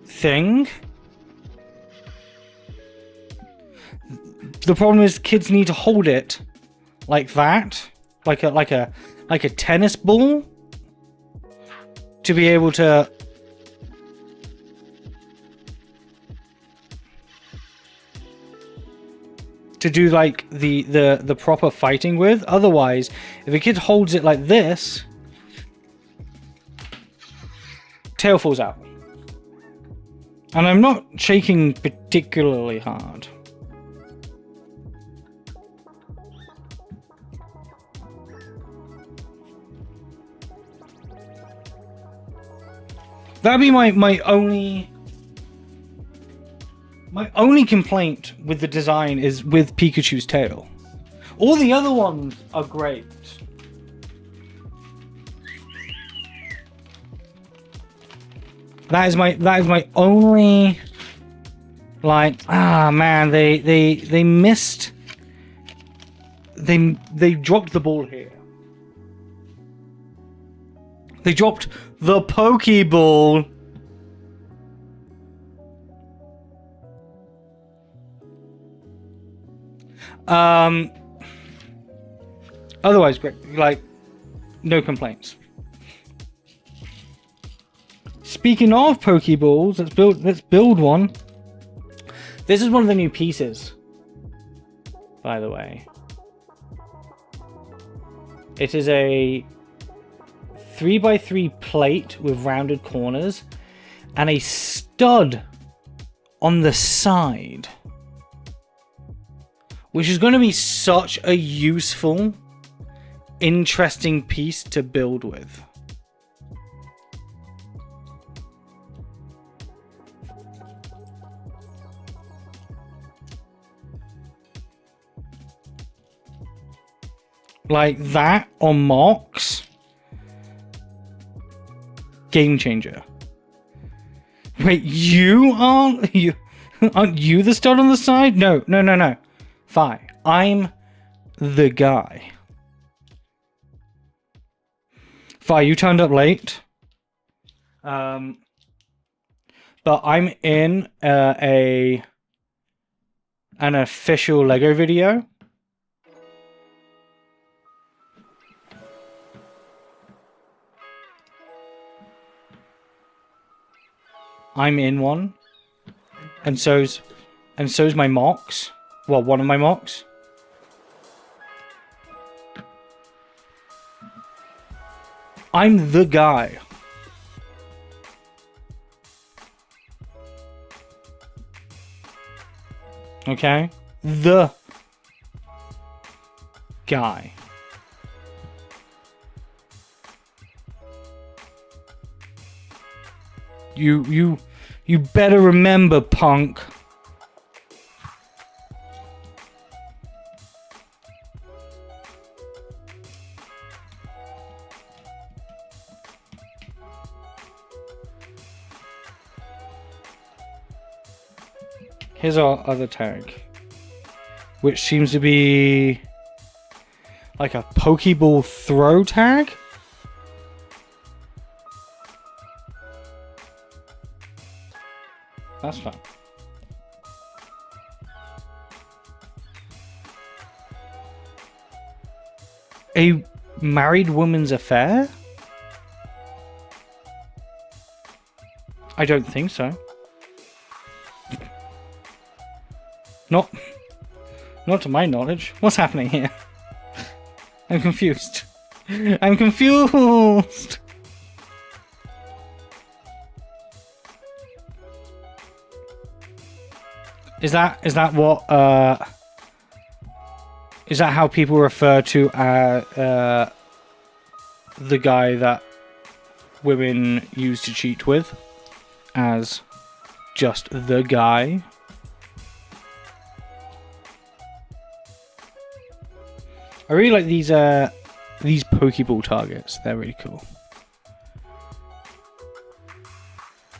[SPEAKER 1] thing. The problem is kids need to hold it like that, like a tennis ball, to be able to do like the proper fighting with. Otherwise, if a kid holds it like this, tail falls out. And I'm not shaking particularly hard. That'd be my only complaint with the design is with Pikachu's tail. All the other ones are great. That is my only, like, man, they missed. They dropped the ball here. They dropped the Pokeball. Otherwise, great. Like, no complaints. Speaking of Pokeballs, let's build one. This is one of the new pieces, by the way. It is a 3x3 plate with rounded corners and a stud on the side, which is going to be such a useful, interesting piece to build with. Like that on Mox. Game changer. Wait, aren't you the stud on the side? No. Fine. I'm the guy. Fine, you turned up late. But I'm in an official Lego video. I'm in one, and so's my Mox. Well, one of my Mox. I'm the guy. Okay? The guy. You better remember, punk. Here's our other tag, which seems to be like a Pokeball throw tag. That's fine. A married woman's affair? I don't think so. Not to my knowledge. What's happening here? I'm confused. I'm confused. Is that how people refer to the guy that women use to cheat with as just the guy? I really like these Pokeball targets. They're really cool.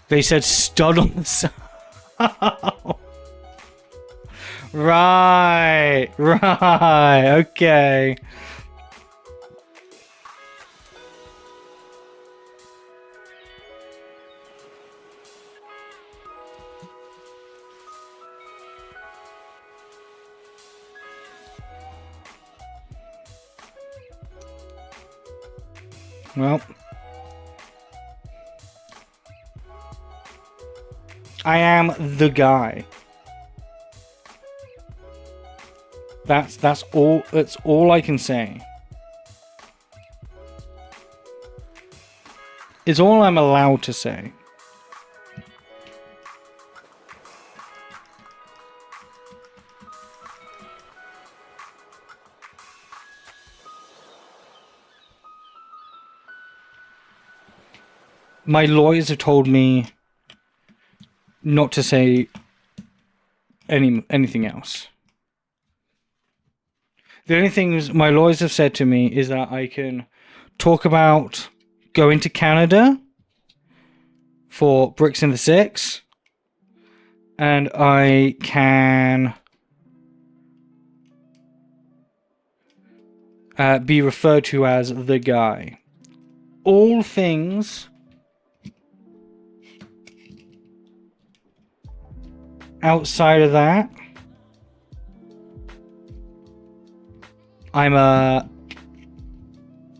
[SPEAKER 1] They said stud on the side. Right, okay. Well, I am the guy. That's all I can say. It's all I'm allowed to say. my lawyers have told me not to say anything else. The only things my lawyers have said to me is that I can talk about going to Canada for Bricks in the Six, and I can be referred to as the guy. All things outside of that, I'm not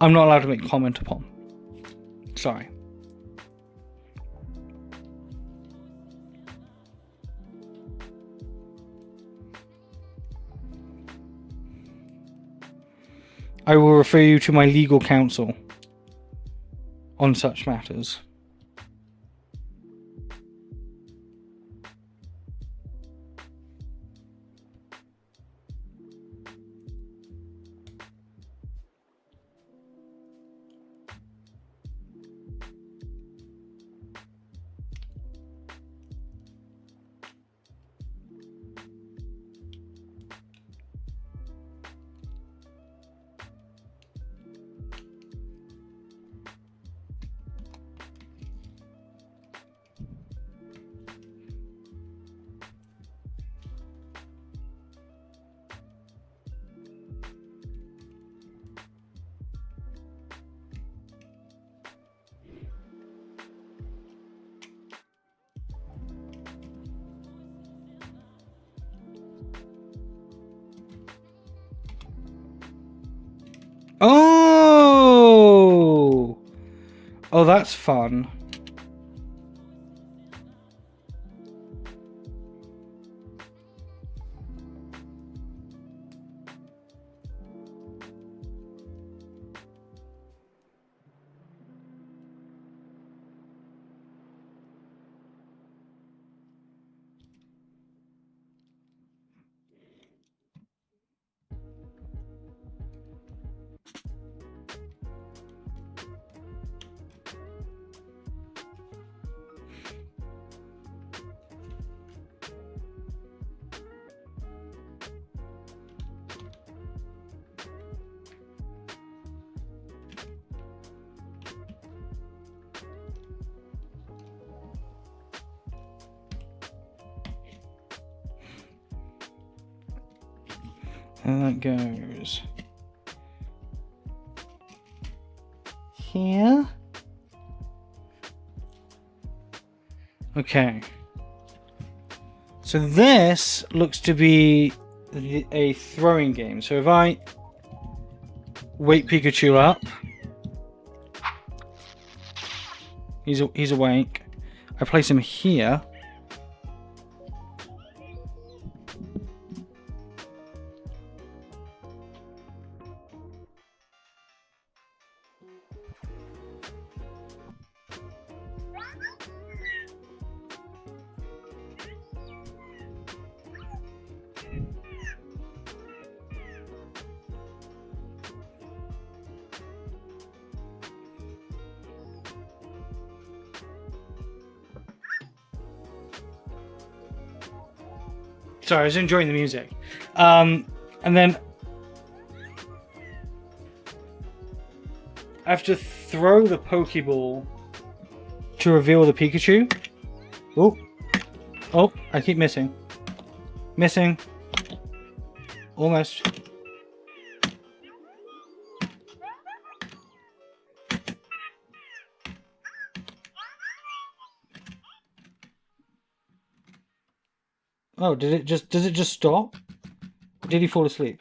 [SPEAKER 1] allowed to make comment upon. Sorry. I will refer you to my legal counsel on such matters. Oh! Oh, that's fun. And that goes here. Okay. So this looks to be a throwing game. So if I wake Pikachu up, he's awake. I place him here. Sorry, I was enjoying the music. And then I have to throw the Pokeball to reveal the Pikachu. Oh, oh, I keep missing. Missing. Almost. Oh, does it just stop? Or did he fall asleep?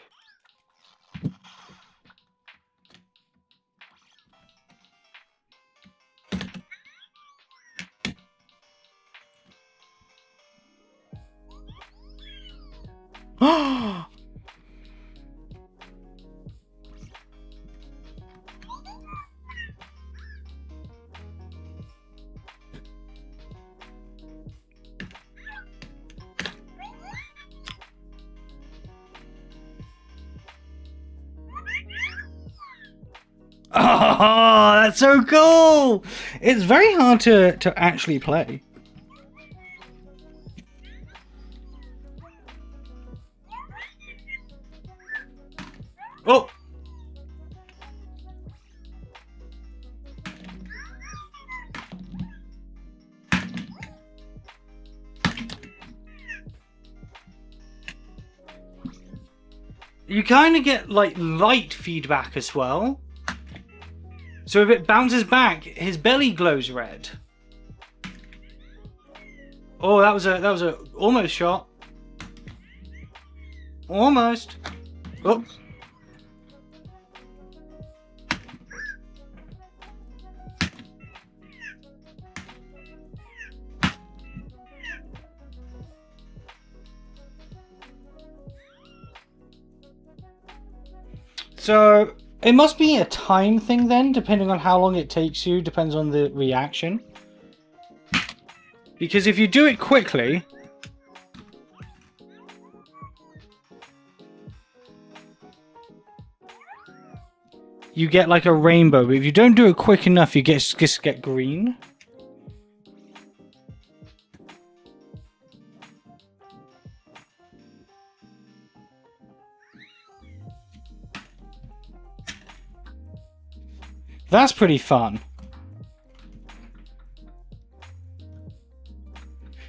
[SPEAKER 1] Oh, that's so cool! It's very hard to actually play. Oh! You kind of get like light feedback as well. So if it bounces back, his belly glows red. Oh, that was a almost shot. Almost. Oh. So it must be a time thing then, depending on how long it takes you, depends on the reaction. Because if you do it quickly, you get like a rainbow, but if you don't do it quick enough, you just get green. That's pretty fun.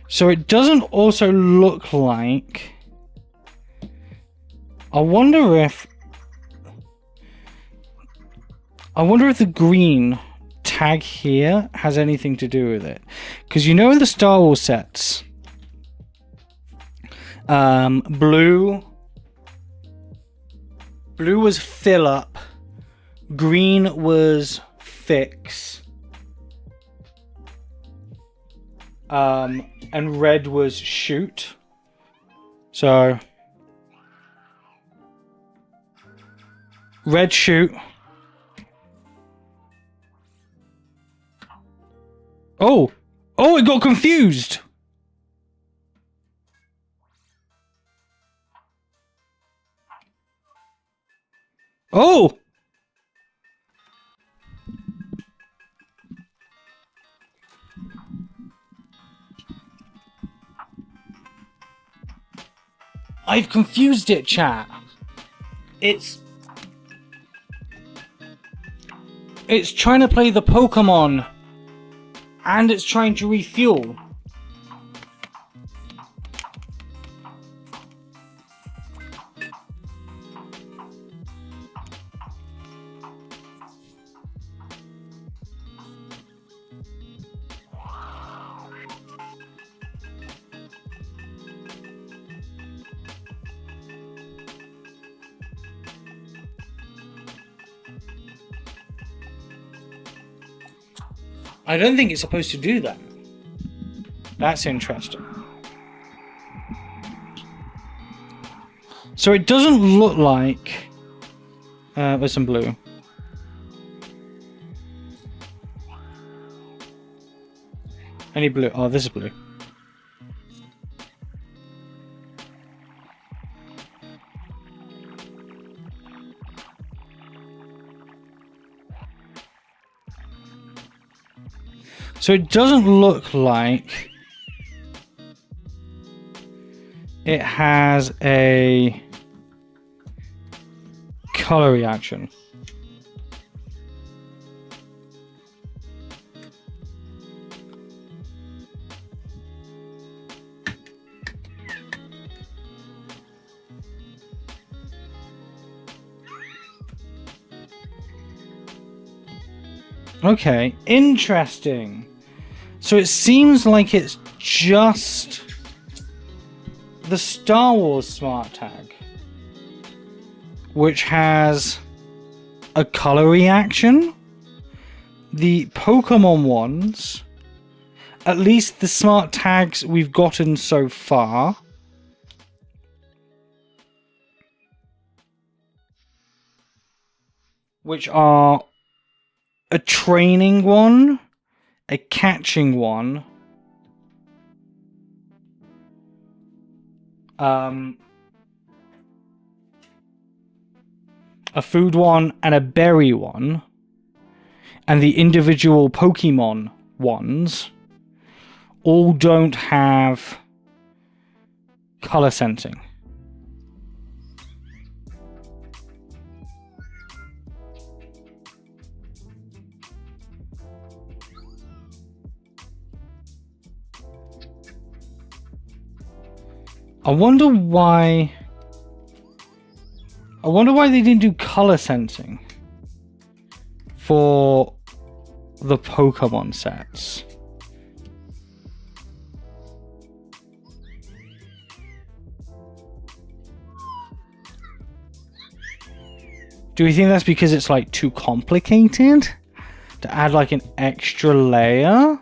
[SPEAKER 1] So it doesn't also look like... I wonder if the green tag here has anything to do with it. Because you know in the Star Wars sets, blue was fill up, green was fix, and red was shoot. So red shoot. Oh, it got confused. Oh. I've confused it, chat. It's trying to play the Pokémon and it's trying to refuel. I don't think it's supposed to do that. That's interesting. So it doesn't look like... there's some blue. Any blue? Oh, this is blue. So it doesn't look like it has a color reaction. Okay, interesting. So it seems like it's just the Star Wars smart tag, which has a color reaction. The Pokemon ones, at least the smart tags we've gotten so far, which are a training one, a catching one, a food one, and a berry one. and the individual Pokemon ones all don't have color sensing. I wonder why they didn't do color sensing for the Pokemon sets. Do you think that's because it's like too complicated to add like an extra layer?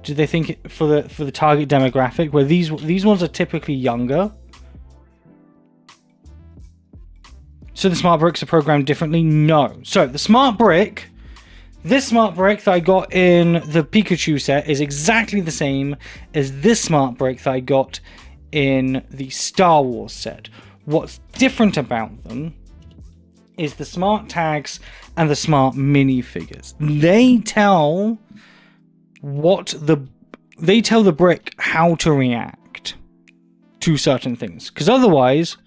[SPEAKER 1] Do they think for the target demographic where these ones are typically younger? So the smart bricks are programmed differently? No. So the smart brick, this smart brick that I got in the Pikachu set is exactly the same as this smart brick that I got in the Star Wars set. What's different about them is the smart tags and the smart minifigures. They tell the brick how to react to certain things, because otherwise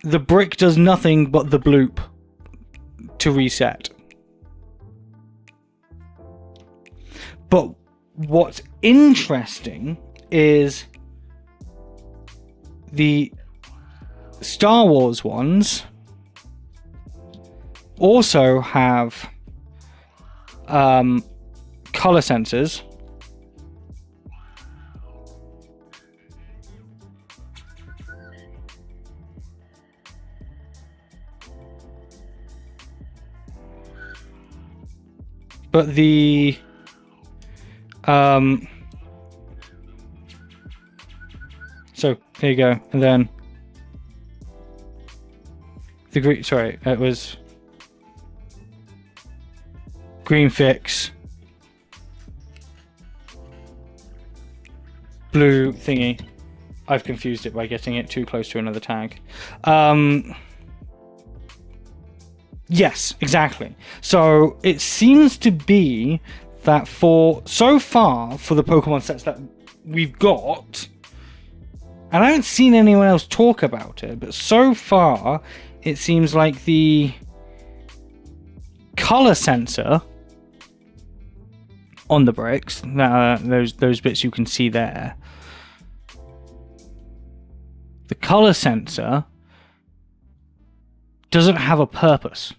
[SPEAKER 1] the brick does nothing but the bloop to reset. But what's interesting is the Star Wars ones also have color sensors. But the so there you go, and then the green, sorry, it was green fix, blue thingy. I've confused it by getting it too close to another tag. Yes, exactly. So it seems to be that so far for the Pokemon sets that we've got, and I haven't seen anyone else talk about it, but so far it seems like the color sensor on the bricks, those bits you can see there, the color sensor doesn't have a purpose.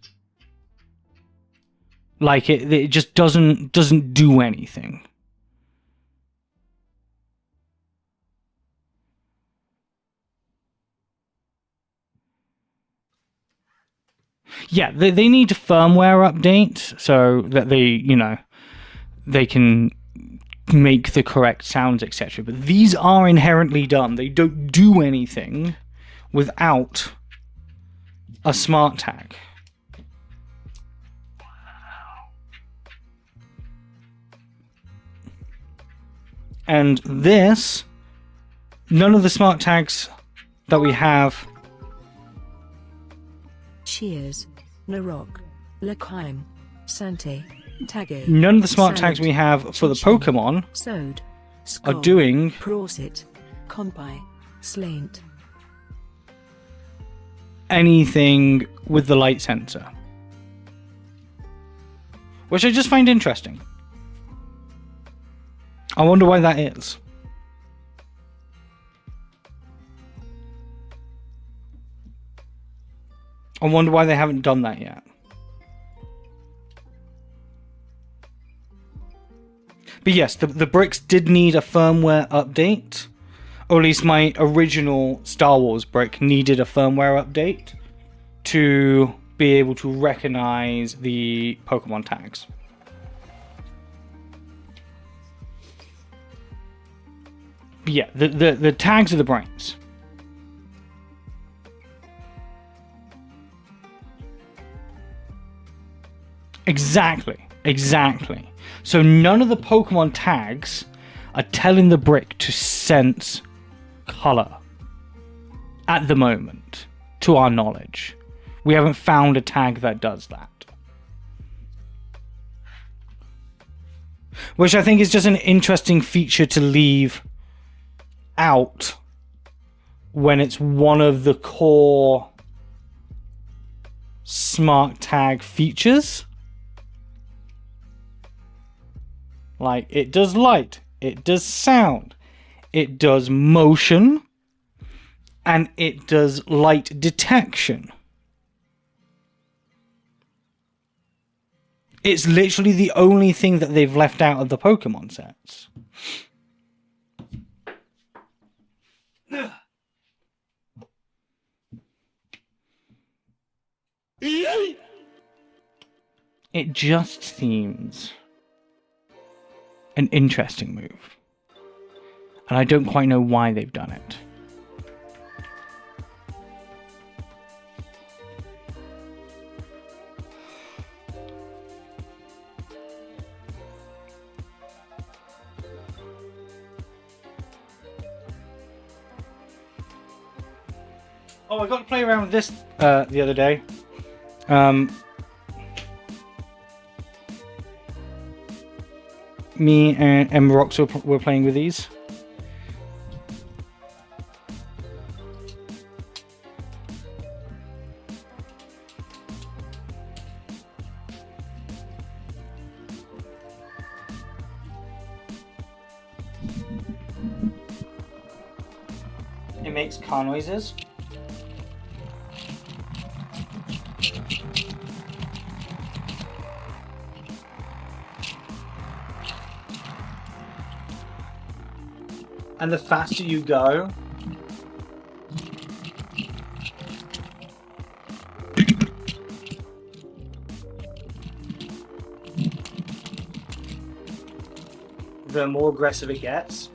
[SPEAKER 1] Like it just doesn't do anything. Yeah, they need a firmware update so that they can make the correct sounds, etc. But these are inherently dumb. They don't do anything without a smart tag. And this, none of the smart tags that we have.
[SPEAKER 3] Cheers, Narok, L'Chaim, Sante, Tago.
[SPEAKER 1] None of the smart tags we have for the Pokemon
[SPEAKER 3] Sode,
[SPEAKER 1] are doing
[SPEAKER 3] Prosit, Compi, Slaint.
[SPEAKER 1] anything with the light sensor, which I just find interesting. I wonder why that is. I wonder why they haven't done that yet. But yes, the bricks did need a firmware update. Or at least my original Star Wars brick needed a firmware update to be able to recognize the Pokemon tags. But yeah, the tags are the brains. Exactly. So none of the Pokemon tags are telling the brick to sense color at the moment, to our knowledge. We haven't found a tag that does that. which I think is just an interesting feature to leave out when it's one of the core smart tag features. Like, it does light, it does sound, it does motion, and it does light detection. It's literally the only thing that they've left out of the Pokemon sets. It just seems an interesting move. And I don't quite know why they've done it. Oh, I got to play around with this the other day. Me and Rox were playing with these. It makes car noises. And the faster you go, the more aggressive it gets.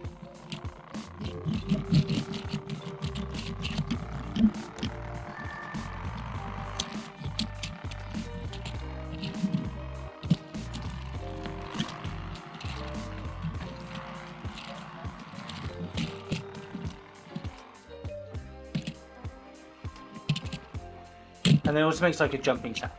[SPEAKER 1] And then it also makes like a jumping sound.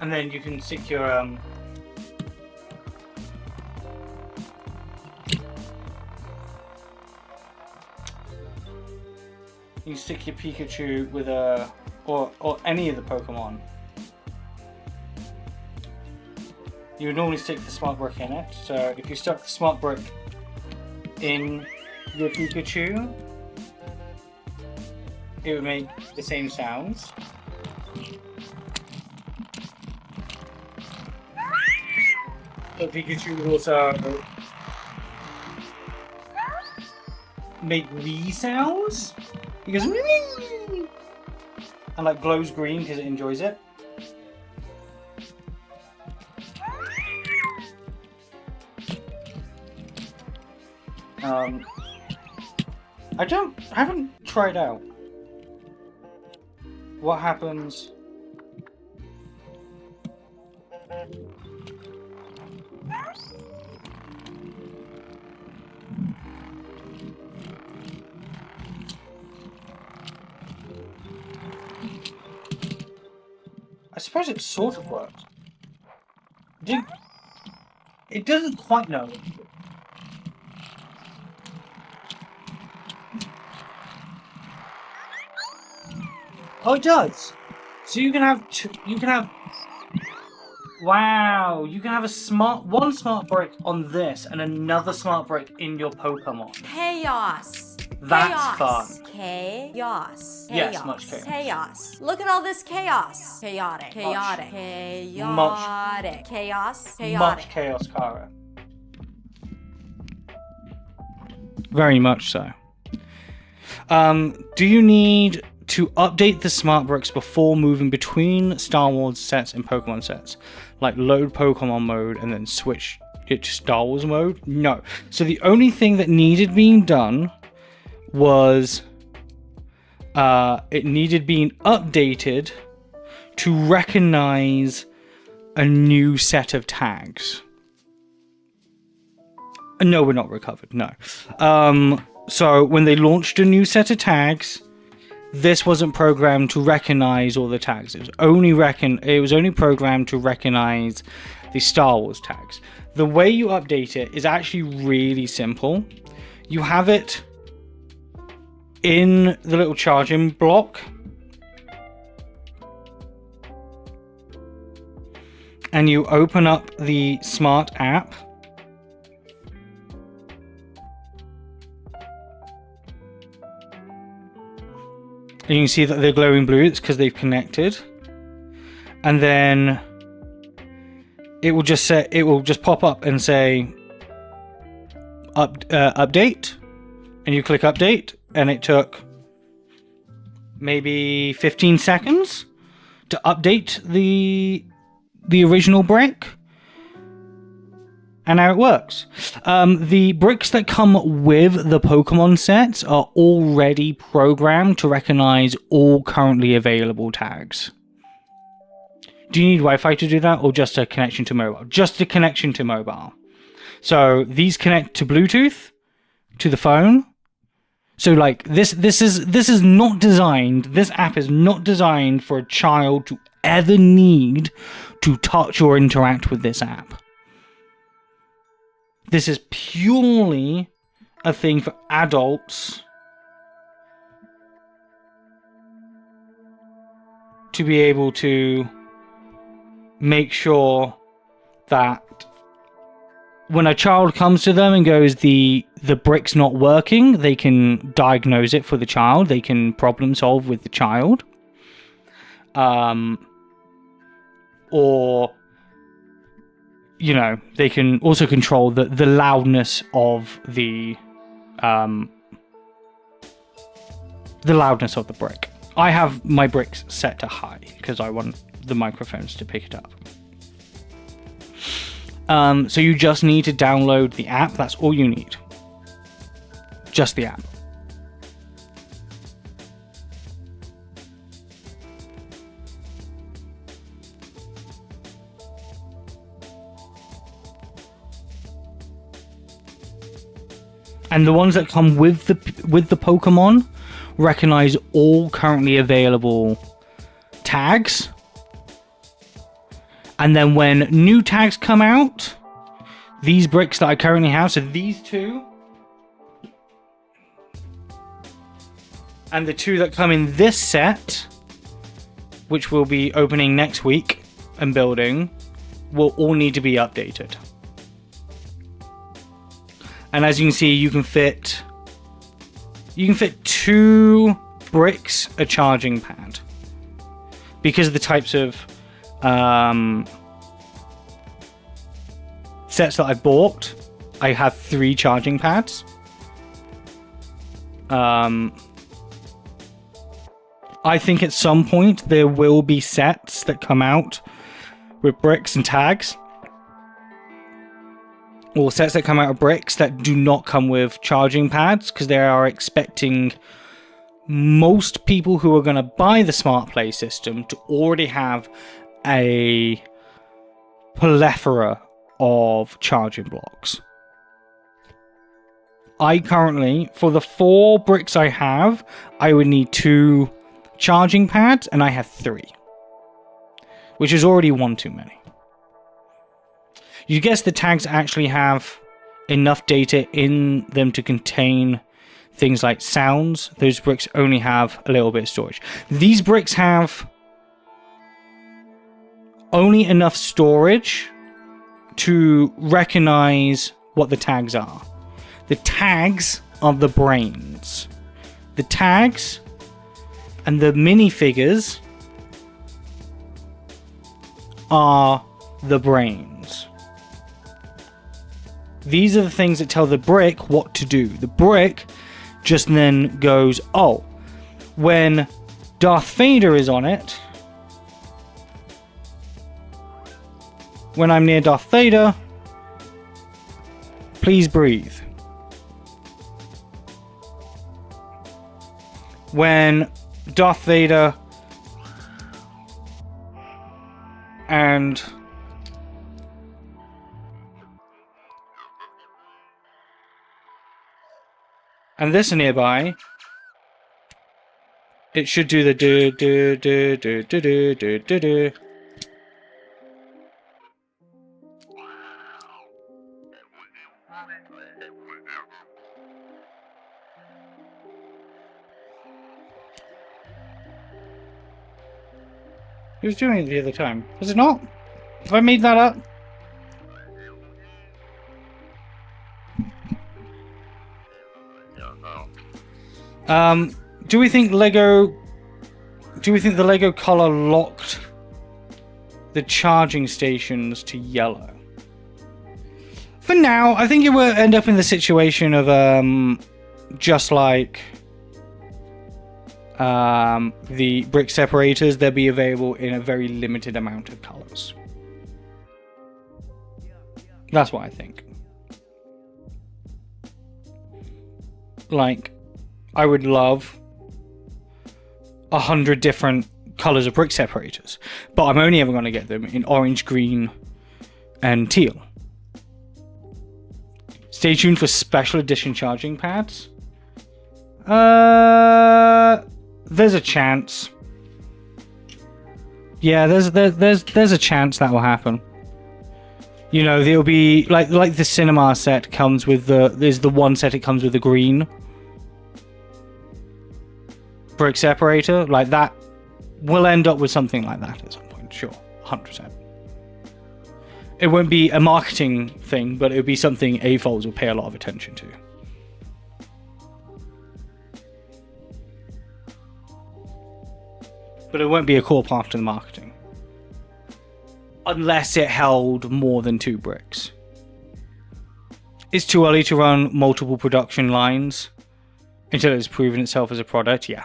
[SPEAKER 1] And then you can stick your you stick your Pikachu with a or any of the Pokemon. You would normally stick the smart brick in it. So if you stuck the smart brick in your Pikachu, it would make the same sounds. But Pikachu would also make these sounds. He goes and like glows green because it enjoys it. I haven't tried out what happens I suppose it sort of works. It doesn't quite know. Oh, it does. So you can have wow, you can have one smart brick on this and another smart brick in your Pokemon.
[SPEAKER 6] Chaos.
[SPEAKER 1] That's fun.
[SPEAKER 6] Chaos.
[SPEAKER 1] Yes, much chaos.
[SPEAKER 6] Chaos. Look at all this chaos. Chaotic. Chaotic. Chaotic. Chaos. Chaotic.
[SPEAKER 1] Much chaos, Kara. Very much so. Do you need to update the smart bricks before moving between Star Wars sets and Pokemon sets? Like load Pokemon mode and then switch it to Star Wars mode? No. So the only thing that needed being done was it needed being updated to recognize a new set of tags. No, we're not recovered, no. So when they launched a new set of tags, this wasn't programmed to recognize all the tags. It was only programmed to recognize the Star Wars tags. The way you update it is actually really simple. You have it in the little charging block, and you open up the Smart app, and you can see that they're glowing blue. It's because they've connected. And then it will just pop up and say update, and you click update, and it took maybe 15 seconds to update the original brick. And how it works. The bricks that come with the Pokemon sets are already programmed to recognize all currently available tags. Do you need Wi-Fi to do that, or just a connection to mobile? Just a connection to mobile. So these connect to Bluetooth, to the phone. So like this is not designed. This app is not designed for a child to ever need to touch or interact with this app. This is purely a thing for adults to be able to make sure that when a child comes to them and goes, the brick's not working, they can diagnose it for the child. They can problem solve with the child. Or, you know, they can also control the loudness of the loudness of the brick. I have my bricks set to high because I want the microphones to pick it up. So you just need to download the app. That's all you need. Just the app. And the ones that come with the Pokemon recognize all currently available tags. And then when new tags come out, these bricks that I currently have, so these two, and the two that come in this set, which we'll be opening next week and building, will all need to be updated. And as you can see, you can fit 2 bricks a charging pad. Because of the types of sets that I bought, I have 3 charging pads. I think at some point there will be sets that come out with bricks and tags. Or sets that come out of bricks that do not come with charging pads, because they are expecting most people who are going to buy the Smart Play system to already have a plethora of charging blocks. I currently, for the 4 bricks I have, I would need 2 charging pads, and I have 3. Which is already 1 too many. You guess the tags actually have enough data in them to contain things like sounds. Those bricks only have a little bit of storage. These bricks have only enough storage to recognize what the tags are. The tags are the brains. The tags and the minifigures are the brains. These are the things that tell the brick what to do. The brick just then goes, oh, when Darth Vader is on it, when I'm near Darth Vader, please breathe. when Darth Vader and this are nearby, it should do the do do do do do do do do do. He was doing it the other time. Was it not? Have I made that up? Do we think the Lego color locked the charging stations to yellow? For now, I think it will end up in the situation of just like the brick separators, they'll be available in a very limited amount of colors. That's what I think. Like, I would love 100 different colors of brick separators, but I'm only ever going to get them in orange, green, and teal. Stay tuned for special edition charging pads. There's a chance. Yeah, there's a chance that will happen. You know, there'll be like the cinema set comes with there's the one set it comes with the green brick separator, like that. We'll end up with something like that at some point, sure, 100%. It won't be a marketing thing, but it'll be something AFOLs will pay a lot of attention to. But it won't be a core part of the marketing. Unless it held more than 2 bricks. It's too early to run multiple production lines until it's proven itself as a product, yeah.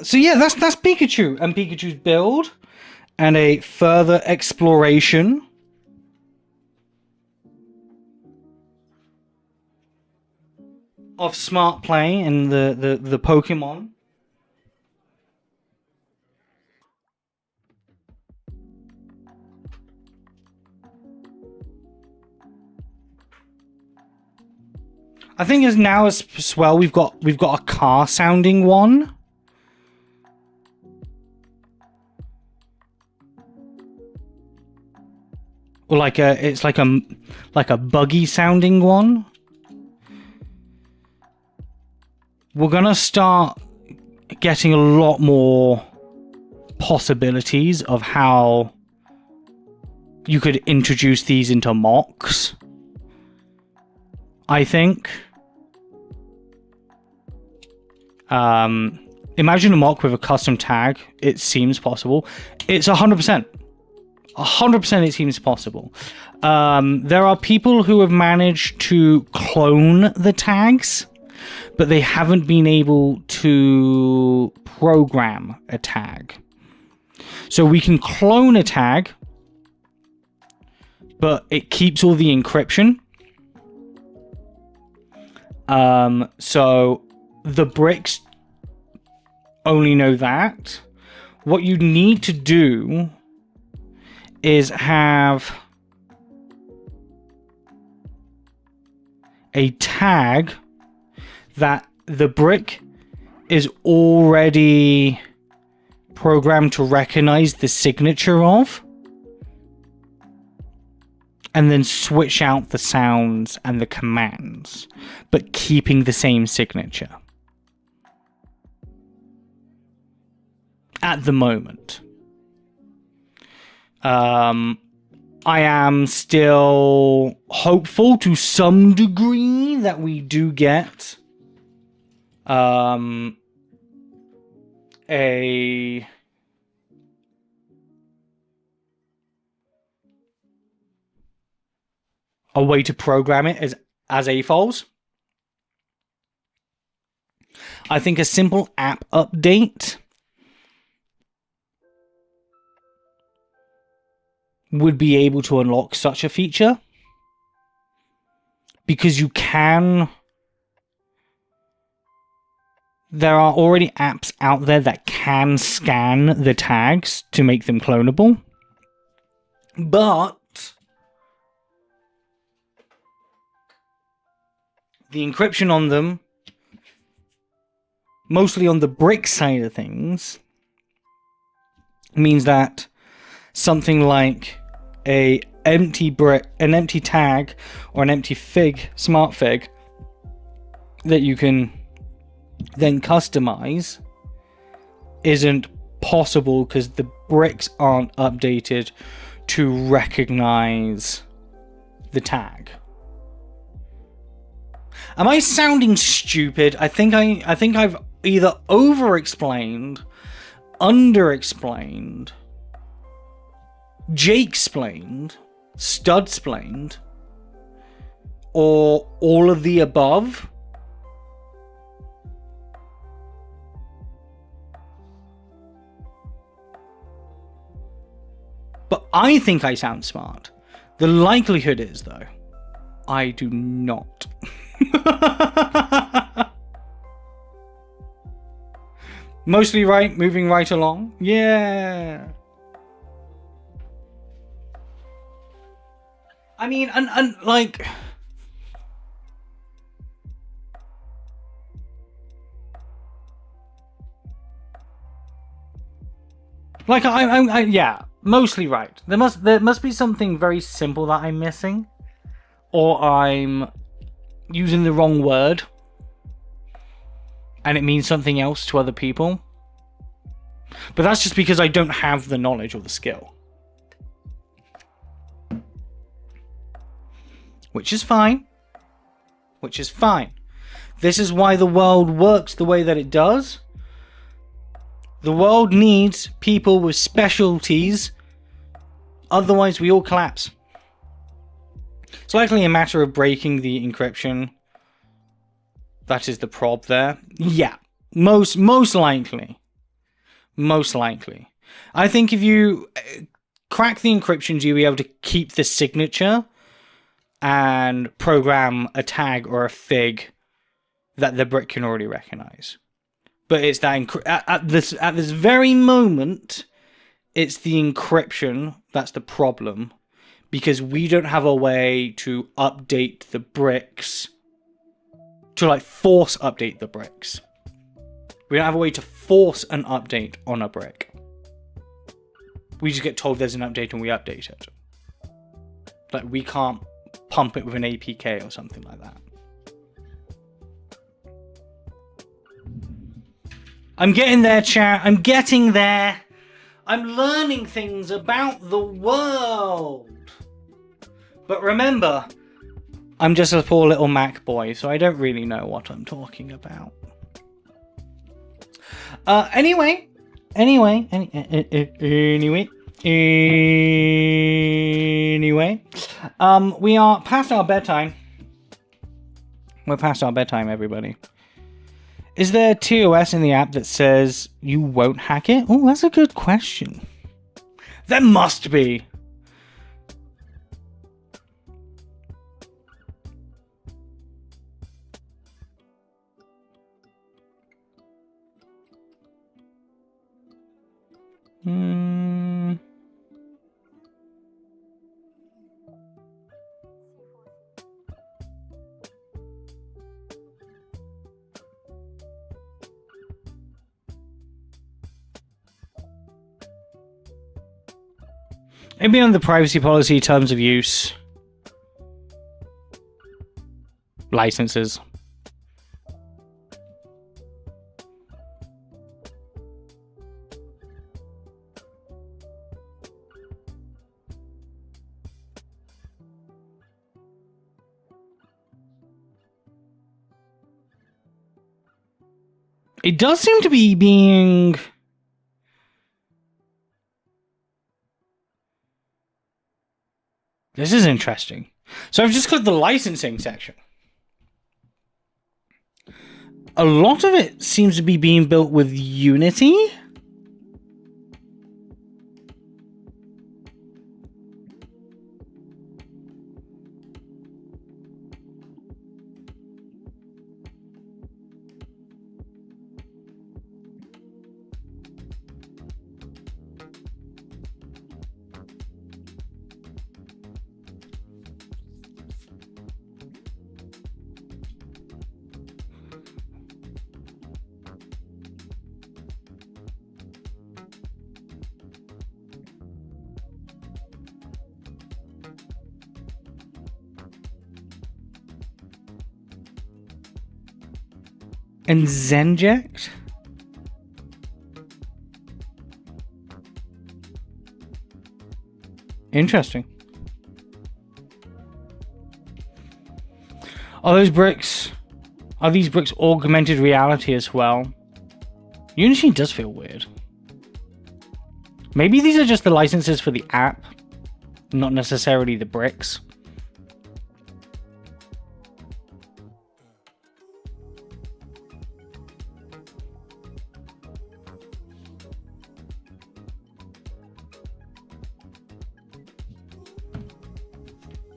[SPEAKER 1] So yeah, that's Pikachu and Pikachu's build and a further exploration of smart play and the Pokemon. I think as now as well we've got a car sounding one. Or it's like a buggy sounding one. We're gonna start getting a lot more possibilities of how you could introduce these into mocks, I think. Imagine a mock with a custom tag. It seems possible. It's 100%. 100% it seems possible. There are people who have managed to clone the tags, but they haven't been able to program a tag. So we can clone a tag, but it keeps all the encryption. So the bricks only know that. What you need to do is have a tag that the brick is already programmed to recognize the signature of, and then switch out the sounds and the commands, but keeping the same signature. At the moment. I am still hopeful to some degree that we do get a a way to program it as AFOLs. I think a simple app update would be able to unlock such a feature, because you can. There are already apps out there that can scan the tags to make them clonable, but the encryption on them, mostly on the brick side of things, means that something like an empty tag or an empty fig, smart fig, that you can then customize isn't possible because the bricks aren't updated to recognize the tag. Am I sounding stupid? I think I've either over-explained, under-explained, Jake-splained, stud-splained, or all of the above. But I think I sound smart. The likelihood is, though, I do not. Mostly right, moving right along. Yeah. I mean, and like... Like, I yeah, mostly right. There must be something very simple that I'm missing. Or I'm using the wrong word. And it means something else to other people. But that's just because I don't have the knowledge or the skill. Which is fine. Which is fine. This is why the world works the way that it does. The world needs people with specialties. Otherwise, we all collapse. It's likely a matter of breaking the encryption. That is the prob there. Yeah, most likely. Most likely. I think if you crack the encryptions, you'll be able to keep the signature and program a tag or a fig that the brick can already recognize. But it's that at this very moment, it's the encryption that's the problem, because we don't have a way to update the bricks, to like force update the bricks. We don't have a way to force an update on a brick. We just get told there's an update and we update it. Like, we can't pump it with an APK or something like that. I'm getting there, chat. I'm getting there. I'm learning things about the world. But remember, I'm just a poor little Mac boy, so I don't really know what I'm talking about. Anyway, we are past our bedtime. We're past our bedtime, everybody. Is there TOS in the app that says you won't hack it? Oh, that's a good question. There must be. Maybe on the privacy policy, terms of use, licenses. It does seem to be being... This is interesting. So I've just clicked the licensing section. A lot of it seems to be being built with Unity. And Zenject? Interesting. Are these bricks augmented reality as well? Unity does feel weird. Maybe these are just the licenses for the app, not necessarily the bricks.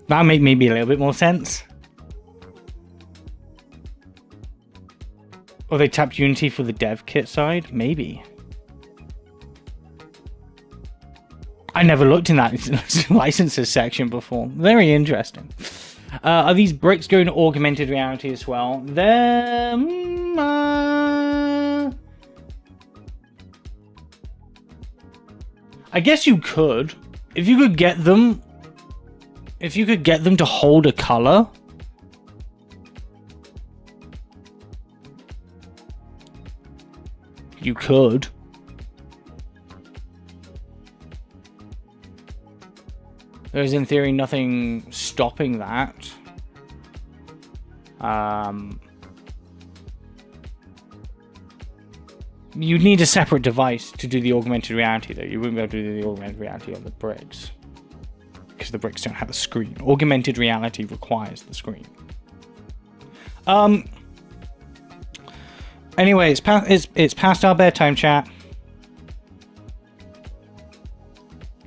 [SPEAKER 1] That'll make maybe a little bit more sense. Or they tapped Unity for the dev kit side? Maybe. I never looked in that licenses section before. Very interesting. Are these bricks going to augmented reality as well? I guess you could. If you could get them to hold a color, you could. There's in theory nothing stopping that. You'd need a separate device to do the augmented reality though. You wouldn't be able to do the augmented reality on the bricks, because the bricks don't have a screen. Augmented reality requires the screen. Anyway, it's past our bedtime, chat.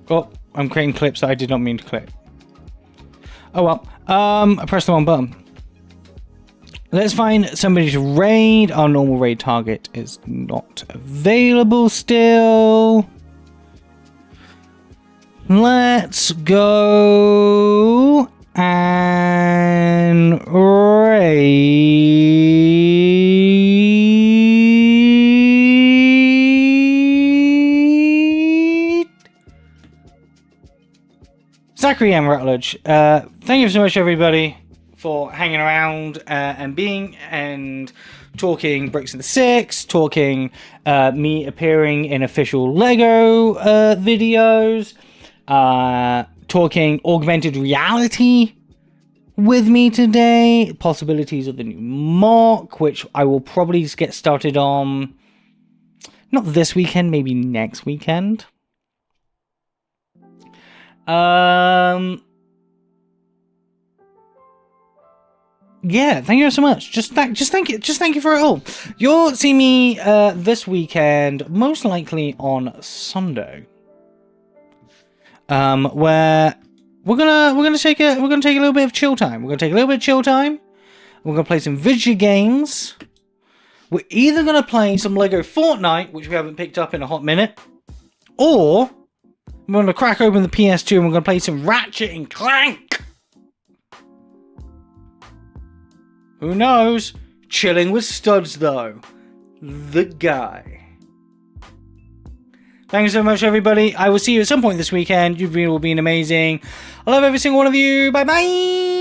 [SPEAKER 1] Oh, I'm creating clips that I did not mean to clip. Oh well. I pressed the wrong button. Let's find somebody to raid. Our normal raid target is not available still. Let's go and raid Zachary M. Rutledge. Thank you so much, everybody, for hanging around and talking Bricks of the Six, talking me appearing in official Lego videos. Talking augmented reality with me today, possibilities of the new mock, which I will probably get started on not this weekend, maybe next weekend. Yeah, thank you so much. Just thank you for it all. You'll see me this weekend, most likely on Sunday. Where we're gonna take a little bit of chill time. We're gonna play some video games. We're either gonna play some Lego Fortnite, which we haven't picked up in a hot minute, or we're gonna crack open the PS2 and we're gonna play some Ratchet and Clank. Who knows? Chilling with studs though. The guy. Thank you so much, everybody. I will see you at some point this weekend. You've all been amazing. I love every single one of you. Bye-bye.